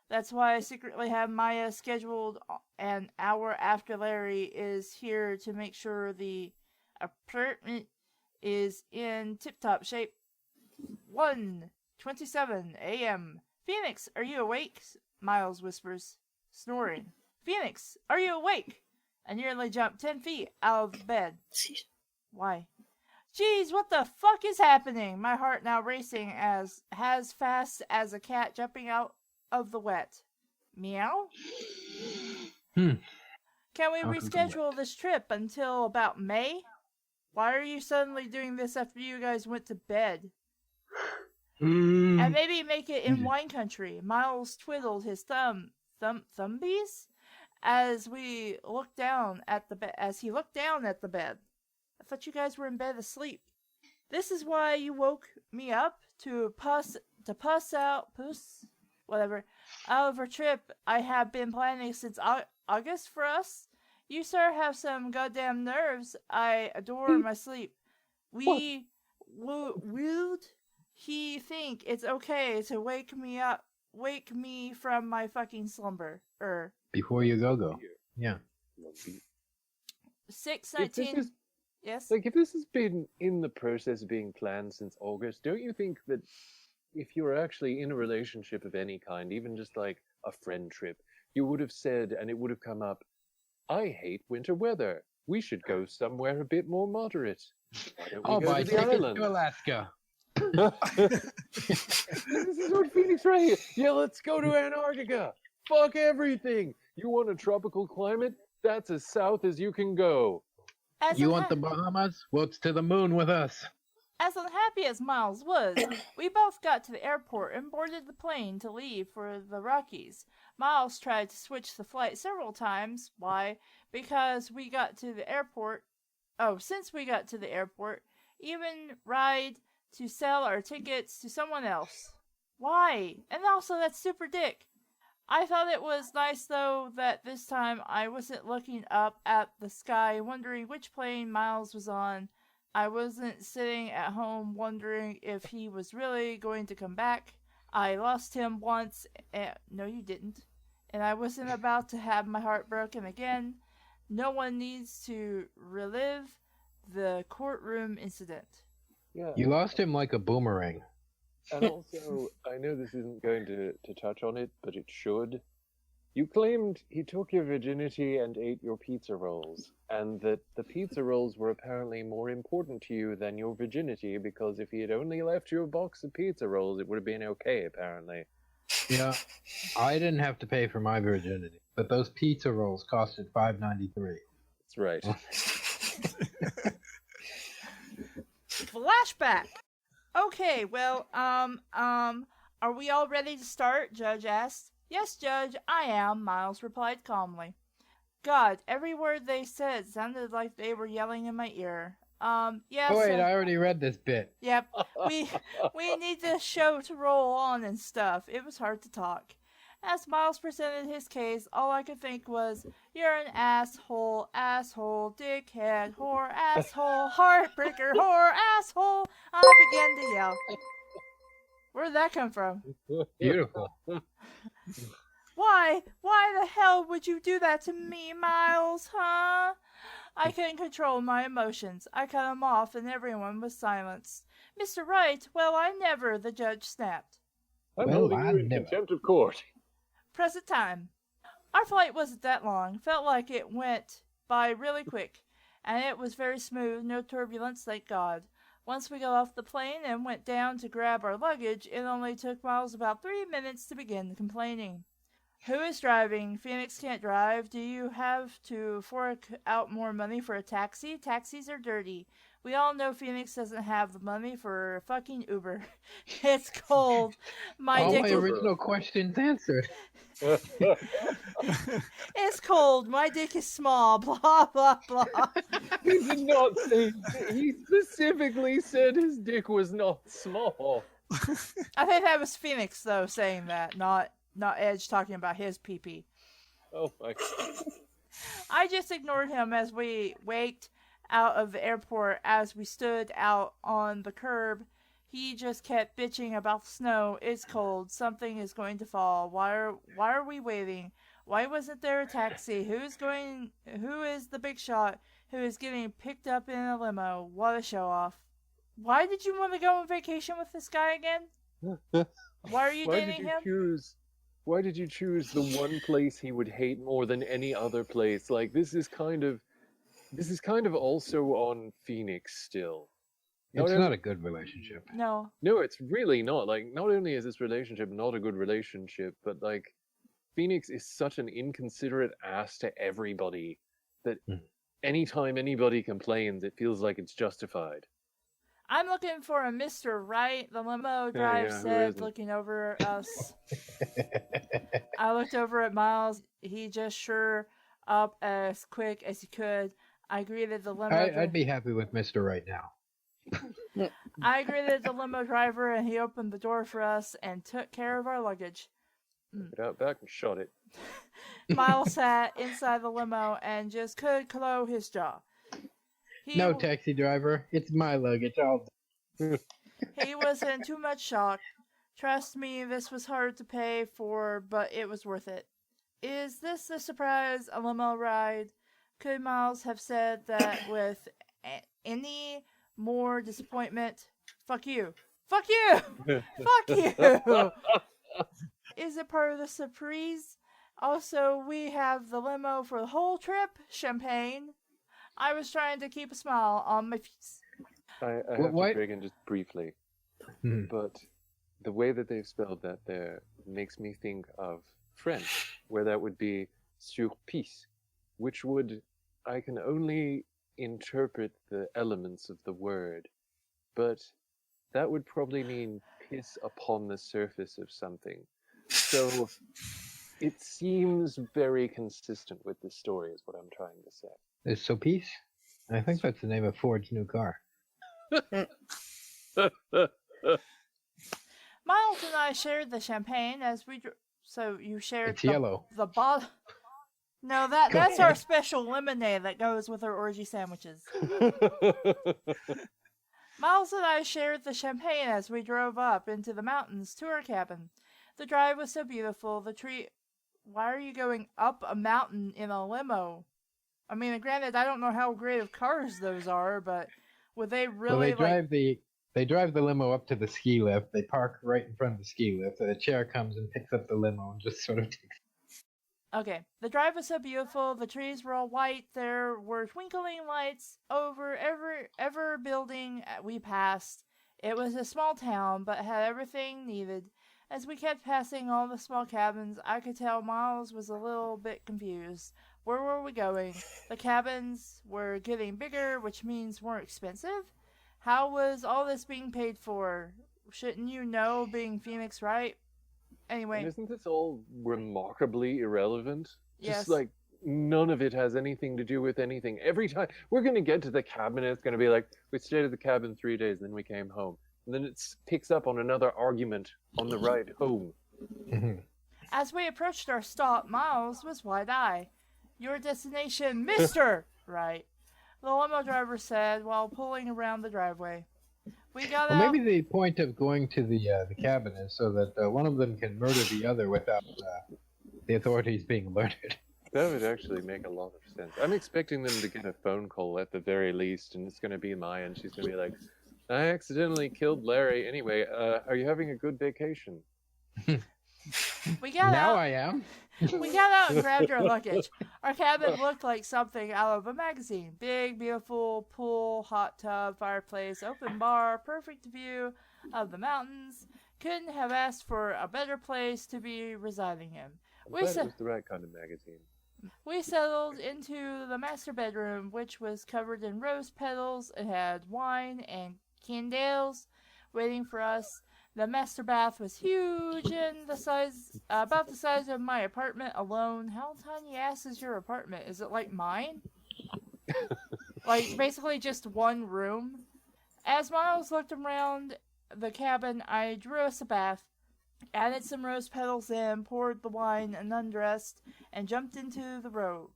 That's why I secretly have Maya scheduled an hour after Larry is here to make sure the apartment is in tip-top shape. 1:27 a.m. Phoenix, are you awake? Miles whispers, snoring. Phoenix, are you awake? I nearly jumped 10 feet out of bed. Why? Jeez, what the fuck is happening? My heart now racing as fast as a cat jumping out of the wet. Meow? Can we reschedule this trip until about May? Why are you suddenly doing this after you guys went to bed? And maybe make it in wine country. Miles twiddled his thumbies as he looked down at the bed. I thought you guys were in bed asleep. This is why you woke me up to puss out of a trip I have been planning since August for us. You, sir, have some goddamn nerves. I adore my sleep. Would he think it's okay to wake me from my fucking slumber? Before you go. Yeah. 6:19. Yes? Like, if this has been in the process of being planned since August, don't you think that if you were actually in a relationship of any kind, even just like a friend trip, you would have said, and it would have come up, I hate winter weather. We should go somewhere a bit more moderate. Why don't we I'll go buy to the tickets islands? to Alaska. This is what Phoenix Wright. Yeah, let's go to Antarctica. Fuck everything. You want a tropical climate? That's as south as you can go. You want the Bahamas? Well, it's to the moon with us. As unhappy as Miles was, we both got to the airport and boarded the plane to leave for the Rockies. Miles tried to switch the flight several times. Why? Because we got to the airport. Since we got to the airport, even ride to sell our tickets to someone else. Why? And also that super dick. I thought it was nice, though, that this time I wasn't looking up at the sky wondering which plane Miles was on. I wasn't sitting at home wondering if he was really going to come back. I lost him once, no you didn't. And I wasn't about to have my heart broken again. No one needs to relive the courtroom incident. Yeah. You lost him like a boomerang. And also, I know this isn't going to touch on it, but it should. You claimed he took your virginity and ate your pizza rolls, and that the pizza rolls were apparently more important to you than your virginity, because if he had only left you a box of pizza rolls, it would have been okay, apparently. Yeah, I didn't have to pay for my virginity, but those pizza rolls costed $5.93. That's right. Flashback! Okay, well, are we all ready to start? Judge asked. Yes, Judge, I am, Miles replied calmly. God, every word they said sounded like they were yelling in my ear. Yeah. Oh, wait, I already read this bit. Yep, we need this show to roll on and stuff. It was hard to talk. As Miles presented his case, all I could think was, you're an asshole, dickhead, whore, asshole, heartbreaker, whore, asshole. I began to yell. Where'd that come from? Beautiful. Why the hell would you do that to me, Miles, huh? I couldn't control my emotions. I cut him off and everyone was silenced. Mr. Wright, well, I never, the judge snapped. I'm Well, holding I you in never. contempt of court. Present time. Our flight wasn't that long. Felt like it went by really quick. And it was very smooth, no turbulence, thank God. Once we got off the plane and went down to grab our luggage, it only took Miles about 3 minutes to begin complaining. Who is driving? Phoenix can't drive. Do you have to fork out more money for a taxi? Taxis are dirty. We all know Phoenix doesn't have the money for fucking Uber. It's cold. My All dick my is... original questions answered. It's cold. My dick is small. Blah, blah, blah. He did not say. He specifically said his dick was not small. I think that was Phoenix, though, saying that, not Edge talking about his pee-pee. Oh my god. I just ignored him as we waked out of the airport. As we stood out on the curb, he just kept bitching about the snow. It's cold. Something is going to fall. Why are we waiting? Why wasn't there a taxi? Who is the big shot who is getting picked up in a limo? What a show off. Why did you want to go on vacation with this guy again? Why are you dating him? Why did you choose the one place he would hate more than any other place? Like, this is kind of also on Phoenix still. It's not a good relationship. No. No, it's really not. Like, not only is this relationship not a good relationship, but like, Phoenix is such an inconsiderate ass to everybody that anytime anybody complains, it feels like it's justified. I'm looking for a Mr. Wright, the limo driver said, looking over us. I looked over at Miles. He just sure up as quick as he could. I greeted the limo driver. I'd be happy with Mr. right now. I greeted the limo driver, and he opened the door for us and took care of our luggage. Get out back and shot it. Miles sat inside the limo and just could close his jaw. No, taxi driver, it's my luggage. He was in too much shock. Trust me, this was hard to pay for, but it was worth it. Is this a surprise, a limo ride? Could Miles have said that with any more disappointment? Fuck you. Fuck you! Fuck you! Is it part of the surprise? Also, we have the limo for the whole trip. Champagne. I was trying to keep a smile on my face. I have to break in just briefly, but the way that they've spelled that there makes me think of French, where that would be surprise, which would, I can only interpret the elements of the word, but that would probably mean piss upon the surface of something. So it seems very consistent with the story, is what I'm trying to say. Is Sopice? I think that's the name of Ford's new car. Miles and I shared the champagne as we... So you shared it's yellow. The bottle... No, that's our special lemonade that goes with our orgy sandwiches. Miles and I shared the champagne as we drove up into the mountains to our cabin. The drive was so beautiful. The tree... Why are you going up a mountain in a limo? I mean, granted, I don't know how great of cars those are, but would they really they drive the limo up to the ski lift. They park right in front of the ski lift, and a chair comes and picks up the limo and just sort of takes. Okay, the drive was so beautiful. The trees were all white. There were twinkling lights over every building we passed. It was a small town, but had everything needed. As we kept passing all the small cabins, I could tell Miles was a little bit confused. Where were we going? The cabins were getting bigger, which means more expensive? How was all this being paid for? Shouldn't you know, being Phoenix Wright? Anyway. And isn't this all remarkably irrelevant? Yes. Just like, none of it has anything to do with anything. Every time we're going to get to the cabin, it's going to be like, we stayed at the cabin 3 days, then we came home. And then it picks up on another argument on the ride home. As we approached our stop, Miles was wide-eyed. Your destination, Mr. Wright, the limo driver said while pulling around the driveway. We got out. Maybe the point of going to the cabin is so that one of them can murder the other without the authorities being alerted. That would actually make a lot of sense. I'm expecting them to get a phone call at the very least, and it's going to be Maya, and she's going to be like, I accidentally killed Larry. Anyway, are you having a good vacation? We got now out. I am. We got out and grabbed our luggage. Our cabin looked like something out of a magazine. Big, beautiful pool, hot tub, fireplace, open bar, perfect view of the mountains. Couldn't have asked for a better place to be residing in. I'm We glad said- it was the right kind of magazine. We settled into the master bedroom, which was covered in rose petals. It had wine and candles waiting for us. The master bath was huge and about the size of my apartment alone. How tiny ass is your apartment? Is it like mine? Like basically just one room? As Miles looked around the cabin, I drew us a bath, added some rose petals in, poured the wine, and undressed, and jumped into the robe.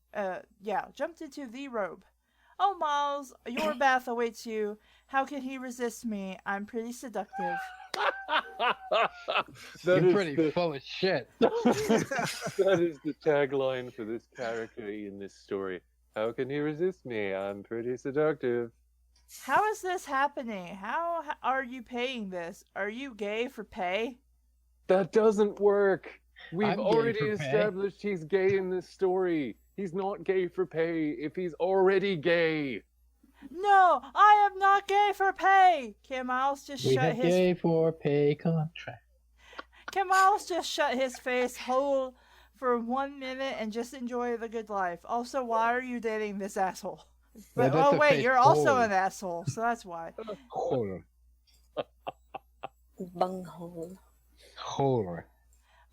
Oh, Miles, your bath awaits you. How can he resist me? I'm pretty seductive. You're pretty full of shit. That is the tagline for this character in this story. How can he resist me? I'm pretty seductive. How is this happening? How are you paying this? Are you gay for pay? That doesn't work. We've I'm gay already for pay. established he's gay in this story. He's not gay for pay if he's already gay. No, I am not gay for pay. Can Miles just We shut have his gay for pay contract. Can Miles just shut his face whole for 1 minute and just enjoy the good life? Also, why are you dating this asshole? But, that's oh a wait, fake you're also hole. an asshole, so that's why. Whore. Bunghole. Whore.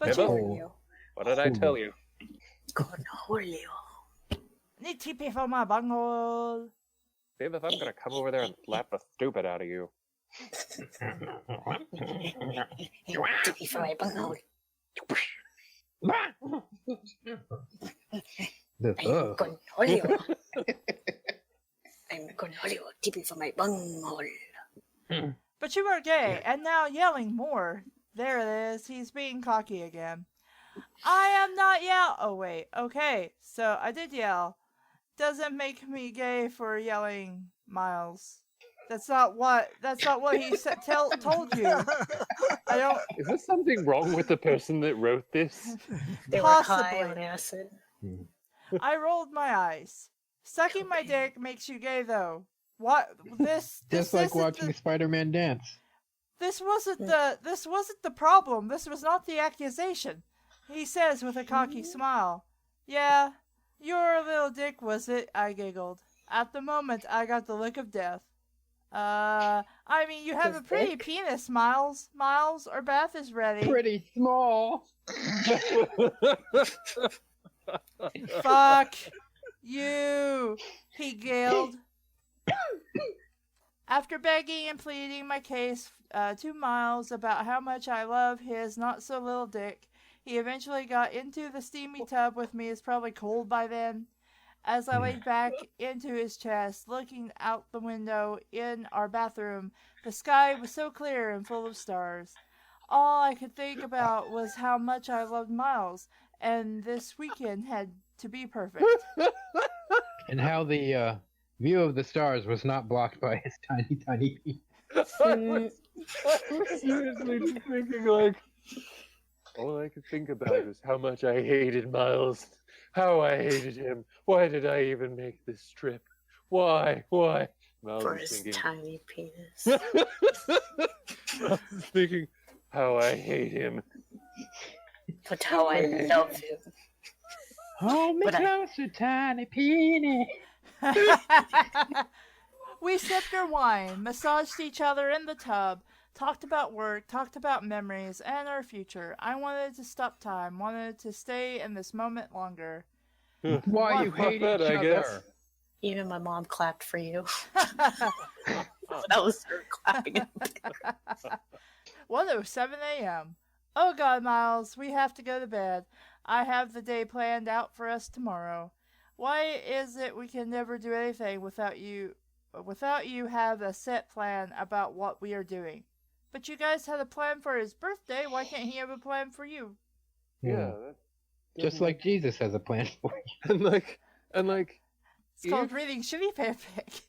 But Never. you Cornholio. What did I tell you? Cornholio. need TP for my bunghole. Dave, if I'm gonna come over there and slap the stupid out of you. Tippy for my bunghole. I'm Cornholio. I'm Cornholio. Tippy for my bunghole. But you were gay, and now yelling more. There it is. He's being cocky again. I am not yell. Oh wait. Okay, so I did yell. Doesn't make me gay for yelling, Miles. That's not what he told you. I don't. Is there something wrong with the person that wrote this? They were Possibly. high on acid. I rolled my eyes. Sucking my dick makes you gay, though. What this? Just like isn't watching Spider-Man dance. This wasn't the problem. This was not the accusation. He says with a cocky smile. Yeah, your little dick was it? I giggled. At the moment, I got the look of death. I mean, you have His a pretty dick? penis, Miles. Miles, our bath is ready. Pretty small. Fuck you, he giggled. After begging and pleading my case to Miles about how much I love his not-so-little dick, he eventually got into the steamy tub with me. It's probably cold by then. As I laid back into his chest, looking out the window in our bathroom, the sky was so clear and full of stars. All I could think about was how much I loved Miles, and this weekend had to be perfect. And how the view of the stars was not blocked by his tiny, tiny penis. I was seriously just thinking, like, all I could think about is how much I hated Miles. How I hated him. Why did I even make this trip? Why? Miles For was his thinking, tiny penis. Miles was thinking, how I hate him. But how I love him. Hold me But I- closer, tiny penis. We sipped our wine, massaged each other in the tub, talked about work, talked about memories, and our future. I wanted to stop time, wanted to stay in this moment longer. Why you hate each I guess. other? Even my mom clapped for you. That was her clapping. 1:07 a.m. Oh God, Miles, we have to go to bed. I have the day planned out for us tomorrow. Why is it we can never do anything without you have a set plan about what we are doing? But you guys had a plan for his birthday. Why can't he have a plan for you? Yeah. Just like Jesus has a plan for you. and like, It's called If- reading shitty fanfic.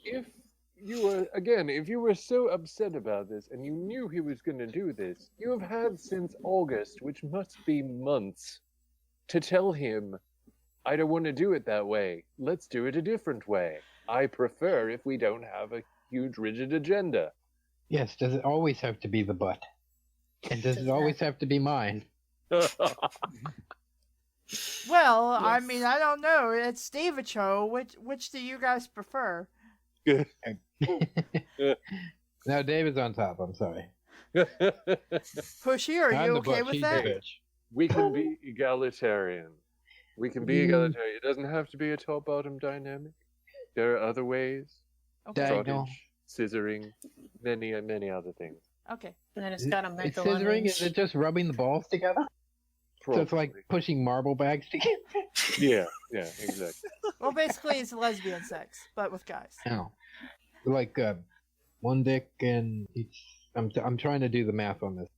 if you were so upset about this and you knew he was going to do this, you have had since August, which must be months, to tell him, I don't want to do it that way. Let's do it a different way. I prefer if we don't have a huge rigid agenda. Yes, does it always have to be the butt? And does it always have to be mine? Well, I Yes. mean, I don't know. It's David Cho. Which do you guys prefer? No, David's on top. I'm sorry. Pushy, are I'm you the okay bush. with He's that? the bitch. We can be egalitarian. We can be Mm. egalitarian. It doesn't have to be a top-bottom dynamic. There are other ways. Okay. Diagonal. Trottage, scissoring, many other things. Okay. And then it's got a Is mental scissoring, image. is it just rubbing the balls together? So it's like Probably. pushing marble bags together? Yeah, exactly. Well, basically, it's lesbian sex, but with guys. No. Like one dick and each. I'm trying to do the math on this.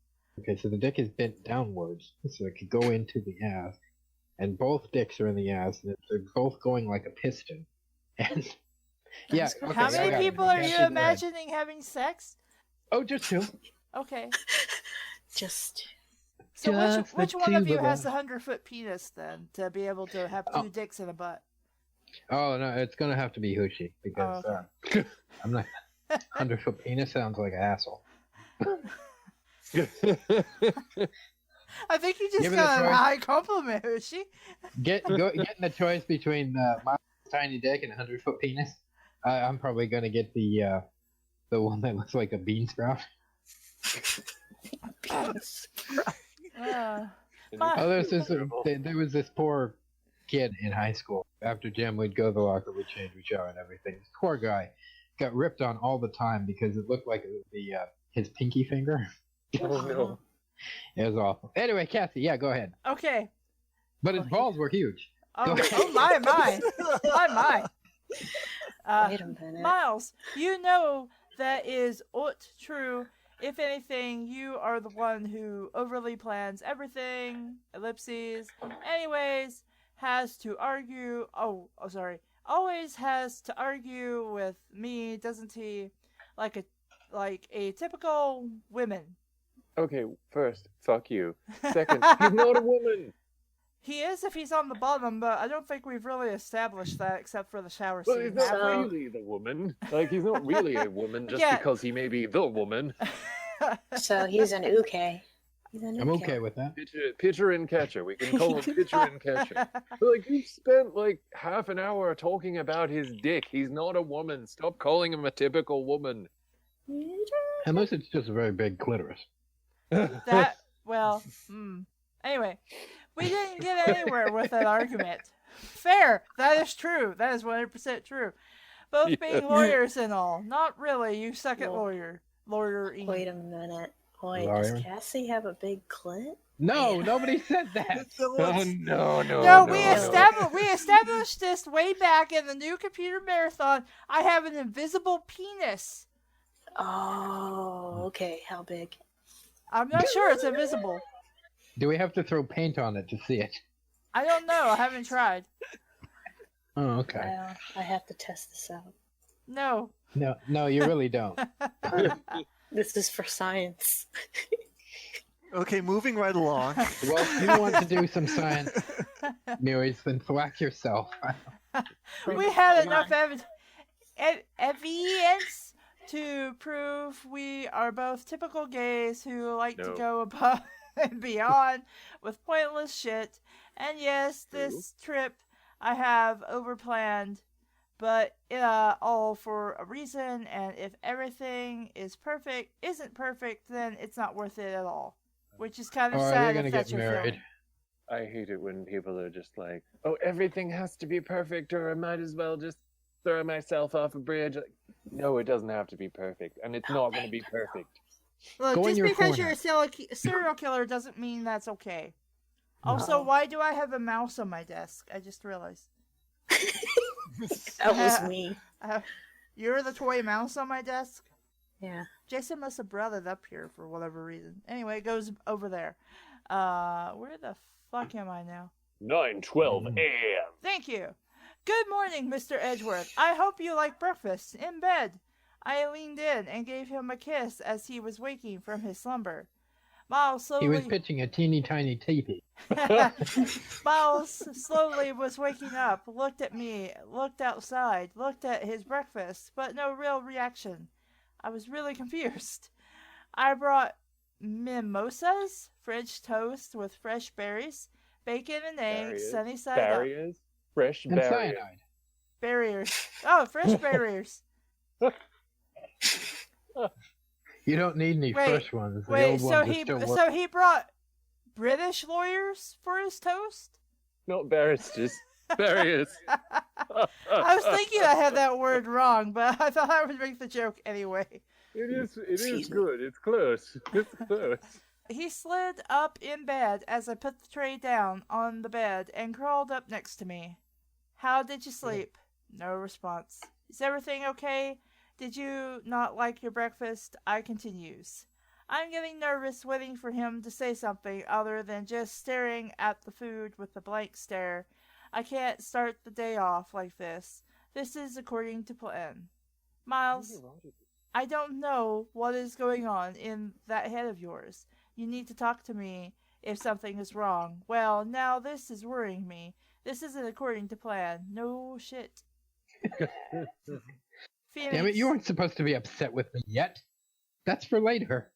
Okay, so the dick is bent downwards, so it could go into the ass, and both dicks are in the ass, and they're both going like a piston. And yeah, That's okay, How I many got it. people are Yeah, you she's right. imagining having sex? Oh, just two. Okay. Just So Just which the one of two you of has the us. 100-foot penis then to be able to have two dicks in a butt? Oh no, it's gonna have to be Hoochie because Oh, I'm not 100-foot penis sounds like an asshole. I think you just Give it a got a try. high compliment, Hushi. Getting the choice between my tiny dick and a 100-foot penis. I'm probably gonna get the one that looks like a bean sprout. Oh, there was this poor kid in high school. After gym, we'd go to the locker, we'd change, we'd shower and everything. This poor guy got ripped on all the time because it looked like his pinky finger. Oh no. It was awful. Anyway, Kassie, yeah, go ahead. Okay. But his balls were huge. Oh, Go ahead. oh my. My. wait a minute. Miles, you know that is not true. If anything, you are the one who overly plans everything, ellipses, anyways, has to argue, always has to argue with me, doesn't he? Like a typical woman. Okay, first, fuck you. Second, he's not a woman. He is if he's on the bottom, but I don't think we've really established that except for the shower Well, scene. he's not have we? really the woman. Like, he's not really a woman just Yeah. because he may be the woman. So he's an uke. I'm okay with that. Pitcher and catcher. We can call him pitcher and catcher. But, like, you spent, like, half an hour talking about his dick. He's not a woman. Stop calling him a typical woman. Unless it's just a very big clitoris. Anyway, we didn't get anywhere with that argument. Fair. That is true. That is 100% true. Both Yeah. being lawyers and all. Not really. You suck at Well, lawyer. Lawyer-y. Wait a minute. Wait, Lawyer. does Kassie have a big clit? No, nobody said that. Oh, no. No, we established this way back in the new computer marathon. I have an invisible penis. Oh, okay. How big? I'm not sure it's invisible. Do we have to throw paint on it to see it? I don't know. I haven't tried. Oh, okay. Well, I have to test this out. No. No, you really don't. This is for science. Okay, moving right along. Well, if you want to do some science, Newies, then thwack yourself. We had Hold enough on. evidence to prove we are both typical gays who like to No. go above and beyond with pointless shit. And yes, this trip I have overplanned, but all for a reason. And if everything isn't perfect, then it's not worth it at all. Which is kind of Or are they sad gonna if that's get your married? feeling. I hate it when people are just like, oh, everything has to be perfect, or I might as well just throw myself off a bridge. Like, no, it doesn't have to be perfect, and it's not going to be perfect. Look, Go in just your because corner. you're a serial killer doesn't mean that's okay. Also, No. why do I have a mouse on my desk? I just realized. That was me. You're the toy mouse on my desk? Yeah. Jason must have brought it up here for whatever reason. Anyway, it goes over there. Where the fuck am I now? 9:12 a.m. Thank you. Good morning, Mr. Edgeworth. I hope you like breakfast in bed. I leaned in and gave him a kiss as he was waking from his slumber. Miles He was slowly... pitching a teeny tiny teepee. Miles slowly was waking up, looked at me, looked outside, looked at his breakfast, but no real reaction. I was really confused. I brought mimosas, French toast with fresh berries, bacon and eggs, Barriers. sunny side up. Barriers. Fresh And barriers. cyanide. Barriers. Oh, fresh barriers. You don't need any Wait, fresh ones. The Wait, old so ones he are still so he brought British lawyers for his toast? Not barristers. Barriers. I was thinking I had that word wrong, but I thought I would make the joke anyway. It is Excuse me. good. It's close. It's close. He slid up in bed as I put the tray down on the bed and crawled up next to me. How did you sleep? No response. Is everything okay? Did you not like your breakfast? I continues. I'm getting nervous waiting for him to say something other than just staring at the food with a blank stare. I can't start the day off like this. This is according to plan. Miles, I don't know what is going on in that head of yours. You need to talk to me if something is wrong. Well, now this is worrying me. This isn't according to plan. No shit. Phoenix, Damn it, you weren't supposed to be upset with me yet. That's for later.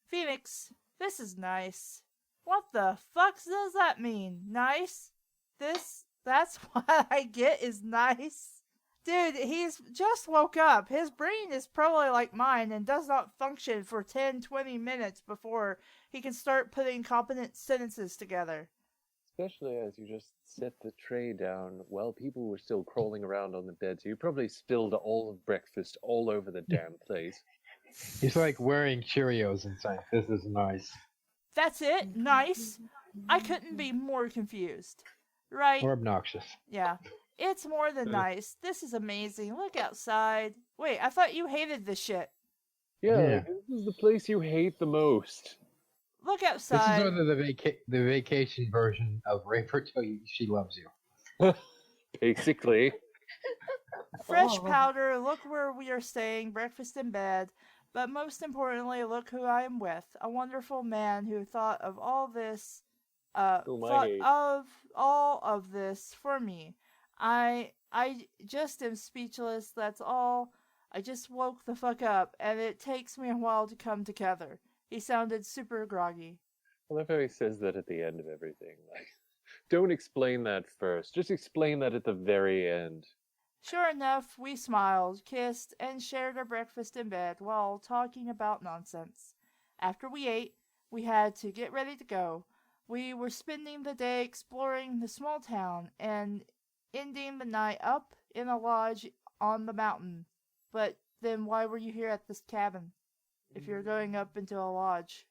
Phoenix, this is nice. What the fuck does that mean? Nice? That's what I get is nice? Dude, he's just woke up. His brain is probably like mine and does not function for 10-20 minutes before he can start putting competent sentences together. Especially as you just set the tray down while people were still crawling around on the bed. So you probably spilled all of breakfast all over the damn place. He's like wearing Cheerios and saying, "This is nice." That's it? Nice? I couldn't be more confused. Right? Or obnoxious. Yeah. It's more than nice. This is amazing. Look outside. Wait, I thought you hated this shit. Yeah, this is the place you hate the most. Look This outside. is sort of the vacation version of Rape Her Till She Loves You. Basically. Fresh powder. Look where we are staying. Breakfast in bed. But most importantly, look who I am with. A wonderful man who thought of all this. Whom I Thought hate. of all of this for me. I just am speechless. That's all. I just woke the fuck up, and it takes me a while to come together. He sounded super groggy. I love how he says that at the end of everything. Like, don't explain that first. Just explain that at the very end. Sure enough, we smiled, kissed, and shared our breakfast in bed while talking about nonsense. After we ate, we had to get ready to go. We were spending the day exploring the small town and ending the night up in a lodge on the mountain. But then why were you here at this cabin if you're going up into a lodge?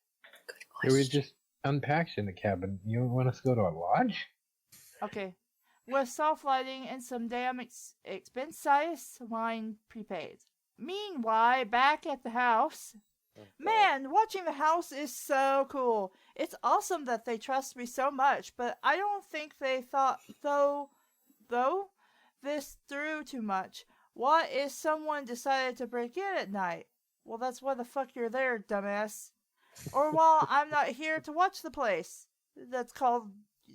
Good We question. just unpacked in the cabin. You want us to go to a lodge? Okay. With soft lighting and some damn expensive wine prepaid. Meanwhile, back at the house... Man, watching the house is so cool. It's awesome that they trust me so much, but I don't think they thought, though, this through too much. What if someone decided to break in at night? Well, that's why the fuck you're there, dumbass. Or while I'm not here to watch the place. That's called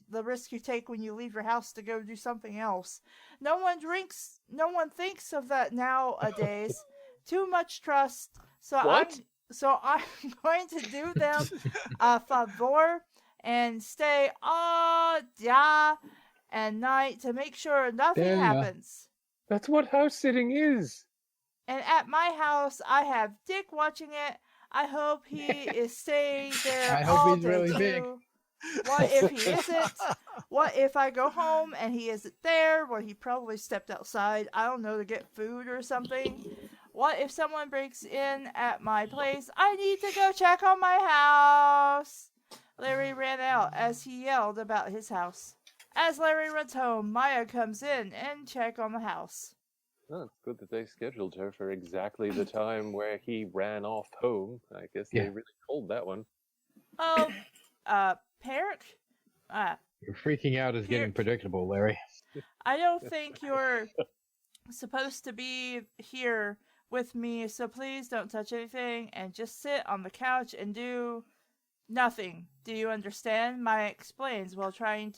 the risk you take when you leave your house to go do something else. No one thinks of that nowadays. Too much trust. What? I'm going to do them a favor and stay all day and night to make sure nothing Yeah. happens. That's what house sitting is. And at my house, I have Dick watching it. I hope he is staying there I hope all he's day really too. big. What if he isn't? What if I go home and he isn't there? Well, he probably stepped outside, I don't know, to get food or something. What if someone breaks in at my place? I need to go check on my house. Larry ran out as he yelled about his house. As Larry runs home, Maya comes in and check on the house. Oh, it's good that they scheduled her for exactly the time where he ran off home. I guess they Yeah. really called that one. Oh, Peric? Your freaking out is getting predictable, Larry. I don't think you're supposed to be here with me, so please don't touch anything and just sit on the couch and do nothing. Do you understand? Maya explains while trying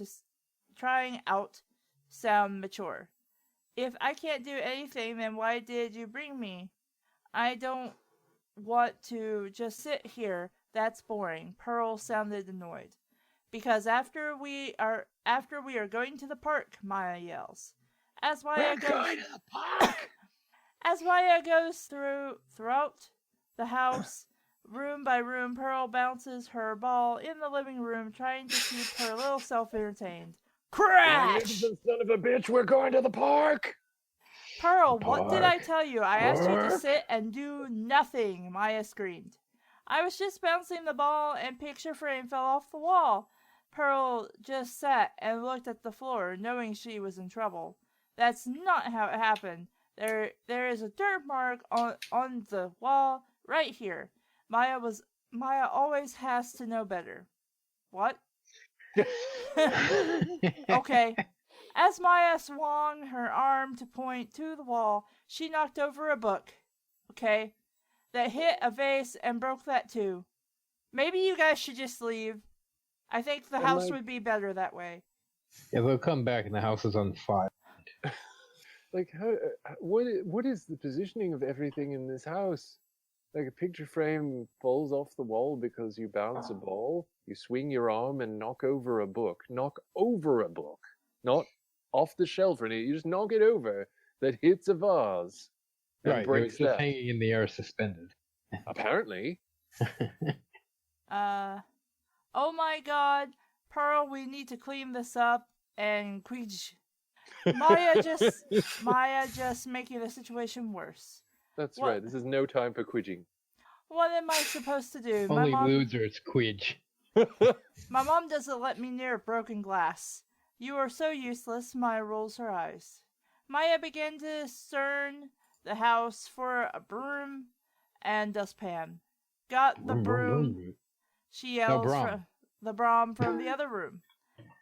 out sound mature. If I can't do anything, then why did you bring me? I don't want to just sit here. That's boring. Pearl sounded annoyed. Because after we are going to the park, Maya yells. As Maya goes throughout the house, room by room, Pearl bounces her ball in the living room, trying to keep her little self entertained. Crash! Son of a bitch, we're going to the park! Pearl, what did I Park. tell you? I asked you to Park. sit and do nothing, Maya screamed. I was just bouncing the ball and picture frame fell off the wall. Pearl just sat and looked at the floor, knowing she was in trouble. That's not how it happened. There is a dirt mark on the wall right here. Maya always has to know better. What? Okay. As Maya swung her arm to point to the wall, she knocked over a book. Okay. That hit a vase and broke that too. Maybe you guys should just leave. I think the house would be better that way. Yeah, they'll come back and the house is on fire. Like, what is the positioning of everything in this house? Like, a picture frame falls off the wall because you bounce a ball, you swing your arm and knock over a book. Knock over a book. Not off the shelf or anything. You just knock it over. That hits a vase. And Right, breaks it's just that. hanging in the air suspended. Apparently. Oh my god. Pearl, we need to clean this up and queech. Maya just making the situation worse. That's What? right. This is no time for quidging. What am I supposed to do? Only losers quidge. My mom doesn't let me near broken glass. You are so useless, Maya rolls her eyes. Maya began to discern the house for a broom and dustpan. Got the broom, she yells from the broom from the other room.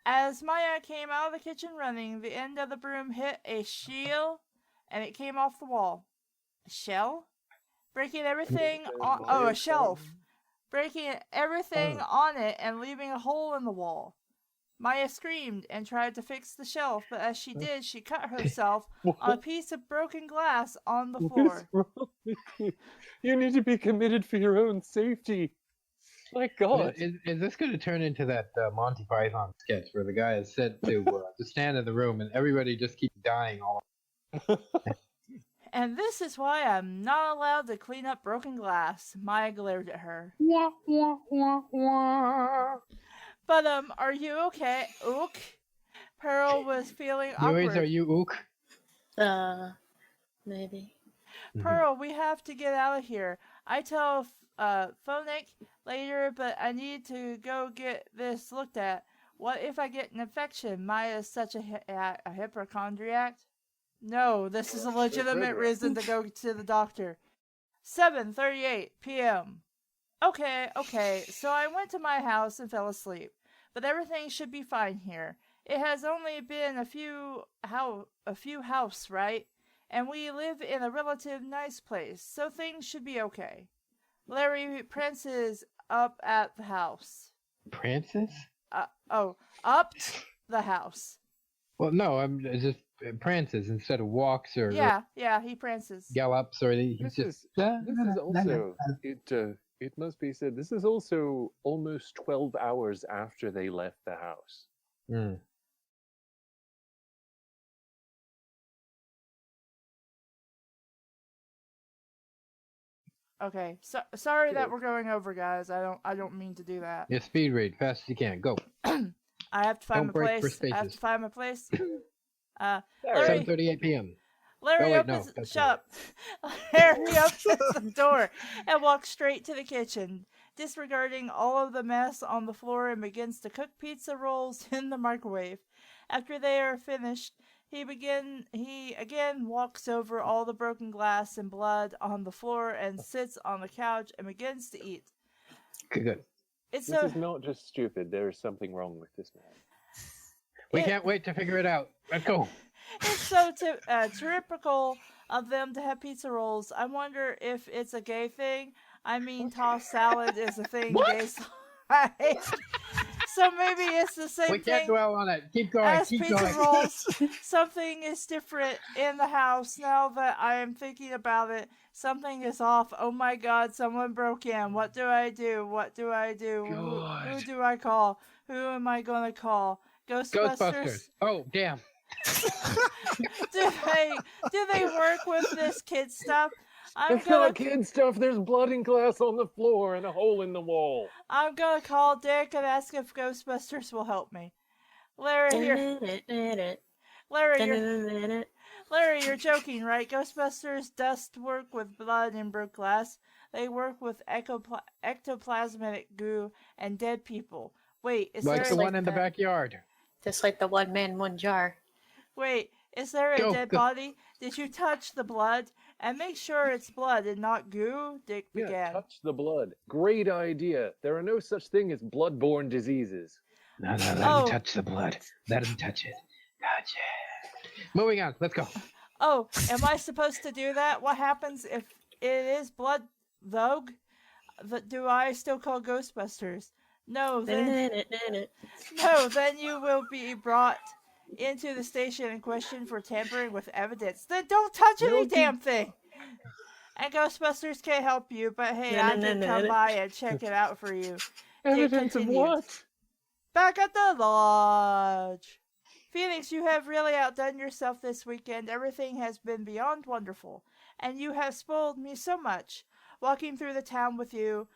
As Maya came out of the kitchen running, the end of the broom hit a shield and it came off the wall. A shell? Breaking everything on... Oh, a shelf. Breaking everything on it and leaving a hole in the wall. Maya screamed and tried to fix the shelf, but as she did, she cut herself on a piece of broken glass on the floor. What's wrong with you? You need to be committed for your own safety. My God. Is this going to turn into that Monty Python sketch where the guy is said to stand in the room and everybody just keeps dying all And this is why I'm not allowed to clean up broken glass. Maya glared at her. wah, wah, wah, wah. But, are you okay? Ook? Pearl was feeling awkward. Yours, are you ook? Maybe. Pearl, we have to get out of here. I tell Phoenix later, but I need to go get this looked at. What if I get an infection? Maya is such a hypochondriac. No, this is a legitimate reason to go to the doctor. 7:38 p.m. Okay, so I went to my house and fell asleep. But everything should be fine here. It has only been a few house, right? And we live in a relative nice place, so things should be okay. Larry prances up at the house. Prances? Up the house. Well, no, I'm just prances instead of walks or Yeah, he prances. gallops or anything. He's This just. is also it must be said, this is also almost 12 hours after they left the house. Mm. Okay, sorry that we're going over, guys. I don't mean to do that. Yeah, speed read, fast as you can. Go. I have to find Don't break my for place. I have spaces. to find my place. Larry, 7:38 p.m. Larry Oh, wait, opens no, that's shut up. Larry opens the door and walks straight to the kitchen, disregarding all of the mess on the floor, and begins to cook pizza rolls in the microwave. After they are finished, he again walks over all the broken glass and blood on the floor and sits on the couch and begins to eat. Good. It's This is not just stupid. There is something wrong with this man. We can't wait to figure it out. Let's go. It's so typical of them to have pizza rolls. I wonder if it's a gay thing. I mean, tossed salad is a thing gays like. So maybe it's the same We can't thing dwell on it. Keep going. as Keep pizza going. rolls. Something is different in the house now that I am thinking about it. Something is off. Oh my god, someone broke in. What do I do? What do I do? Who do I call? Who am I gonna call? Ghostbusters. Oh, damn. do they work with this kid stuff? It's not kid stuff. There's blood and glass on the floor and a hole in the wall. I'm gonna call Dick and ask if Ghostbusters will help me. Larry, you're joking, right? Ghostbusters does work with blood and broke glass. They work with ectoplasmic goo and dead people. Wait, is Like there the one in the backyard. Just like the one man, one jar. Wait, is there a dead body? Did you touch the blood? And make sure it's blood and not goo, Dick began. Yeah, touch the blood. Great idea. There are no such thing as blood-borne diseases. No, let him touch the blood. Let him touch it. Touch it. Moving on. Let's go. Oh, am I supposed to do that? What happens if it is blood, though? Do I still call Ghostbusters? No, then you will be brought into the station and questioned for tampering with evidence. Then don't touch any damn thing. And Ghostbusters can't help you, but hey, I can come by and check it out for you. Evidence of what? Back at the lodge. Phoenix, you have really outdone yourself this weekend. Everything has been beyond wonderful, and you have spoiled me so much. Walking through the town with you,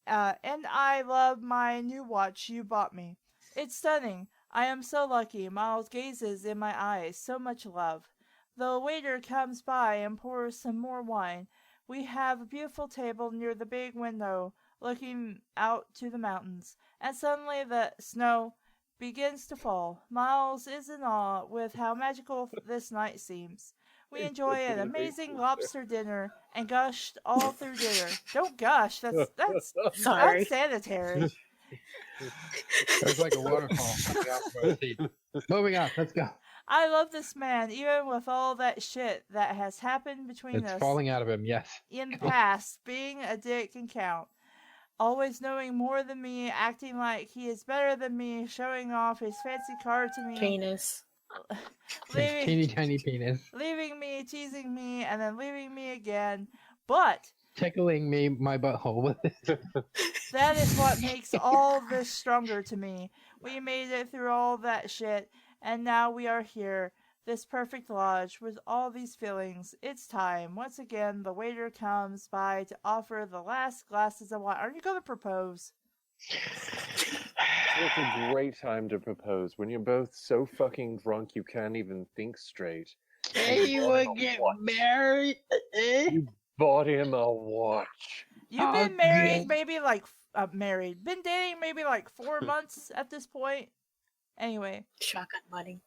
and I love my new watch you bought me. It's stunning. I am so lucky. Miles gazes in my eyes. So much love. The waiter comes by and pours some more wine. We have a beautiful table near the big window, looking out to the mountains, and suddenly the snow begins to fall. Miles is in awe with how magical this night seems. We enjoy an amazing lobster dinner and gushed all through dinner. Don't gush. That's Sorry. unsanitary. There's like a waterfall coming out from our seat. Moving on. Let's go. I love this man, even with all that shit that has happened between us. It's falling out of him, yes. In the past, being a dick can count. Always knowing more than me, acting like he is better than me, showing off his fancy car to me. Penis. Teeny tiny penis. Leaving me, teasing me, and then leaving me again. But tickling me, my butthole with it. That is what makes all this stronger to me. We made it through all that shit, and now we are here. This perfect lodge with all these feelings. It's time. Once again, the waiter comes by to offer the last glasses of wine. Are you going to propose? It's a great time to propose when you're both so fucking drunk you can't even think straight. Hey, you wanna get married? You bought him a watch. You've been married maybe like, been dating maybe like 4 months at this point. Anyway. Shotgun wedding.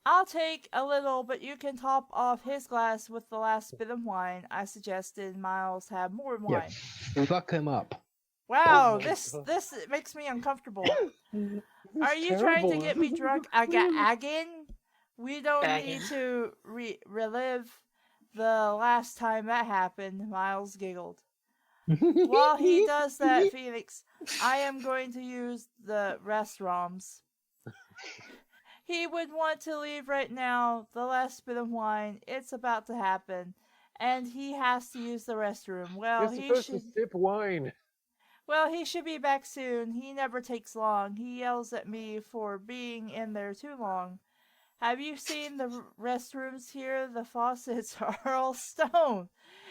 I'll take a little, but you can top off his glass with the last bit of wine. I suggested Miles have more wine. Yeah, fuck him up. Wow, this makes me uncomfortable. Are you trying to get me drunk again? We don't need to relive the last time that happened, Miles giggled. While he does that, Phoenix, I am going to use the restrooms. He would want to leave right now, the last bit of wine, it's about to happen, and he has to use the restroom. Well, You're supposed to sip wine. Well, he should be back soon. He never takes long. He yells at me for being in there too long. Have you seen the restrooms here? The faucets are all stone.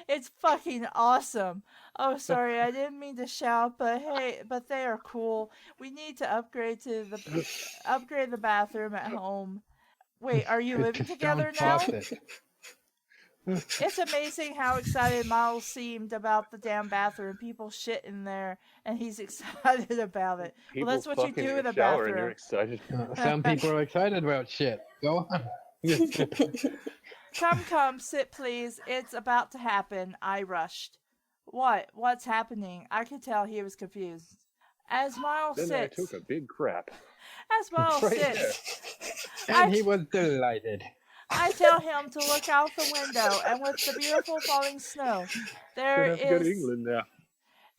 It's fucking awesome. Oh, sorry, I didn't mean to shout, but hey, but they are cool. We need to upgrade the bathroom at home. Wait, are you living together now? It's amazing how excited Miles seemed about the damn bathroom. People shit in there, and he's excited about it. People well, that's what you do in a shower bathroom. And you're excited. Some people are excited about shit. Go on. Come, sit please. It's about to happen. I rushed. What's happening? I could tell he was confused. As Miles then sits. I took a big crap. As Miles Right sits. And he was delighted. I tell him to look out the window, and with the beautiful falling snow, there Gonna have to go to is England now.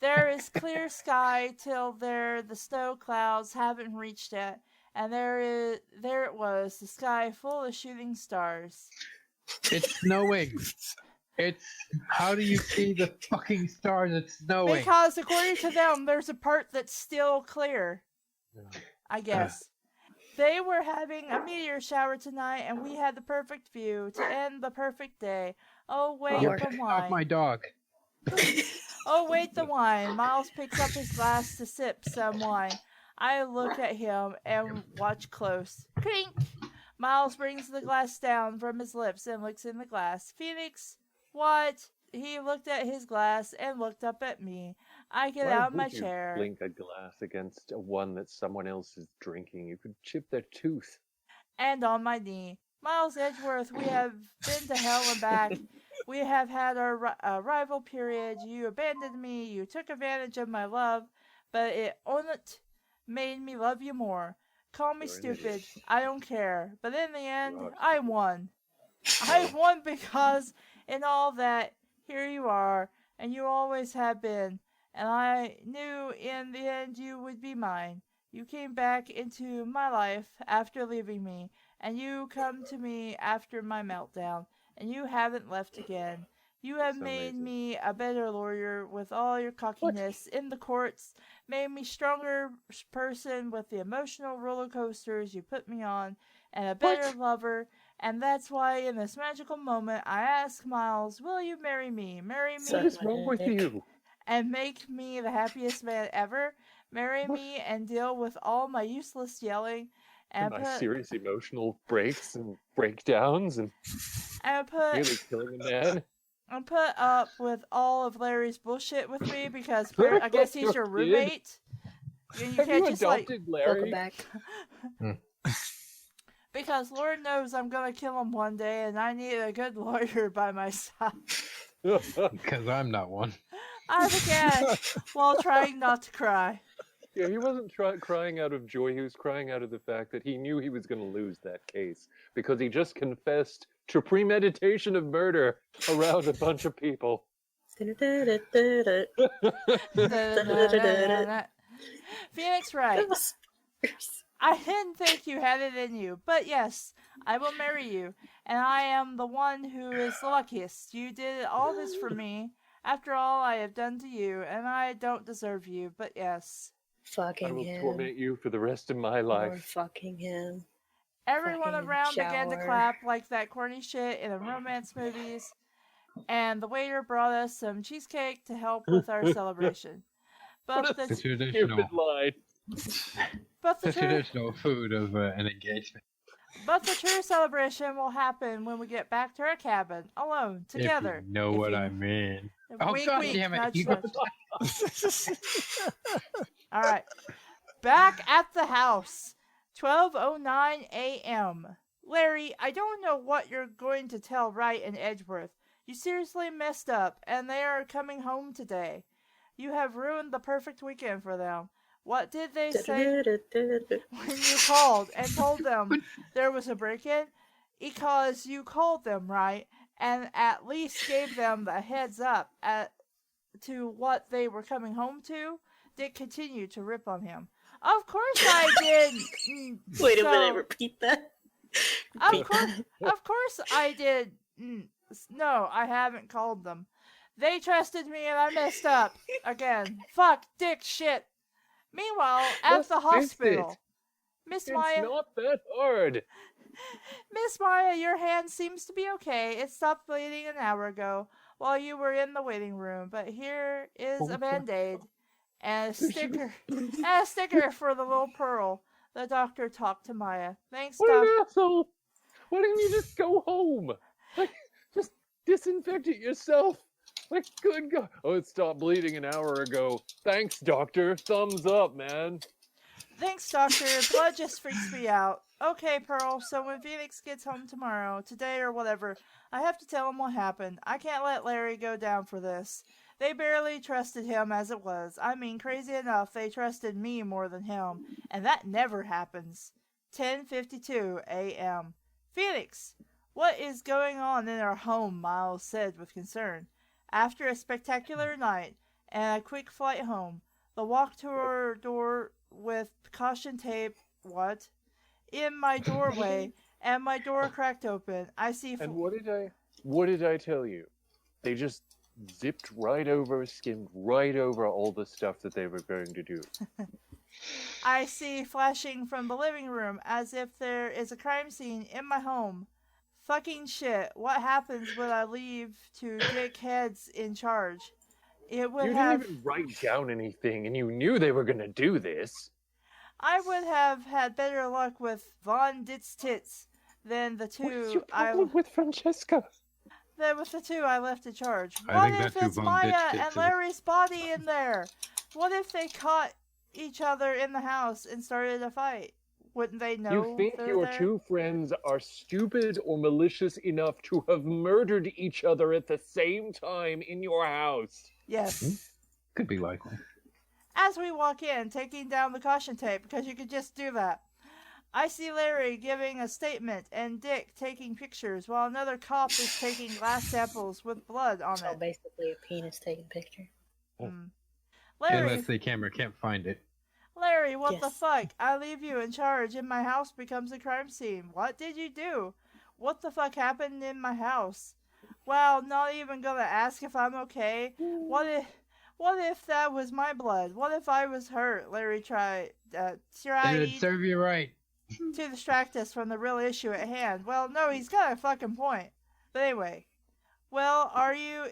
There is clear sky till there the snow clouds haven't reached it, and there it was, the sky full of shooting stars. It's snowing. How do you see the fucking stars? It's snowing. Because according to them, there's a part that's still clear. I guess. They were having a meteor shower tonight, and we had the perfect view to end the perfect day. Oh, wait, You're the picking off wine. my dog. Oh, wait, the wine. Miles picks up his glass to sip some wine. I look at him and watch close. Clink! Miles brings the glass down from his lips and looks in the glass. Phoenix, what? He looked at his glass and looked up at me. I get Why out of would my you chair. blink a glass against one that someone else is drinking? You could chip their tooth. And on my knee. Miles Edgeworth, we have been to hell and back. We have had our rival period. You abandoned me. You took advantage of my love, but it only made me love you more. Call me You're an stupid. idiot. I don't care. But in the end, You are I stupid. won. I won because in all that, here you are, and you always have been. And I knew in the end you would be mine. You came back into my life after leaving me, and you come to me after my meltdown, and you haven't left again. You have So made amazing. me a better lawyer with all your cockiness in the courts, made me stronger person with the emotional roller coasters you put me on, and a better lover. And that's why in this magical moment I ask Miles, will you marry me? Marry me What is wrong with you? and make me the happiest man ever. Marry me and deal with all my useless yelling. And And my put, serious emotional breaks and breakdowns and and put nearly killing a man. and put up with all of Larry's bullshit with me because I guess he's your Kid. roommate. You Have can't you just like adopted Welcome Larry? back. because Lord knows I'm gonna kill him one day, and I need a good lawyer by my side. Because I'm not one. I began while trying not to cry. Yeah, he wasn't crying out of joy. He was crying out of the fact that he knew he was going to lose that case because he just confessed to premeditation of murder around a bunch of people. Phoenix Wright, I didn't think you had it in you, but yes, I will marry you, and I am the one who is the luckiest. You did all this for me, after all I have done to you, and I don't deserve you, but yes. I Fucking will him. torment you for the rest of my Or life. fucking him. Everyone Fucking around began to shower. clap like that corny shit in the romance movies, and the waiter brought us some cheesecake to help with our celebration. What But a The the, traditional, stupid line. but the the true traditional food of an engagement. But the true celebration will happen when we get back to our cabin, alone, together. If you know If what you- I mean. Oh, Wink, God wink, damn it. nudge, You nudge. All right. Back at the house, 12:09 a.m. Larry, I don't know what you're going to tell Wright and Edgeworth. You seriously messed up, and they are coming home today. You have ruined the perfect weekend for them. What did they say when you called and told them there was a break-in? Because you called them, right? And at least gave them the heads up to what they were coming home to? Dick continued to rip on him. Of course I did. Wait a So- minute, repeat that. Of course I did. No, I haven't called them. They trusted me and I messed up. Again. Fuck, Dick, shit. Meanwhile, at Just the fix hospital, it. Miss It's Maya, not that hard. Miss Maya, your hand seems to be okay. It stopped bleeding an hour ago while you were in the waiting room. But here is a Band-Aid and a sticker for the little pearl. The doctor talked to Maya. Thanks, What an doc. asshole! Why didn't you just go home? Like, just disinfect it yourself. Like, good God. Oh, it stopped bleeding an hour ago. Thanks, doctor. Thumbs up, man. Thanks, doctor. Blood just freaks me out. Okay, Pearl, so when Phoenix gets home tomorrow, today or whatever, I have to tell him what happened. I can't let Larry go down for this. They barely trusted him as it was. I mean, crazy enough, they trusted me more than him. And that never happens. 10:52 a.m. Phoenix, what is going on in our home? Miles said with concern. After a spectacular night, and a quick flight home. The walk to our door with caution tape, in my doorway, and my door cracked open. I see... And what did I tell you? They just zipped right over, skimmed right over all the stuff that they were going to do. I see flashing from the living room as if there is a crime scene in my home. Fucking shit. What happens when I leave to dickheads in charge? It would You didn't even write down anything, and you knew they were going to do this. I would have had better luck with Von Ditz Tits than the two What is your problem with Francesca? with the two I left in charge. I What think if that's who it's Von Maya Ditz Tits and is. Larry's body in there? What if they caught each other in the house and started a fight? Wouldn't they know? You think they're your there? two friends are stupid or malicious enough to have murdered each other at the same time in your house? Yes. Could be likely. As we walk in, taking down the caution tape, because you could just do that, I see Larry giving a statement and Dick taking pictures while another cop is taking glass samples with blood on So it. basically, a penis taking picture. Larry, Unless the camera can't find it. Larry, what the Yes. fuck? I leave you in charge and my house becomes a crime scene. What did you do? What the fuck happened in my house? Wow, not even gonna ask if I'm okay. What if that was my blood? What if I was hurt? Larry tried It'd serve you right. to distract us from the real issue at hand. Well, no, he's got a fucking point. But anyway. Well,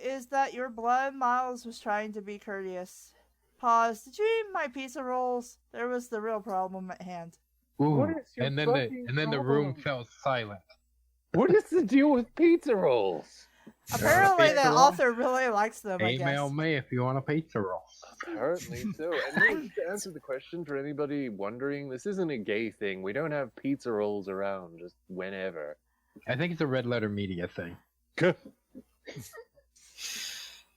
is that your blood? Miles was trying to be courteous. Pause. Did you eat my pizza rolls? There was the real problem at hand. Ooh. What is your And then fucking the room problem? fell silent. What is the deal with pizza rolls? Apparently pizza the roll? author really likes them, I Email guess. me if you want a pizza roll. Apparently so. And just to answer the question for anybody wondering, this isn't a gay thing. We don't have pizza rolls around just whenever. I think it's a red letter media thing.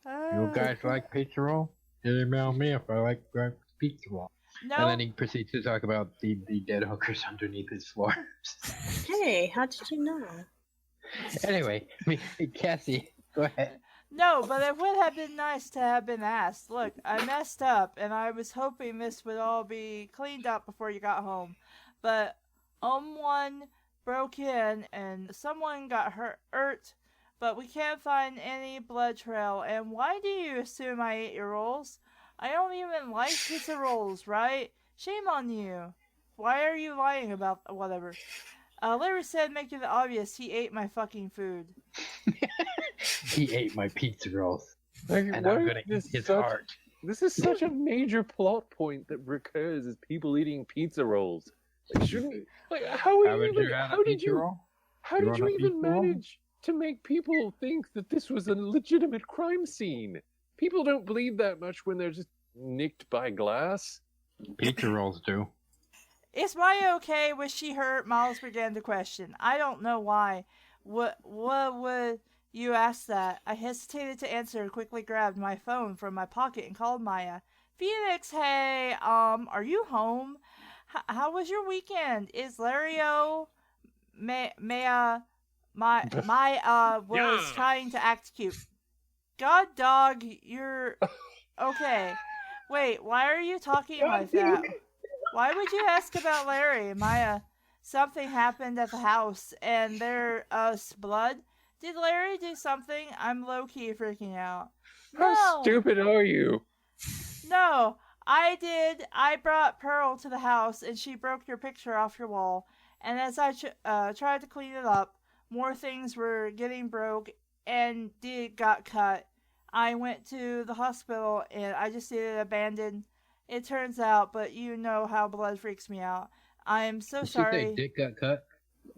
You guys like pizza roll? Email me if I like pizza roll. No. And then he proceeds to talk about the dead hookers underneath his floor. Hey, how did you know? Anyway, Kassie, go ahead. No, but it would have been nice to have been asked. Look, I messed up, and I was hoping this would all be cleaned up before you got home. But someone broke in, and someone got hurt, but we can't find any blood trail. And why do you assume I ate your rolls? I don't even like pizza rolls, right? Shame on you. Why are you lying about whatever? Larry said, make it obvious, he ate my fucking food. He ate my pizza rolls. Like, And why I'm is gonna eat this his such- heart. This is such a major plot point that recurs as people eating pizza rolls. Like, shouldn't like how Haven't you had a pizza roll? how You did you want a even pizza roll? manage to make people think that this was a legitimate crime scene? People don't bleed that much when they're just nicked by glass. Pizza rolls do. Is Maya okay? Was she hurt? Miles began to question. I don't know why. What would you ask that? I hesitated to answer and quickly grabbed my phone from my pocket and called Maya. Phoenix, hey, are you home? How was your weekend? Is Lario? Maya was trying to act cute. God, dog, you're okay. Wait, why are you talking like that? Why would you ask about Larry, Maya? Something happened at the house, and there's blood. Did Larry do something? I'm low-key freaking out. How stupid are you? No, I did. I brought Pearl to the house, and she broke your picture off your wall. And as I tried to clean it up, more things were getting broke, and got cut. I went to the hospital, and I just needed abandoned. It turns out, but you know how blood freaks me out. I am so Did sorry. you say dick got cut?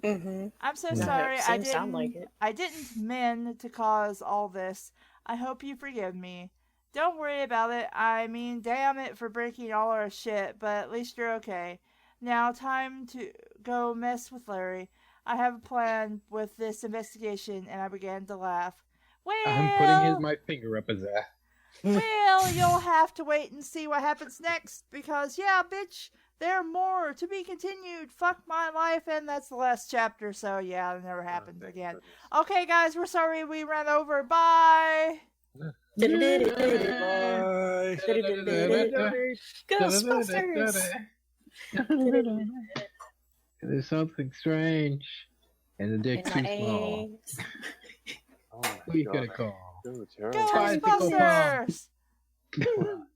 Mm-hmm. I'm so No, sorry. it seems sound like it. I didn't mean to cause all this. I hope you forgive me. Don't worry about it. I mean, damn it for breaking all our shit, but at least you're okay. Now, time to go mess with Larry. I have a plan with this investigation, and I began to laugh. I'm putting my finger up his ass. Well, you'll have to wait and see what happens next, because, yeah, bitch, there are more to be continued. Fuck my life, and that's the last chapter, so, yeah, it never happens again. Okay, guys, we're sorry we ran over. Bye! Bye. Ghostbusters! There's something strange. And the dick's too small. Nice. Oh my Who you god. gonna call? So terrible. Bicycle Ghostbusters! bomb.